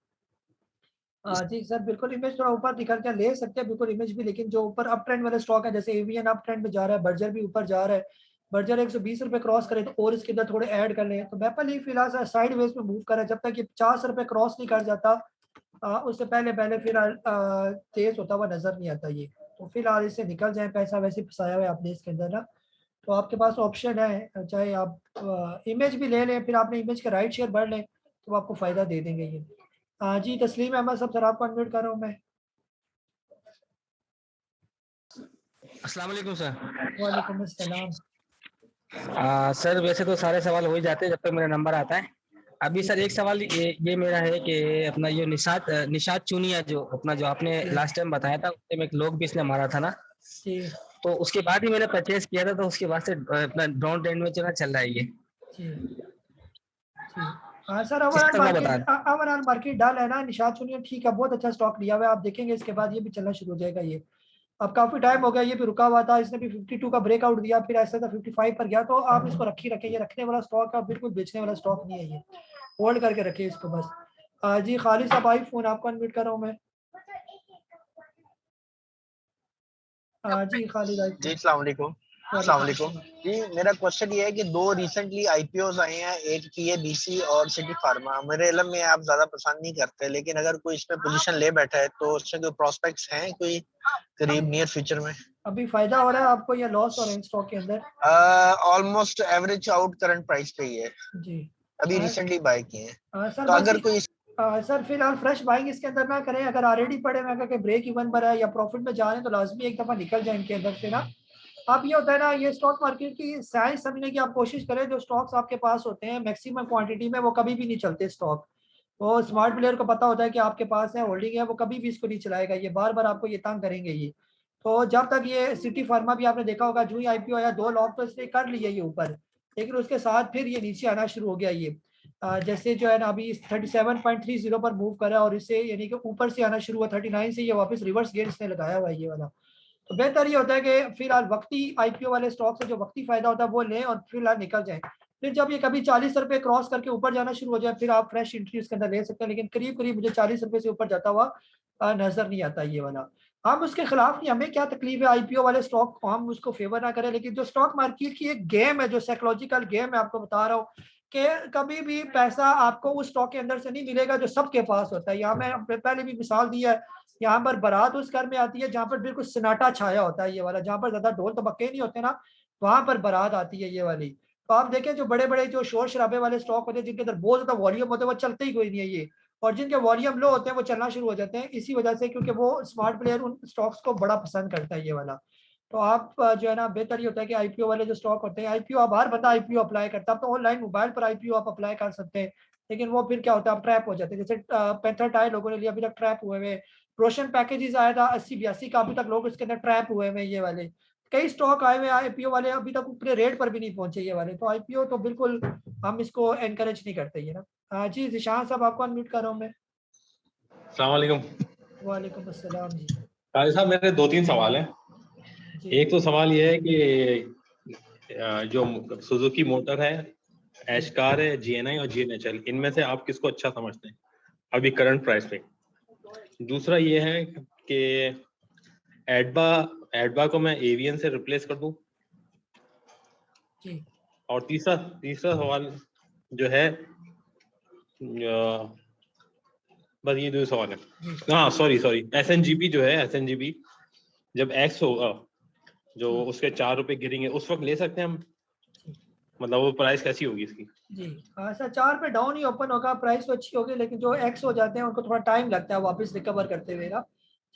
जी सर बिल्कुल, इमेज थोड़ा ऊपर निकल के ले सकते हैं बिल्कुल इमेज भी, लेकिन जो ऊपर अप ट्रेंड वाले स्टॉक है जैसे एवीएन अप ट्रेंड में जा रहा है, बर्जर भी ऊपर जा रहा है, बर्जर 120 रुपये क्रॉस करे तो और इसके अंदर थोड़े ऐड कर लें। तो मैपल ही फिलहाल साइड वेज में मूव कर रहा है, जब तक ये 50 रुपये क्रॉस नहीं कर जाता उससे पहले फिलहाल तेज होता हुआ नजर नहीं आता ये। तो फिलहाल इससे निकल जाए, पैसा वैसे फंसाया हुआ है आपने इसके अंदर ना, तो आपके पास ऑप्शन है, चाहे आप इमेज भी ले लें, फिर आपने इमेज का राइट शेयर बढ़ लें तो आपको फ़ायदा दे देंगे ये। जी तस्लीम अहमद साहब, सर आपको अनम्यूट कर रहा हूँ मैं। अस्सलाम वालेकुम सर। वालेकुम अस्सलाम। सर वैसे तो सारे सवाल हो ही जाते हैं जब तक मेरा नंबर आता है। अभी सर एक सवाल ये मेरा है कि अपना ये निशात चुनिया जो अपना जो आपने लास्ट टाइम बताया था उसमें एक लोग भी इसने मारा था ना, तो उसके बाद ही मैंने परचेज किया था, तो उसके बाद से अपना डाउन ट्रेंड में चल रहा है ये। सर ओवरऑल मार्केट डाल है ना, निशात चुनिया ठीक है, बहुत अच्छा स्टॉक लिया हुआ है, आप देखेंगे इसके बाद ये भी चलना शुरू हो जाएगा ये। अब काफी टाइम हो गया ये भी रुका हुआ था, इसने भी 52 का ब्रेकआउट दिया, फिर ऐसा था 55 पर गया, तो आप इसको रखें, ये रखने वाला स्टॉक है, बिल्कुल बेचने वाला स्टॉक नहीं है ये, होल्ड करके रखिए इसको बस। जी खालिद साहब आई फोन, आपको अनम्यूट कर रहा हूँ मैं। जी खालिद आई। जी अस्सलाम वालेकुम। अस्सलाम वालेकुम जी, मेरा क्वेश्चन ये है कि 2 रिसेंटली IPOs आए हैं, एक PABC और सिटी फार्मा। मेरे इल्म में आप ज्यादा पसंद नहीं करते, लेकिन अगर कोई इसमें पोजीशन ले बैठा है तो उसमें कोई प्रोस्पेक्ट्स हैं कोई करीब नियर फ्यूचर में? अभी फायदा हो रहा है आपको या लॉस हो रहा है स्टॉक के अंदर? Almost average out current price पे ही है जी, अभी रिसेंटली बाय किए हैं। सर तो अगर कोई सर फिलहाल फ्रेश बाइंग इसके अंदर ना करें, अगर ऑलरेडी पड़े में अगर ब्रेक इवन पर है या प्रॉफिट में जा रहे हैं तो लाजमी एक दफा निकल जाए इनके अंदर से ना, अब ये होता है ना, ये स्टॉक मार्केट की साइंस समझने की आप कोशिश करें। जो स्टॉक्स आपके पास होते हैं मैक्सिमम क्वांटिटी में, वो कभी भी नहीं चलते स्टॉक। वो स्मार्ट प्लेयर को पता होता है कि आपके पास है, होल्डिंग है, वो कभी भी इसको नहीं चलाएगा, ये बार बार आपको ये तंग करेंगे ये। तो जब तक ये सिटी फार्मा भी आपने देखा होगा, जो ही आईपीओ आया 2 लॉक तो इसने कर लिए ये ऊपर, लेकिन उसके साथ फिर ये नीचे आना शुरू हो गया ये। जैसे जो है ना अभी 37.30 पर मूव करा और इसे यानी कि ऊपर से आना शुरू हुआ 39 से, ये वापस रिवर्स गेट इसने लगाया हुआ है ये वाला। तो बेहतर ये होता है कि फिलहाल वक्ती आईपीओ वाले स्टॉक से जो वक्ती फायदा होता है वो लें और फिलहाल निकल जाए। फिर जब ये कभी 40 रुपए क्रॉस करके ऊपर जाना शुरू हो जाए फिर आप फ्रेश एंट्री उसके अंदर ले सकते हैं, लेकिन करीब करीब मुझे 40 रुपए से ऊपर जाता हुआ नजर नहीं आता ये वाला। हम उसके खिलाफ नहीं, हमें क्या तकलीफ है आईपीओ वाले स्टॉक को हम उसको फेवर ना करें, लेकिन जो स्टॉक मार्केट की एक गेम है, जो साइकोलॉजिकल गेम है, आपको बता रहा हूँ कि कभी भी पैसा आपको उस स्टॉक के अंदर से नहीं मिलेगा जो सबके पास होता है। यहाँ मैं पहले भी मिसाल दी है, यहाँ पर बारात उस घर में आती है जहाँ पर बिल्कुल सन्नाटा छाया होता है ये वाला, जहाँ पर ज्यादा ढोल तबक्के नहीं होते ना, वहां पर बारात आती है ये वाली। तो आप देखें जो बड़े बड़े जो शोर शराबे वाले स्टॉक होते हैं जिनके अंदर बहुत ज्यादा वॉल्यूम होते हैं वो चलते ही कोई नहीं है ये, और जिनके वॉल्यूम लो होते हैं वो चलना शुरू हो जाते हैं इसी वजह से, क्योंकि वो स्मार्ट प्लेयर उन स्टॉक्स को बड़ा पसंद करता है ये वाला। तो आप जो है ना बेहतर ये होता है कि आईपीओ वाले जो स्टॉक होते हैं, आईपीओ अब हर बंदा आईपीओ अप्लाई करता है, अब तो ऑनलाइन मोबाइल पर आईपीओ आप अप्लाई कर सकते हैं, लेकिन वो फिर क्या होता है आप ट्रैप हो जाते हैं। जैसे पैंथर टायर लोगों ने लिया, अभी तक ट्रैप हुए हुए। रोशन पैकेजेस आया था 80-82 का, अभी तक लोग इसके अंदर ट्रैप हुए हुए ये वाले। कई स्टॉक आए हुए आईपीओ वाले अभी तक ऊपरी रेट पर भी नहीं पहुंचे ये वाले। तो आईपीओ तो बिल्कुल हम इसको एनकरेज नहीं करते ये ना। जी जिशान साहब आपको अनम्यूट कर रहा हूँ मैं। अस्सलाम वालेकुम। वालेकुम अस्सलाम जी। काजी साहब मेरे 2-3 सवाल हैं। एक तो सवाल ये है कि जो सुजुकी मोटर है, ऐश कार है, जीएनआई और जीएनएचएल, इनमें से आप किसको अच्छा समझते हैं अभी करंट प्राइस पे? दूसरा ये है कि एडबा को मैं एवियन से रिप्लेस कर दूं? और तीसरा सवाल जो है बस ये 2 सवाल है। हाँ सॉरी एसएनजीपी जो है, एसएनजीपी जब एक्स होगा जो उसके 4 रुपए गिरेंगे उस वक्त ले सकते हैं हम, मतलब वो प्राइस कैसी होगी इसकी? जी ऐसा 4 पे डाउन ही ओपन होगा, प्राइस तो अच्छी होगी, लेकिन जो एक्स हो जाते हैं उनको थोड़ा टाइम लगता है वापस रिकवर करते हुए ना।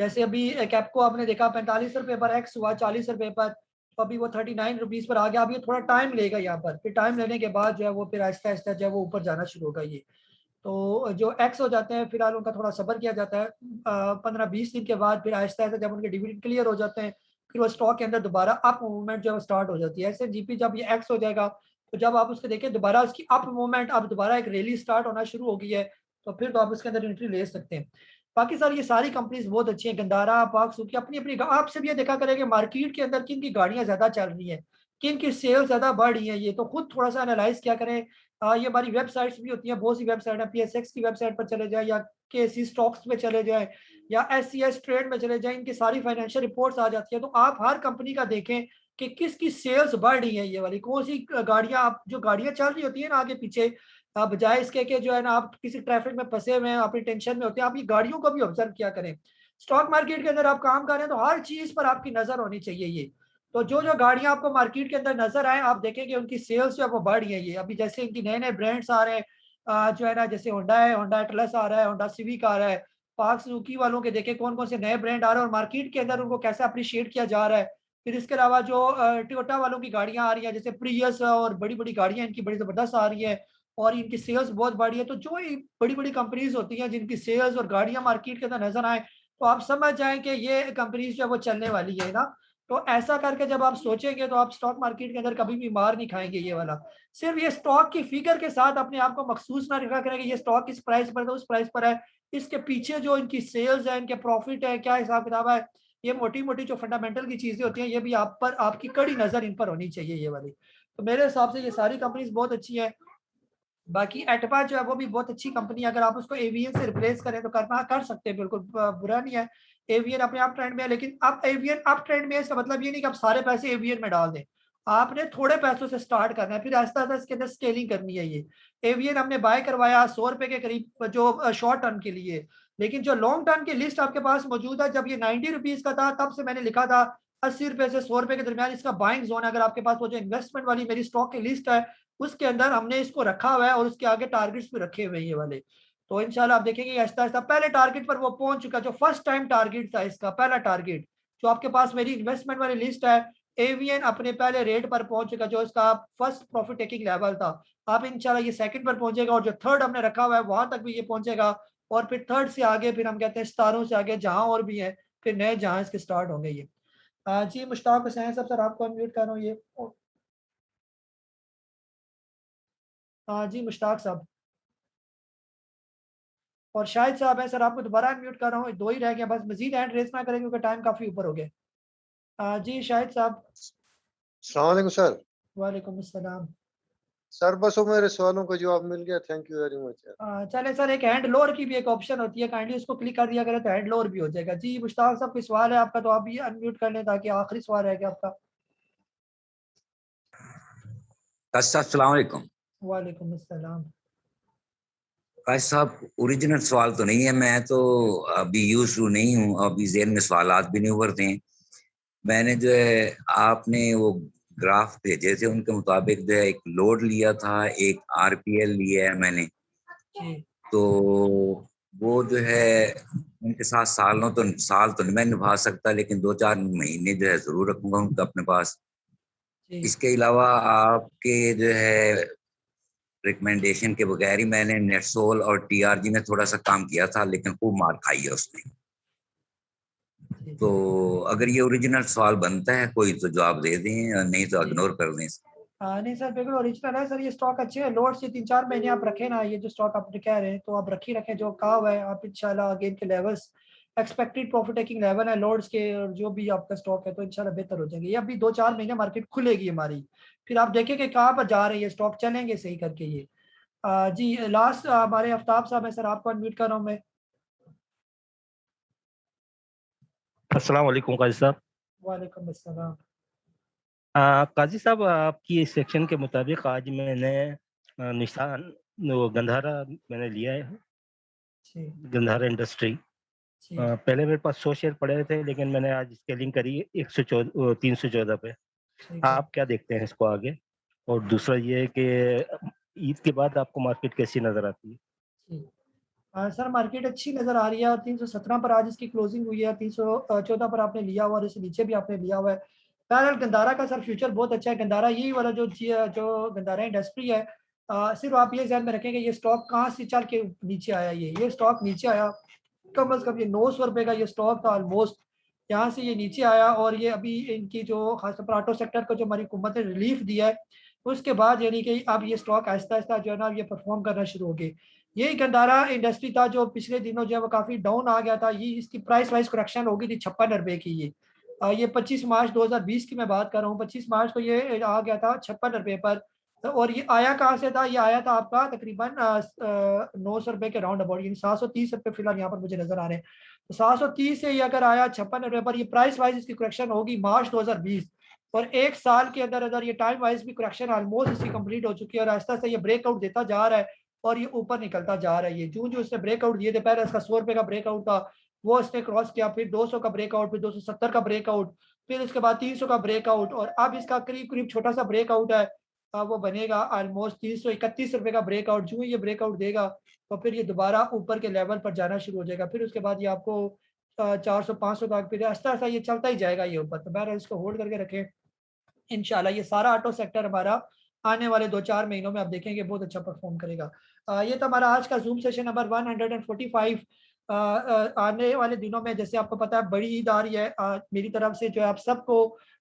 जैसे अभी कैपको आपने देखा 45 रुपए पर एक्स हुआ 40 रुपए पर, तो अभी वो 39 रुपीज पर आ गया। अभी थोड़ा टाइम लेगा यहाँ पर, फिर टाइम लेने के बाद जो है वो फिर आहिस्ता आहिस्ता जो है वो ऊपर जाना शुरू होगा ये। तो जो एक्स हो जाते हैं फिलहाल उनका थोड़ा सब्र किया जाता है, 15-20 दिन के बाद फिर आहिस्ता आहिस्ता जब उनके डिविडेंड क्लियर हो जाते हैं फिर वो स्टॉक के अंदर दोबारा अप मूवमेंट जो है स्टार्ट हो जाती है। एसएनजीपी जब ये एक्स हो जाएगा तो जब आप उसको देखें दोबारा उसकी अप मूवमेंट, अब दोबारा एक रैली स्टार्ट होना शुरू हो गई है, तो फिर तो आप उसके अंदर एंट्री ले सकते हैं। बाकी सर ये सारी कंपनीज बहुत अच्छी हैं, गंदारा पाकसू की अपनी अपनी। आपसे भी ये देखा करेंगे मार्केट के अंदर किन की गाड़ियां ज्यादा चल रही हैं, किन की सेल ज्यादा बढ़ रही है, ये तो खुद थोड़ा सा एनालाइज क्या करें। ये हमारी वेबसाइट्स भी होती हैं, बहुत सी वेबसाइट है, पीएसएक्स की वेबसाइट पर चले जाए या केसी स्टॉक्स में चले जाए या एससीएस ट्रेड में चले जाए, इनकी सारी फाइनेंशियल रिपोर्ट्स आ जाती है। तो आप हर कंपनी का देखें कि किसकी सेल्स बढ़ रही है, ये वाली कौन सी गाड़ियां, आप जो गाड़ियां चल रही होती है ना आगे पीछे, बजाय इसके कि जो है ना आप किसी ट्रैफिक में फंसे हुए हैं अपनी टेंशन में होते हैं, आप ये गाड़ियों को भी ऑब्जर्व किया करें। स्टॉक मार्केट के अंदर आप काम कर रहे हैं तो हर चीज पर आपकी नजर होनी चाहिए ये। तो जो जो गाड़ियां आपको मार्केट के अंदर नजर आए आप देखेंगे उनकी सेल्स जो है वो बढ़ रही है ये। अभी जैसे इनकी नए नए ब्रांड्स आ रहे हैं जो है ना, जैसे होंडा है, होंडा एटलस आ रहा है, होंडा सिविक आ रहा है, पार्क सुजुकी वालों के देखे कौन कौन से नए ब्रांड आ रहे हैं और मार्केट के अंदर उनको कैसे अप्रिशिएट किया जा रहा है। फिर इसके अलावा जो टोयोटा वालों की गाड़ियां आ रही हैं जैसे प्रियस और बड़ी बड़ी गाड़ियां इनकी बड़ी जबरदस्त आ रही है और इनकी सेल्स बहुत बढ़ी है। तो जो बड़ी बड़ी कंपनीज होती हैं जिनकी सेल्स और गाड़ियां मार्केट के अंदर नजर आए तो आप समझ जाएं कि ये कंपनीज जो है वो चलने वाली है ना। तो ऐसा करके जब आप सोचेंगे तो आप स्टॉक मार्केट के अंदर कभी भी मार नहीं खाएंगे ये वाला। सिर्फ ये स्टॉक की फिगर के साथ अपने आप को मखसूस ना रखा करें कि ये स्टॉक इस प्राइस पर है उस प्राइस पर है, इसके पीछे जो इनकी सेल्स है, इनके प्रॉफिट है, क्या हिसाब किताब है, ये मोटी मोटी जो फंडामेंटल की चीजें होती हैं ये भी आप पर, आपकी कड़ी नजर इन पर होनी चाहिए ये वाली। तो मेरे हिसाब से ये सारी कंपनीज बहुत अच्छी है। बाकी एटपा जो है वो भी बहुत अच्छी कंपनी है, अगर आप उसको एवियन से रिप्लेस करें तो कर सकते हैं, बिल्कुल बुरा नहीं है। एवियन अपने आप ट्रेंड में है, लेकिन अब एवियन अप ट्रेंड में है इसका मतलब ये नहीं कि आप सारे पैसे एवियन में डाल दें, आपने थोड़े पैसों से स्टार्ट करना है, फिर आहिस्ता आहिस्ता इसके अंदर स्केलिंग करनी है। ये एवियन हमने बाय करवाया 100 रुपए के करीब जो शॉर्ट टर्म के लिए, लेकिन जो लॉन्ग टर्म की लिस्ट आपके पास मौजूद है, जब ये 90 रुपीज का था तब से मैंने लिखा था 80 रुपए से 100 रुपए के दरमियान इसका बाइंग जोन है। अगर आपके पास वो जो इन्वेस्टमेंट वाली मेरी स्टॉक की लिस्ट है उसके अंदर हमने इसको रखा हुआ है और उसके आगे टारगेट्स भी रखे हुए हैं ये वाले। तो इंशाल्लाह आप देखेंगे आहिस्ता आहिस्ता पहले टारगेट पर वो पहुंच चुका, जो फर्स्ट टाइम टारगेट था इसका पहला टारगेट जो आपके पास मेरी इन्वेस्टमेंट वाली लिस्ट है एवीएन अपने पहले रेट पर पहुंचेगा जो इसका फर्स्ट प्रॉफिट टेकिंग लेवल था, अब इंशाल्लाह ये सेकंड पर पहुंचेगा और जो थर्ड हमने रखा हुआ है वहां तक भी ये पहुंचेगा, और फिर थर्ड से आगे फिर हम कहते हैं सितारों से आगे जहां और भी है फिर नए जहां इसके स्टार्ट होंगे ये। जी मुश्ताक हुसैन साहब, सर आपको अनम्यूट कर रहा हूँ ये। जी मुश्ताक साहब और शाहिद साहब है सर, आपको दोबारा अनम्यूट कर रहा हूँ, दो ही रह गए, बस मजीद हैंड रेस ना करें क्योंकि टाइम काफी ऊपर हो गया। जी शाहिद साहब। अस्सलाम वालेकुम सर। वालेकुम अस्सलाम। सर बस वो मेरे सवालों का जवाब मिल गया, थैंक यू वेरी मच। चले सर, एक हैंड लोअर की भी एक ऑप्शन होती है, काइंडली उसको क्लिक कर दिया करें तो हैंड लोअर भी हो जाएगा। जी मुश्ताक साहब कोई सवाल है आपका तो आप भी अनम्यूट कर लें ताकि आखिरी सवाल है क्या आपका। अस्सलाम वालेकुम। वालेकुम अस्सलाम। काश साहब ओरिजिनल सवाल तो नहीं है, मैं तो अभी यूज टू नहीं हूँ, अभी ज़हन में सवालात भी नहीं उभरते हैं। मैंने जो है आपने वो ग्राफ भेजे थे उनके मुताबिक जो है एक लोड लिया था, एक आरपीएल लिया है मैंने, तो वो जो है उनके साथ साल तो मैं निभा सकता, लेकिन 2-4 महीने जो है जरूर रखूंगा उनका अपने पास। इसके अलावा आपके जो है रिकमेंडेशन के बगैर ही मैंने नेटसोल और टीआरजी में थोड़ा सा काम किया था, लेकिन खूब मार खाई है उसने। तो अगर ये ओरिजिनल सवाल बनता है कोई तो जवाब दे दें, नहीं तो इग्नोर कर दें। नहीं सर बिल्कुल ओरिजिनल है सर, ये स्टॉक अच्छे है, लोड से 3-4 महीने आप रखें ना, ये जो स्टॉक आप कह रहे हैं तो आप रखें जो कहा हुआ है आप इंशाल्लाह अगेन के levels expected profit taking level है लोड्स के और जो भी आपका स्टॉक है तो इंशाल्लाह बेहतर हो जाएंगे। ये अभी 2-4 महीने मार्केट खुलेगी हमारी, फिर आप देखेंगे कहाँ पर जा रही है स्टॉक, चलेंगे सही करके ये। जी लास्ट हमारे आफ्ताब साहब है सर, आपको अनम्यूट कर रहा हूँ मैं। अस्सलाम वालेकुम काजी साहब। वालेकुम अस्सलाम। काजी साहब आपकी इस सेक्शन के मुताबिक आज मैंने निशान वो गंधारा मैंने लिया है, गंधारा इंडस्ट्री। पहले मेरे पास 100 शेयर पड़े थे लेकिन मैंने आज स्केलिंग करी 314 पे। आप क्या देखते हैं इसको आगे? और दूसरा ये है कि ईद के बाद आपको मार्केट कैसी नजर आती है? सर मार्केट अच्छी नजर आ रही है और 317 पर आज इसकी क्लोजिंग हुई है, 314 पर आपने लिया हुआ और इससे नीचे भी आपने लिया हुआ है। बहरहाल गंधारा का सर फ्यूचर बहुत अच्छा है, गंधारा यही वाला जो गंधारा इंडस्ट्री है, सिर्फ आप ये ध्यान में रखेंगे ये स्टॉक कहाँ से चल के नीचे आया, ये स्टॉक नीचे आया कम अज कम ये 900 रुपये का ये स्टॉक था ऑलमोस्ट, यहाँ से ये नीचे आया और ये अभी इनकी जो खासतौर पर ऑटो सेक्टर को जो हमारी हुकूमत ने रिलीफ दिया है उसके बाद यानी कि अब ये स्टॉक आहिस्ता आहिस्ता जो है ना ये परफॉर्म करना शुरू हो गए। यही गंधारा इंडस्ट्री था जो पिछले दिनों जो है वो काफ़ी डाउन आ गया था, ये इसकी प्राइस वाइज करेक्शन हो गई थी 56 रुपये की। ये 25 मार्च 2020 की मैं बात कर रहा हूँ, 25 मार्च को ये आ गया था 56 रुपये पर। और ये आया कहाँ से था? ये आया था आपका तकरीबन 900 रुपये के राउंड अबाउट, यानी 730 रुपये फिलहाल यहाँ पर मुझे नजर आ रहे हैं। तो 730 से ये अगर आया 56 रुपये पर, ये प्राइस वाइज इसकी करेक्शन होगी मार्च 2020 और एक साल के अंदर अंदर ये टाइम वाइज भी करेक्शन ऑलमोस्ट इसकी कंप्लीट हो चुकी है और आहिस्ता से ये ब्रेकआउट देता जा रहा है और ये ऊपर निकलता जा रहा है। ये जो इसने ब्रेकआउट दिए थे, पहले इसका 100 रुपये का ब्रेकआउट था वो इसने क्रॉस किया, फिर 200 का ब्रेकआउट, फिर 270 का ब्रेकआउट, फिर उसके बाद 300 का ब्रेकआउट और अब इसका करीब करीब छोटा सा ब्रेकआउट है, वो बनेगा ऑलमोस्ट 331 रुपये का ब्रेकआउट। जो ये ब्रेकआउट देगा तो फिर ये दोबारा ऊपर के लेवल पर जाना शुरू हो जाएगा, फिर उसके बाद ये आपको 400-500 का फिर आहिस्ता आहिस्ता ये चलता ही जाएगा ये ऊपर। तो बहरहाल इसको होल्ड करके रखें, इंशाल्लाह ये सारा ऑटो सेक्टर हमारा आने वाले 2-4 महीनों में आप देखेंगे बहुत अच्छा परफॉर्म करेगा। ये तो हमारा आज का जूम सेशन नंबर 145। आने वाले दिनों में जैसे आपको पता है बड़ी ईद आ रही है, मेरी तरफ से जो है आप सबको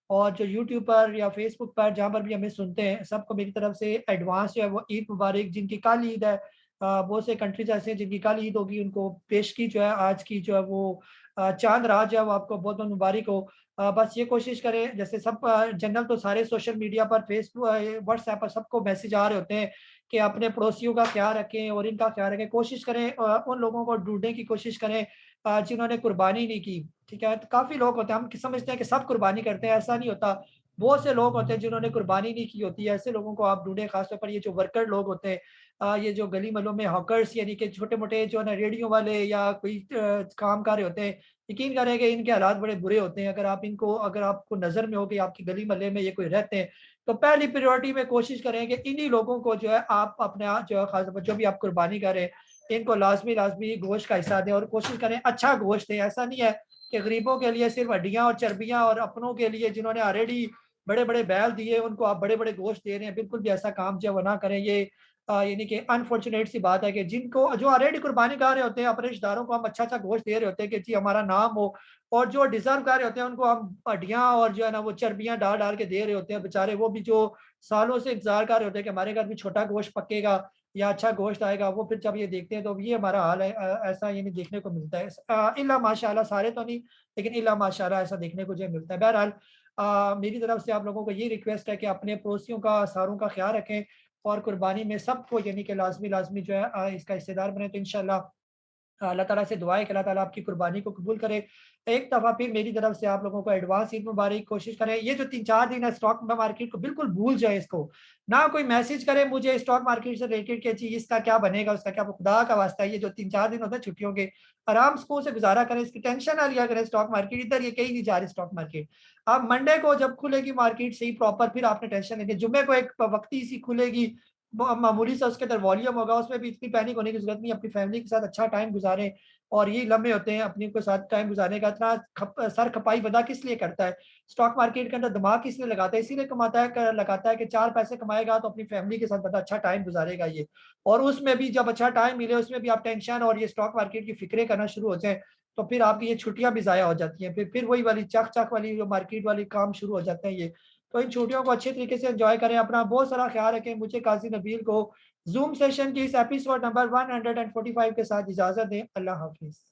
और जो यूट्यूब पर या फेसबुक पर जहाँ पर भी हमें सुनते हैं सबको मेरी तरफ से एडवांस जो है वो ईद मुबारक। जिनकी कल ईद है, बहुत से कंट्रीज ऐसे हैं जिनकी कल ईद होगी, उनको पेश की जो है आज की जो है वो चांद रात जो है वो आपको बहुत बहुत मुबारक हो। बस ये कोशिश करें, जैसे सब जनरल तो सारे सोशल मीडिया पर फेसबुक व्हाट्सएप पर सबको मैसेज आ रहे होते हैं कि अपने पड़ोसियों का ख्याल रखें और इनका ख्याल रखें, कोशिश करें उन लोगों को ढूंढने की कोशिश करें जिन्होंने कुर्बानी नहीं की। ठीक है, तो काफ़ी लोग होते हैं, हम समझते हैं कि सब कुर्बानी करते हैं, ऐसा नहीं होता। बहुत से लोग होते हैं जिन्होंने कुर्बानी नहीं की होती है, ऐसे लोगों को आप ढूंढें। खासतौर पर ये जो वर्कर लोग होते हैं, ये जो गली महलों में हॉकर्स यानी कि छोटे मोटे जो है ना रेडियो वाले या कोई काम कर रहे होते हैं, यकीन करें कि इनके हालात बड़े बुरे होते हैं। अगर आपको नज़र में हो कि आपकी गली महल्ले में ये कोई रहते हैं तो पहली प्रायोरिटी में कोशिश करें कि इन्हीं लोगों को जो है आप अपने जो है खास जो भी आप कुर्बानी करें इनको लाजमी गोश्त का हिस्सा दें और कोशिश करें अच्छा गोश्त दें। ऐसा नहीं है कि गरीबों के लिए सिर्फ हड्डियाँ और चर्बियाँ और अपनों के लिए जिन्होंने ऑलरेडी बड़े बड़े बैल दिए उनको आप बड़े बड़े गोश्त दे रहे हैं। बिल्कुल भी ऐसा काम जो वो ना करें। ये यानी कि अनफॉर्चुनेट सी बात है कि जिनको जो ऑलरेडी कुर्बानी कर रहे होते हैं अपने रिश्तेदारों को हम अच्छा गोश्त दे रहे होते हैं कि जी हमारा नाम हो, और जो डिजर्व कर रहे होते हैं उनको हम हड्डियाँ और जो है ना वो चर्बियाँ डाल डाल के दे रहे होते हैं। बेचारे वो भी जो सालों से इंतजार कर रहे होते हैं कि हमारे घर भी छोटा गोश्त पकेगा या अच्छा गोश्त आएगा, वो फिर जब ये देखते हैं तो ये हमारा हाल है। ऐसा ये नहीं देखने को मिलता है। इल्ला माशाल्लाह, सारे तो नहीं लेकिन इल्ला माशाल्लाह ऐसा देखने को जो मिलता है। बहरहाल मेरी तरफ से आप लोगों को ये रिक्वेस्ट है कि अपने पड़ोसियों का, सारों का ख्याल रखें और कुर्बानी में सबको यानी कि लाजमी जो है इसका हिस्सेदार बने। तो इंशाल्लाह अल्लाह ताला से दुआ है कि अल्लाह ताला आपकी कुर्बानी को कबूल करे। एक दफ़ा फिर मेरी तरफ से आप लोगों को एडवांस ईद मुबारक। कोशिश करें ये जो 3-4 दिन है स्टॉक मार्केट को बिल्कुल भूल जाए, इसको ना कोई मैसेज करे मुझे स्टॉक मार्केट से रिलेटेड कि जी इसका क्या बनेगा उसका क्या, खुदा का वास्ता है ये जो 3-4 दिन होता है छुट्टियों के आराम सुकून से गुजारा करें, इसकी टेंशन ना लिया करें। स्टॉक मार्केट इधर ये कहीं नहीं जा रही स्टॉक मार्केट। अब मंडे को जब खुलेगी मार्केट सही प्रॉपर फिर आपने टेंशन लेनी। जुम्मे को एक वक्ती सी खुलेगी मामूली सा, उसके अंदर वॉल्यूम होगा, उसमें भी इतनी पैनिक होने की जरूरत नहीं। अपनी फैमिली के साथ अच्छा टाइम गुजारें और ये लम्हे होते हैं अपने के साथ टाइम गुजारने का। इतना सर खपाई बंदा किस लिए करता है? स्टॉक मार्केट के अंदर दिमाग किस लिए लगाता है? इसीलिए लगाता है कि 4 पैसे कमाएगा तो अपनी फैमिली के साथ बंदा अच्छा टाइम गुजारेगा ये। और उसमें भी जब अच्छा टाइम मिले उसमें भी आप टेंशन और ये स्टॉक मार्केट की फिक्रें करना शुरू हो जाए तो फिर आपकी ये छुट्टियां भी ज़ाया हो जाती हैं। फिर वही वाली चक वाली जो मार्केट वाली काम शुरू हो जाते हैं ये। तो इन छुट्टियों को अच्छे तरीके से एंजॉय करें, अपना बहुत सारा ख्याल रखें। मुझे काजी नबील को जूम सेशन की इस एपिसोड नंबर 145 के साथ इजाज़त दें। अल्लाह हाफिज़।